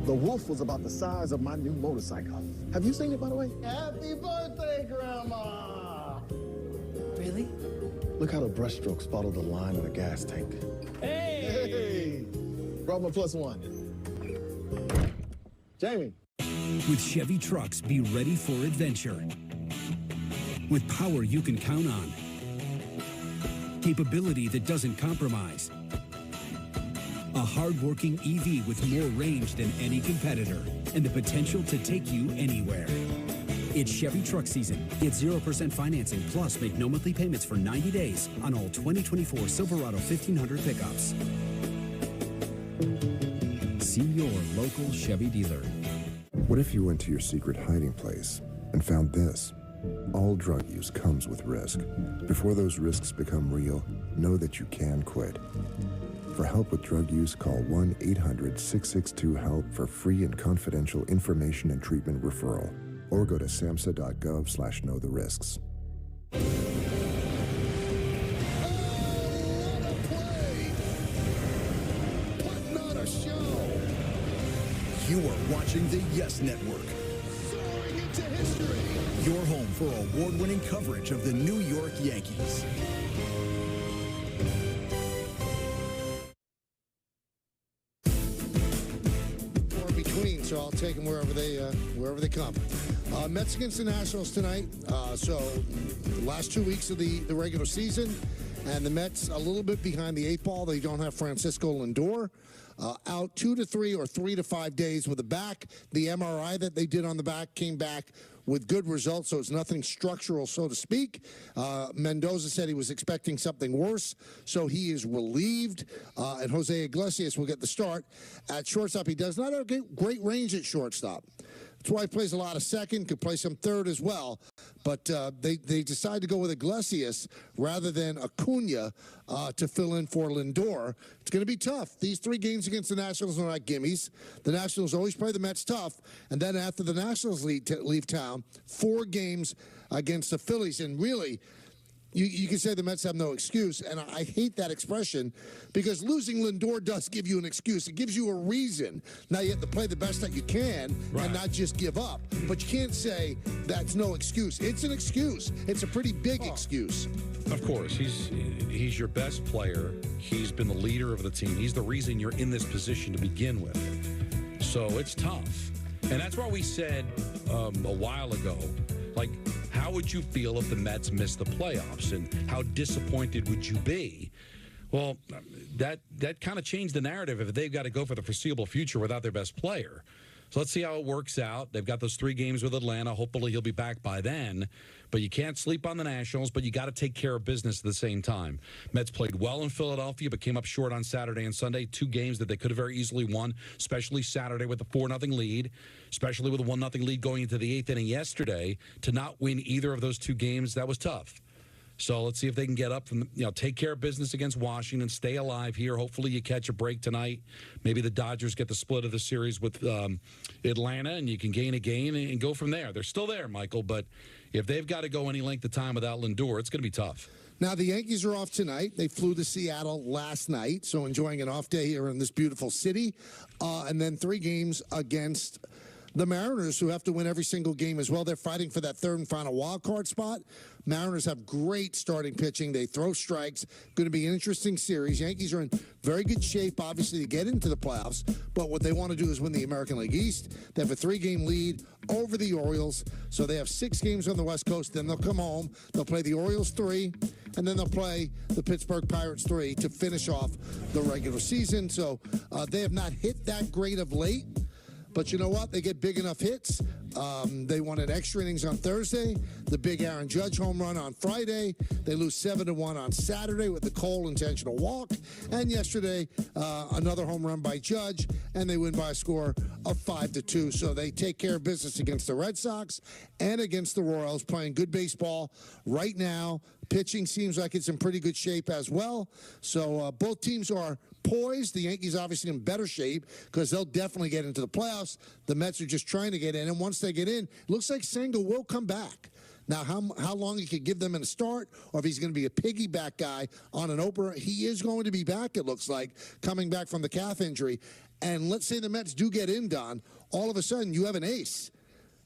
The Wolf was about the size of my new motorcycle. Have you seen it, by the way? Happy birthday, Grandma! Really? Look how the brushstrokes follow the line of the gas tank. Hey! Brought my +1. Jamie. With Chevy trucks, be ready for adventure. With power you can count on. Capability that doesn't compromise. A hard-working EV with more range than any competitor and the potential to take you anywhere. It's Chevy truck season. Get 0% financing, plus make no monthly payments for 90 days on all 2024 Silverado 1500 pickups. See your local Chevy dealer. What if you went to your secret hiding place and found this? All drug use comes with risk. Before those risks become real, know that you can quit. For help with drug use, call 1-800-662-HELP for free and confidential information and treatment referral. Or go to samhsa.gov/knowtherisks. You are watching the Yes Network. Soaring into history. Your home for award-winning coverage of the New York Yankees. Or between, so I'll take them wherever they come. Mets against the Nationals tonight. So the last 2 weeks of the regular season. And the Mets a little bit behind the 8 ball. They don't have Francisco Lindor. Out 2 to 3 or 3 to 5 days with a back. The MRI that they did on the back came back with good results, so it's nothing structural, so to speak. Mendoza said he was expecting something worse, so he is relieved. And Jose Iglesias will get the start at shortstop. He does not have great range at shortstop. That's why he plays a lot of second, could play some third as well. But they decide to go with Iglesias rather than Acuna to fill in for Lindor. It's going to be tough. These 3 games against the Nationals are not gimmies. The Nationals always play the Mets tough. And then after the Nationals leave town, 4 games against the Phillies. And really, you can say the Mets have no excuse, and I hate that expression because losing Lindor does give you an excuse. It gives you a reason. Now you have to play the best that you can and not just give up. But you can't say that's no excuse. It's an excuse. It's a pretty big excuse. Of course, he's your best player. He's been the leader of the team. He's the reason you're in this position to begin with. So it's tough. And that's why we said a while ago, like, how would you feel if the Mets missed the playoffs, and how disappointed would you be? Well, that kind of changed the narrative if they've got to go for the foreseeable future without their best player. So let's see how it works out. They've got those 3 games with Atlanta. Hopefully he'll be back by then. But you can't sleep on the Nationals, but you got to take care of business at the same time. Mets played well in Philadelphia, but came up short on Saturday and Sunday. 2 games that they could have very easily won, especially Saturday with a 4-0 lead, especially with a 1-0 lead going into the 8th inning yesterday. To not win either of those 2 games, that was tough. So let's see if they can get up from, take care of business against Washington, stay alive here. Hopefully you catch a break tonight. Maybe the Dodgers get the split of the series with Atlanta, and you can gain a game and go from there. They're still there, Michael, but if they've got to go any length of time without Lindor, it's going to be tough. Now, the Yankees are off tonight. They flew to Seattle last night, so enjoying an off day here in this beautiful city. And then 3 games against the Mariners, who have to win every single game as well. They're fighting for that 3rd and final wild card spot. Mariners have great starting pitching. They throw strikes. Going to be an interesting series. Yankees are in very good shape, obviously, to get into the playoffs. But what they want to do is win the American League East. They have a 3-game lead over the Orioles. So they have 6 games on the West Coast. Then they'll come home. They'll play the Orioles 3. And then they'll play the Pittsburgh Pirates 3 to finish off the regular season. So they have not hit that great of late. But you know what? They get big enough hits. They won in extra innings on Thursday. The big Aaron Judge home run on Friday. They lose 7-1 on Saturday with the Cole intentional walk. And yesterday, another home run by Judge, and they win by a score of 5-2. So they take care of business against the Red Sox and against the Royals, playing good baseball right now. Pitching seems like it's in pretty good shape as well. So both teams are poised. The Yankees obviously in better shape because they'll definitely get into the playoffs. The Mets are just trying to get in, and once they get in, it looks like Senga will come back. Now, how long he could give them in a start, or if he's going to be a piggyback guy on an opener, he is going to be back, it looks like, coming back from the calf injury. And let's say the Mets do get in, Don, all of a sudden you have an ace.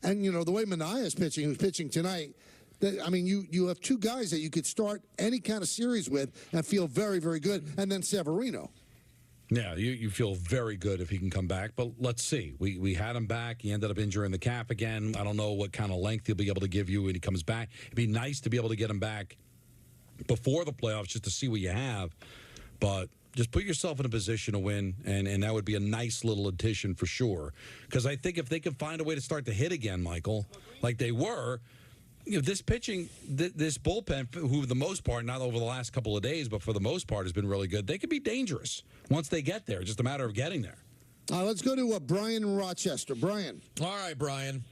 And, the way Minaya is pitching, who's pitching tonight, you have 2 guys that you could start any kind of series with and feel very, very good, and then Severino. Yeah, you feel very good if he can come back, but let's see. We had him back. He ended up injuring the calf again. I don't know what kind of length he'll be able to give you when he comes back. It'd be nice to be able to get him back before the playoffs just to see what you have, but just put yourself in a position to win, and that would be a nice little addition for sure. Because I think if they can find a way to start to hit again, Michael, like they were, this pitching, this bullpen, who for the most part, not over the last couple of days, but for the most part has been really good, they could be dangerous once they get there. Just a matter of getting there. Let's go to Brian in Rochester. Brian. All right, Brian.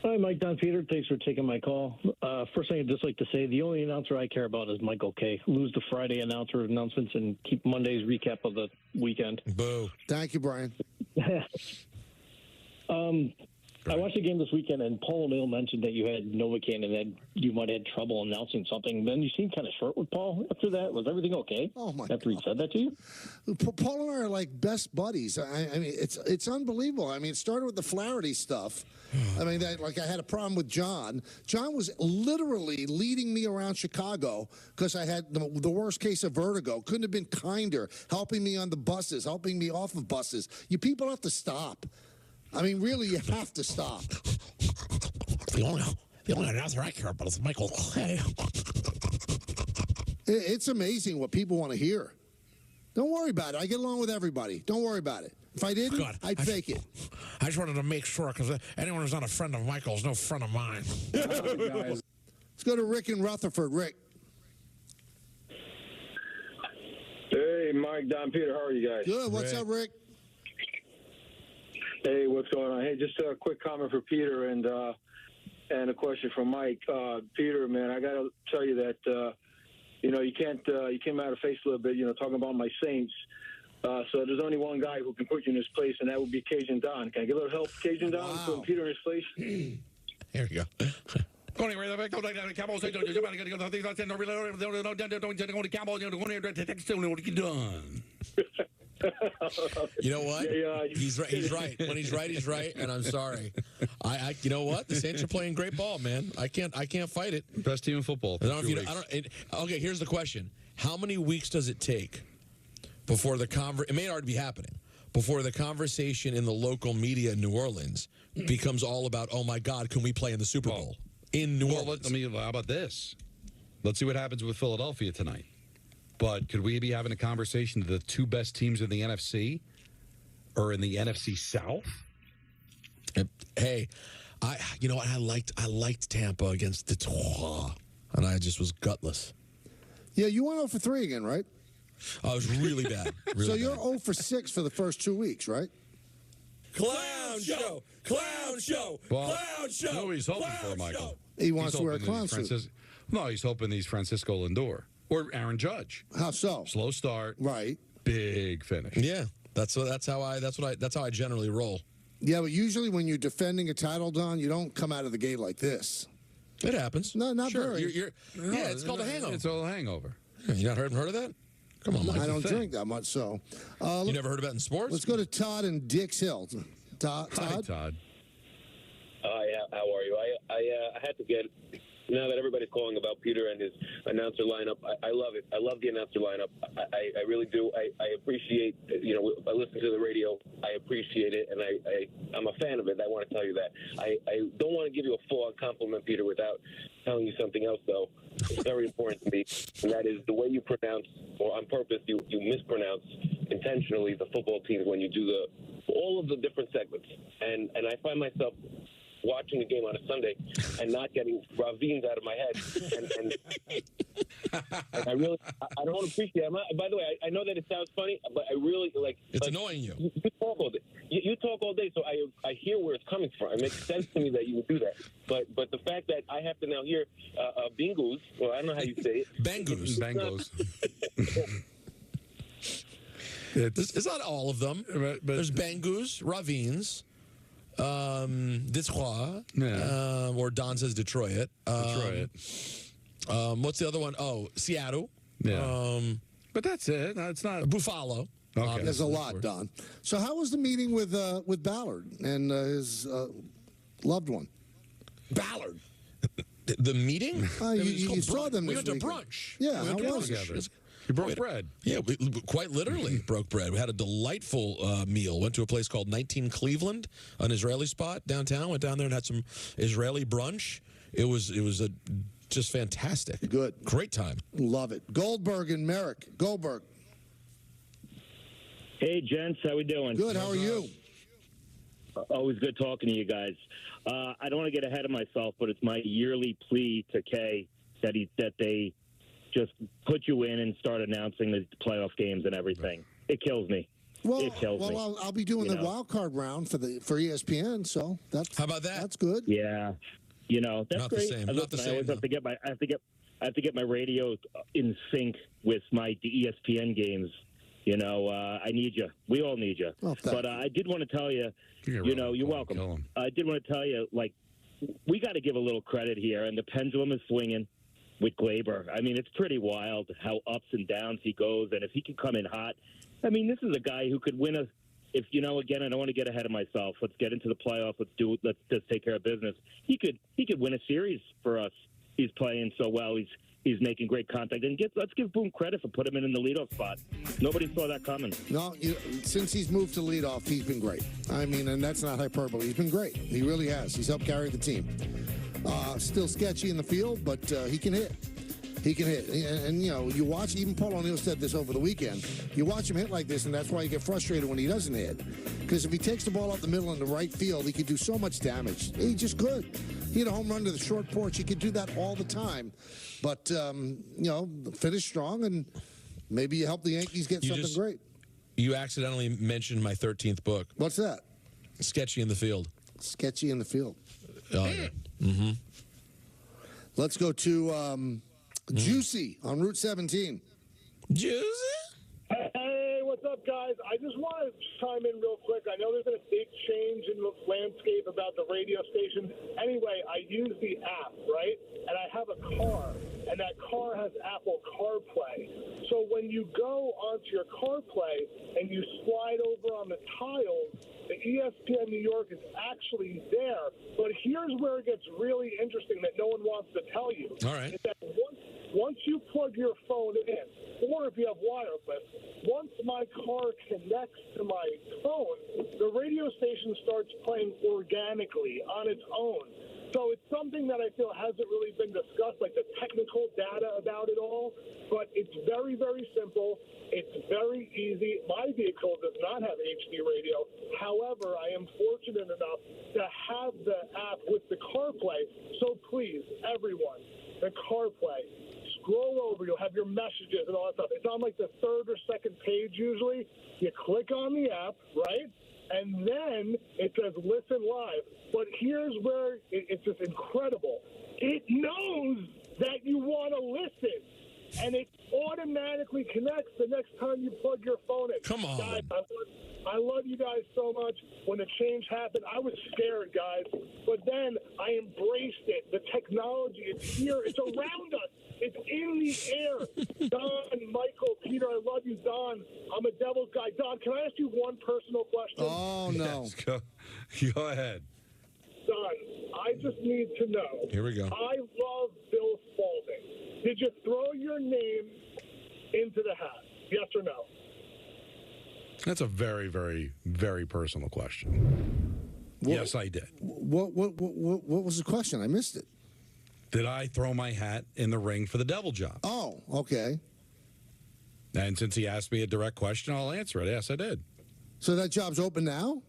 Hi, Mike, Don, Peter. Thanks for taking my call. First thing I'd just like to say, the only announcer I care about is Michael Kay. Lose the Friday announcements and keep Monday's recap of the weekend. Boo. Thank you, Brian. I watched the game this weekend, and Paul O'Neill mentioned that you had Novocaine and that you might have had trouble announcing something. Then you seemed kind of short with Paul after that. Was everything okay? Oh, my After he said that to you? Paul and I are like best buddies. I mean, it's unbelievable. I mean, it started with the Flaherty stuff. I mean, I had a problem with John. John was literally leading me around Chicago because I had the worst case of vertigo. Couldn't have been kinder, helping me on the buses, helping me off of buses. You people have to stop. I mean, really, you have to stop. The only announcer I care about is Michael Clay. It's amazing what people want to hear. Don't worry about it. I get along with everybody. Don't worry about it. If I didn't, I'd fake it. I just wanted to make sure, because anyone who's not a friend of Michael's no friend of mine. Let's go to Rick in Rutherford. Rick. Hey, Mike, Don, Peter, how are you guys? Good. What's up, Rick? Hey, what's going on? Hey, just a quick comment for Peter and a question for Mike. Peter, man, I got to tell you that you came out of face a little bit, talking about my Saints. So there's only one guy who can put you in his place, and that would be Cajun Don. Can I get a little help, Cajun Don, putting Peter in his place? Here we go. You know what? He's right. He's right. When he's right, he's right. And I'm sorry. You know what? The Saints are playing great ball, man. I can't fight it. Best team in football. Okay, here's the question: how many weeks does it take before it may already be happening, before the conversation in the local media in New Orleans becomes all about, oh my God, can we play in the Super Bowl in New Orleans? How about this? Let's see what happens with Philadelphia tonight. But could we be having a conversation of the two best teams in the NFC or in the NFC South? Hey, you know what? I liked Tampa against Detroit, and I just was gutless. Yeah, you went 0 for 3 again, right? Oh, it was really bad. Really so you're 0 for 6 for the first 2 weeks, right? Clown show! Clown show! Clown show! No, he's hoping for Michael. He wants to wear a clown suit. No, he's hoping he's Francisco Lindor. Or Aaron Judge. How so? Slow start. Right. Big finish. Yeah. That's how I generally roll. Yeah, but usually when you're defending a title, Don, you don't come out of the gate like this. It happens. No, not very. Yeah, it's called a hangover. It's all a hangover. You not heard of that? Come on, Mike. I don't drink that much, so. You never heard of it in sports? Let's go to Todd in Dix Hill. Todd? Hi, Todd. Hi, how are you? I had to get, now that everybody's calling about Peter and his announcer lineup, I love it. I love the announcer lineup. I really do. I appreciate, I listen to the radio. I appreciate it, and I'm a fan of it. I want to tell you that. I don't want to give you a full-on compliment, Peter, without telling you something else, though. It's very important to me, and that is the way you pronounce, or on purpose, you mispronounce intentionally the football teams when you do all of the different segments. And I find myself watching a game on a Sunday and not getting ravines out of my head. And I don't appreciate it. By the way, I know that it sounds funny, but I really like. It's annoying you. You talk all day. You talk all day, so I hear where it's coming from. It makes sense to me that you would do that. But the fact that I have to now hear bingoos, well, I don't know how you say it. Bangoos. It's not all of them. But there's bangoos, ravines. Detroit, or Don says Detroit. What's the other one? Oh, Seattle. Yeah. But that's it. It's not Buffalo. Okay. There's a lot, Don. So how was the meeting with Ballard and his loved one? Ballard. The meeting? You saw them. We went this to weekend. brunch. Yeah, we how went was together. You broke bread. Yeah, we quite literally broke bread. We had a delightful meal. Went to a place called 19 Cleveland, an Israeli spot downtown. Went down there and had some Israeli brunch. It was just fantastic. Good. Great time. Love it. Goldberg and Merrick. Goldberg. Hey, gents. How we doing? Good. How are you? Always good talking to you guys. I don't want to get ahead of myself, but it's my yearly plea to Kay that they just put you in and start announcing the playoff games and everything. It kills me. It kills me. Well, I'll be doing the wild card round for ESPN, so that's how about that? That's good. Yeah, that's not great. The same. Listen, Not the same. I always have to get my radio in sync with the ESPN games. I need you. We all need you. Oh, but I did want to tell you, you're welcome. I did want to tell you, we got to give a little credit here, and the pendulum is swinging with Glaber. I mean, it's pretty wild how ups and downs he goes, and if he can come in hot, I mean, this is a guy who could win again, I don't want to get ahead of myself. Let's get into the playoffs. Let's just take care of business. He could win a series for us. He's playing so well. He's making great contact. And let's give Boone credit for putting him in the leadoff spot. Nobody saw that coming. No, since he's moved to leadoff, he's been great. I mean, and that's not hyperbole. He's been great. He really has. He's helped carry the team. Still sketchy in the field, but he can hit. he can hit. And you know, you watch, even Paul O'Neill said this over the weekend, you watch him hit like this, and that's why you get frustrated when he doesn't hit. Because if he takes the ball out the middle in the right field, he could do so much damage. He just could. He had a home run to the short porch. He could do that all the time. But, you know, finish strong, and maybe you help the Yankees get something great. You accidentally mentioned my 13th book. What's that? Sketchy in the Field. Sketchy in the Field. Oh, yeah. Mm-hmm. Let's go to Juicy on Route 17. Juicy? Hey, what's up, guys? I just want to chime in real quick. I know there's been a big change in the landscape about the radio station. Anyway, I use the app, right? And I have a car, and that car has Apple CarPlay. So when you go onto your CarPlay and you slide over on the tiles, the ESPN New York is actually there. But here's where it gets really interesting that no one wants to tell you. All right. Is that once you plug your phone in, or if you have wireless, once my car connects to my phone, the radio station starts playing organically on its own. So it's something that I feel hasn't really been discussed, like the technical data about it all. But it's very, very simple. It's very easy. My vehicle does not have HD radio. However, I am fortunate enough to have the app with the CarPlay. So please, everyone, the CarPlay. Scroll over, you'll have your messages and all that stuff. It's on like the third or second page usually. You click on the app, right? And then it says listen live. But here's where it's just incredible. It knows that you want to listen. And it automatically connects the next time you plug your phone in. Come on. Guys, I love you guys so much. When the change happened, I was scared, guys. But then I embraced it. The technology, it's here. It's around us. It's in the air. Don, Michael, Peter, I love you. Don, I'm a Devils guy. Don, can I ask you one personal question? Oh, no. Yes, go ahead. Don, I just need to know. Here we go. I love Bill Spalding. Did you throw your name into the hat? Yes or no? That's a very, very, very personal question. Yes, I did. What was the question? I missed it. Did I throw my hat in the ring for the Devil job? Oh, okay. And since he asked me a direct question, I'll answer it. Yes, I did. So that job's open now?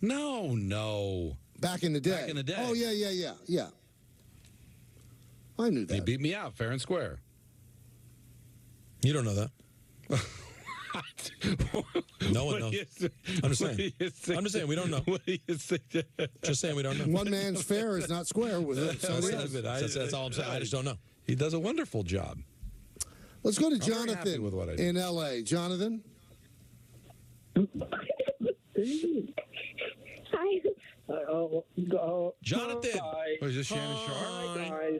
No. Back in the day? Back in the day. Oh, yeah. I knew that. They beat me out fair and square. You don't know that. No one knows. I'm just saying we don't know. What do you think? Just saying we don't know. One man's fair is not square with it. That's all I'm saying. I just don't know. He does a wonderful job. Let's go to I'm very happy Jonathan with what I do. in L.A. Jonathan? Hi. Jonathan. Oh, is this Shannon Sharp? Hi, guys.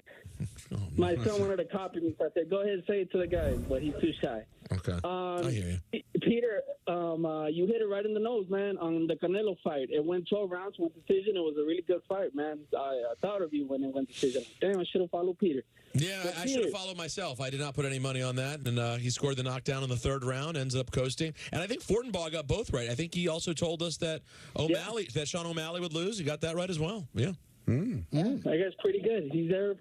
My son wanted to copy me, so I said, go ahead and say it to the guys, but he's too shy. Okay. I hear you. Peter, you hit it right in the nose, man, on the Canelo fight. It went 12 rounds, went decision. It was a really good fight, man. I thought of you when it went decision. Damn, I should have followed Peter. Yeah, I should have followed myself. I did not put any money on that, and he scored the knockdown in the third round, ends up coasting. And I think Fortenbaugh got both right. I think he also told us that that Sean O'Malley would lose. He got that right as well. Yeah. Yeah, I guess pretty good. He's there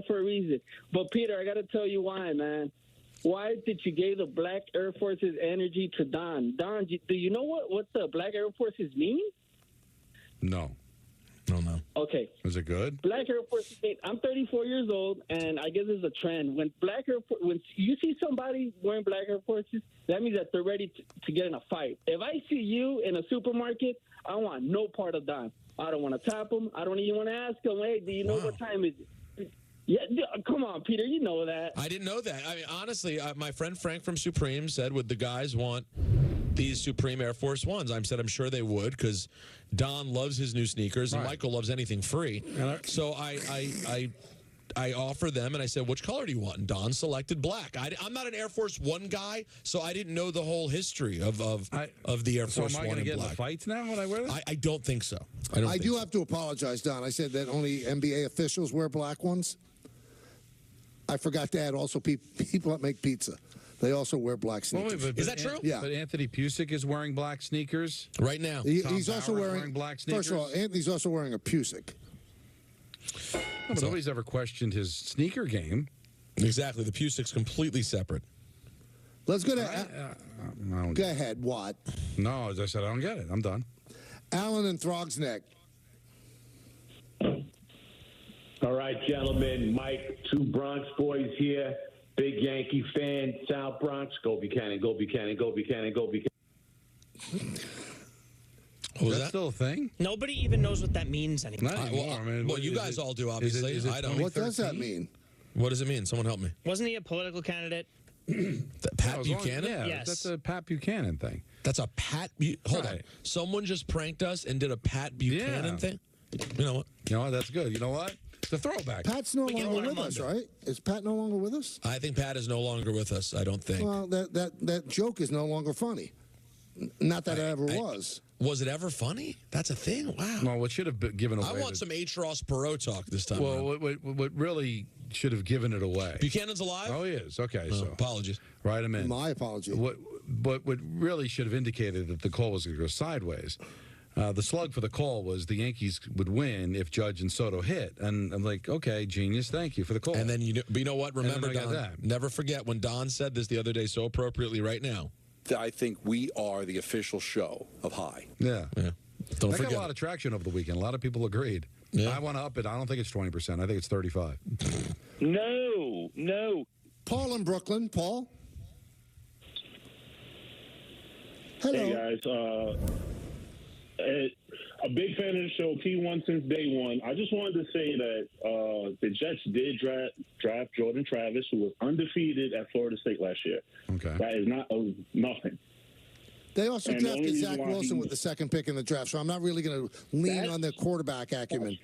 for a reason. But Peter, I got to tell you why, man. Why did you give the Black Air Forces energy to Don? Don, do you know what the Black Air Forces mean? No. Okay. Is it good? Black Air Forces. I'm 34 years old, and I guess it's a trend. When you see somebody wearing Black Air Forces, that means that they're ready to get in a fight. If I see you in a supermarket, I want no part of Don. I don't want to tap him. I don't even want to ask him, hey, do you know what time is it? Yeah, come on, Peter, you know that. I didn't know that. I mean, honestly, my friend Frank from Supreme said, would the guys want these Supreme Air Force Ones? I said, I'm sure they would, because Don loves his new sneakers, and Michael loves anything free. So I offered them, and I said, which color do you want? And Don selected black. I'm not an Air Force One guy, so I didn't know the whole history of the Air Force One. So am I going to get in the fights now when I wear them? I don't think so. I do have to apologize, Don. I said that only NBA officials wear black ones. I forgot to add also people that make pizza. They also wear black sneakers. Is that true? Yeah. But Anthony Pusick is wearing black sneakers right now. He's also wearing black sneakers. First of all, Anthony's also wearing a Pusick. Nobody's ever questioned his sneaker game. Exactly. The Pusic's completely separate. Let's go to... go ahead. What? No, as I said, I don't get it. I'm done. Alan and Throgs Neck. All right, gentlemen. Mike, two Bronx boys here. Big Yankee fan, South Bronx. Go Buchanan, go Buchanan, go Buchanan, go Buchanan. Was that still a thing? Nobody even knows what that means anymore. Not anymore. Well, you guys all do, obviously. Is it I don't. What does that mean? What does it mean? Someone help me. Wasn't he a political candidate? Pat Buchanan? Yeah, Yes. that's a Pat Buchanan thing. That's a Pat... Hold on. Someone just pranked us and did a Pat Buchanan thing? You know what? You know what? That's good. You know what? It's a throwback. Pat's no longer with us, right? Is Pat no longer with us? I think Pat is no longer with us. I don't think. Well, that joke is no longer funny. Not that it ever was. Was it ever funny? That's a thing? Wow. Well, what should have been given away... I want some H. Ross Perot talk this time. Well, what really should have given it away... Buchanan's alive? Oh, he is. Okay, so... Apologies. Write him in. My apology. What really should have indicated that the call was going to go sideways. The slug for the call was the Yankees would win if Judge and Soto hit. And I'm like, okay, genius, thank you for the call. And then, but you know what? Remember, Don, never forget when Don said this the other day so appropriately right now. I think we are the official show of high. Yeah. Don't that forget. got a lot of traction over the weekend. A lot of people agreed. Yeah. I want to up it. I don't think it's 20%. I think it's 35. No. Paul in Brooklyn. Paul? Hello. Hey, guys. A big fan of the show, P1 since day one. I just wanted to say that the Jets did draft Jordan Travis, who was undefeated at Florida State last year. Okay. That is not nothing. They also And the only drafted reason Zach why Wilson with the second pick in the draft, so I'm not really going to lean on their quarterback acumen.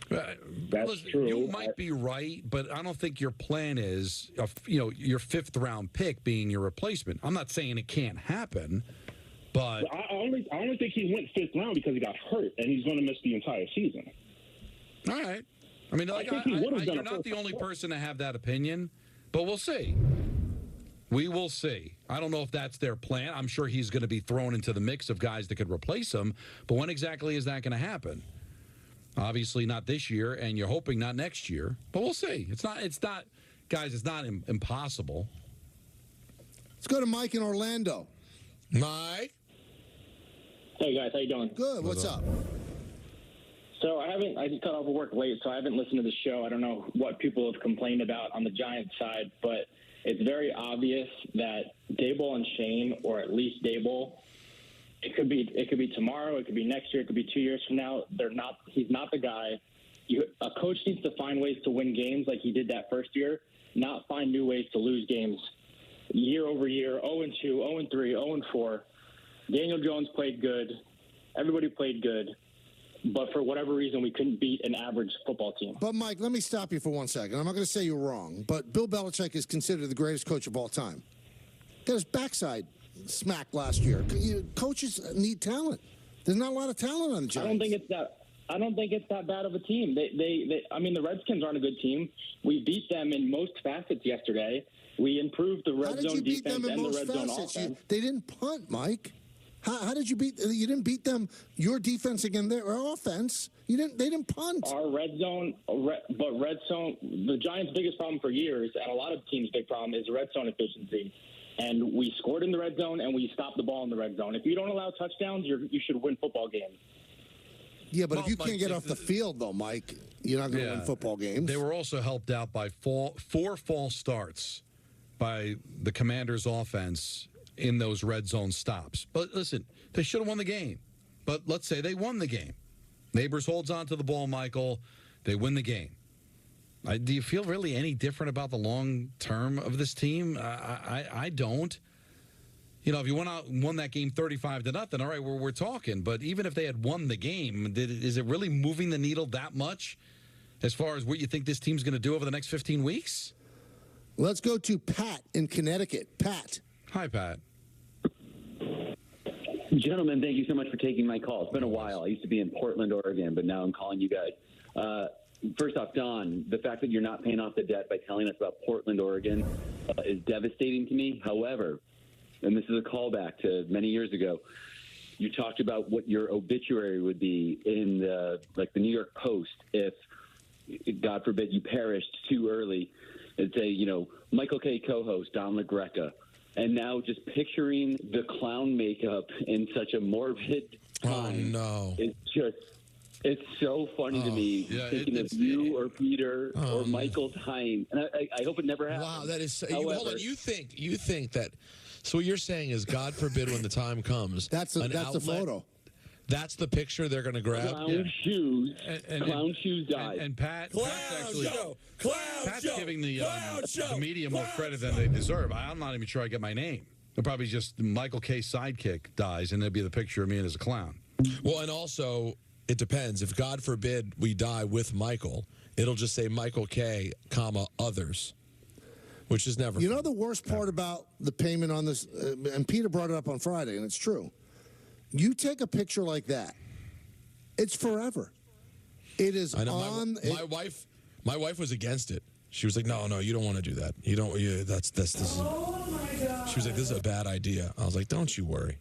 That's true. You might be right, but I don't think your plan is, your fifth-round pick being your replacement. I'm not saying it can't happen, but... I only think he went fifth round because he got hurt, and he's going to miss the entire season. All right. I mean, you're not the only person to have that opinion, but we'll see. We will see. I don't know if that's their plan. I'm sure he's going to be thrown into the mix of guys that could replace him, but when exactly is that going to happen? Obviously not this year, and you're hoping not next year, but we'll see. It's not, guys, it's not impossible. Let's go to Mike in Orlando. Mike? Hey, guys. How you doing? Good. What's up? So I just got off of work late, so I haven't listened to the show. I don't know what people have complained about on the Giants side, but it's very obvious that Daboll and Shane, or at least Daboll, it could be tomorrow, it could be next year, it could be 2 years from now. He's not the guy. A coach needs to find ways to win games like he did that first year, not find new ways to lose games year over year. 0-2, 0-3, 0-4. Daniel Jones played good. Everybody played good. But for whatever reason, we couldn't beat an average football team. But, Mike, let me stop you for 1 second. I'm not going to say you're wrong, but Bill Belichick is considered the greatest coach of all time. Got his backside smacked last year. Coaches need talent. There's not a lot of talent on the Giants. I don't think it's that bad of a team. I mean, the Redskins aren't a good team. We beat them in most facets yesterday. We improved the red zone defense and the red zone offense. They didn't punt, Mike. How did you beat? You didn't beat them. Your defense against their offense. They didn't punt. Our red zone. The Giants' biggest problem for years, and a lot of teams' big problem, is red zone efficiency. And we scored in the red zone, and we stopped the ball in the red zone. If you don't allow touchdowns, you should win football games. Yeah, but if you can't get off the field, though, Mike, you're not going to win football games. They were also helped out by four false starts by the Commanders' offense in those red zone stops. But listen, they should have won the game. But let's say they won the game. Neighbors holds on to the ball, Michael. They win the game. Do you feel really any different about the long term of this team? I don't. If you won that game 35-0, all right, we're talking. But even if they had won the game, is it really moving the needle that much as far as what you think this team's going to do over the next 15 weeks? Let's go to Pat in Connecticut. Pat. Hi, Pat. Gentlemen, thank you so much for taking my call. It's been a while. I used to be in Portland, Oregon, but now I'm calling you guys. First off, Don, the fact that you're not paying off the debt by telling us about Portland, Oregon is devastating to me. However, and this is a callback to many years ago, you talked about what your obituary would be in the New York Post if God forbid, you perished too early, and say, Michael K. co-host Don LaGreca, and now just picturing the clown makeup in such a morbid time. Oh, no. It's so funny to me, thinking of you or Peter or Michael dying. And I hope it never happens. Wow, that is... However, hold on, you think that... So what you're saying is, God forbid, when the time comes... That's the photo. That's the picture they're going to grab? Clown shoes. Clown shoes died. And Pat's giving the media more Clown credit than they deserve. I'm not even sure I get my name. It'll probably just Michael K's sidekick dies, and there'll be the picture of me as a clown. Well, and also... It depends. If, God forbid, we die with Michael, it'll just say Michael K, comma, others, which is never... You know the worst part about the payment on this, and Peter brought it up on Friday, and it's true. You take a picture like that, it's forever. It is I know, on... My wife was against it. She was like, no, you don't want to do that. You don't... this is... Oh, my God. She was like, this is a bad idea. I was like, don't you worry.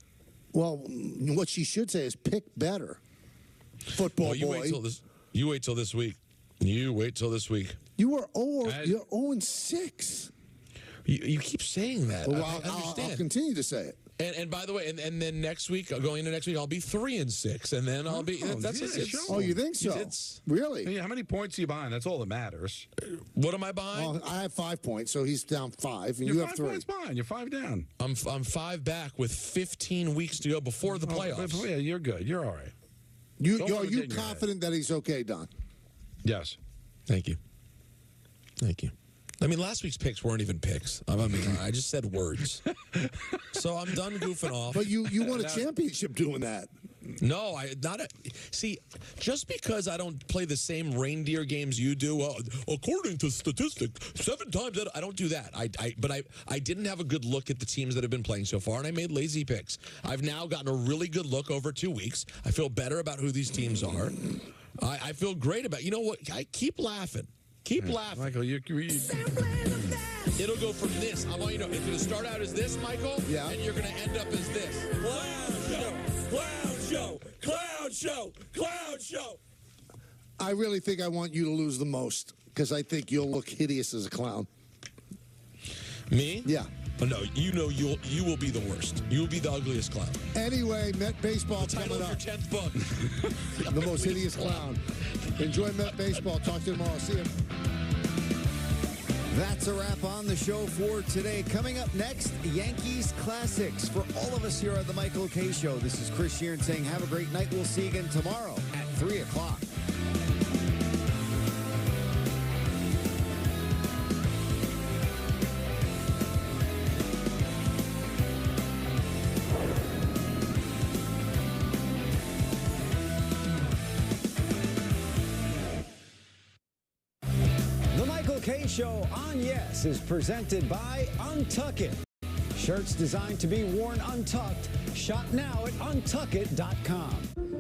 Well, what she should say is pick better. Football you boy. You wait till this week. You wait till this week. You're 0-6. You keep saying that. Well, I understand. I'll continue to say it. And by the way, and then next week, going into next week, I'll be 3-6, and then I'll be. You think so? Really? How many points are you behind? That's all that matters. What am I behind? Well, I have 5 points, so he's down 5, and You're you have 5 3. points behind. You're 5 down. I'm 5 back with 15 weeks to go before the playoffs. Yeah, you're good. You're all right. Are you confident that he's okay, Don? Yes. Thank you. I mean, last week's picks weren't even picks. I just said words. So I'm done goofing off. But you won a championship doing that. No, see, just because I don't play the same reindeer games you do, according to statistics, 7 times I don't do that. But I didn't have a good look at the teams that have been playing so far, and I made lazy picks. I've now gotten a really good look over 2 weeks. I feel better about who these teams are. I feel great about. You know what? I keep laughing. Keep laughing. Michael, it'll go from this. I want you to know, it's going to start out as this, Michael, and you're going to end up as this. Clown show. I really think I want you to lose the most, because I think you'll look hideous as a clown. Me? Yeah. Oh, no, you will be the worst. You will be the ugliest clown. Anyway, Met Baseball coming up. Your 10th book. The most hideous clown. Enjoy Met Baseball. Talk to you tomorrow. See you. That's a wrap on the show for today. Coming up next, Yankees Classics. For all of us here at the Michael K. Show, this is Chris Sheeran saying have a great night. We'll see you again tomorrow at 3 o'clock. Show on Yes is presented by Untuck It. Shirts designed to be worn untucked. Shop now at untuckit.com.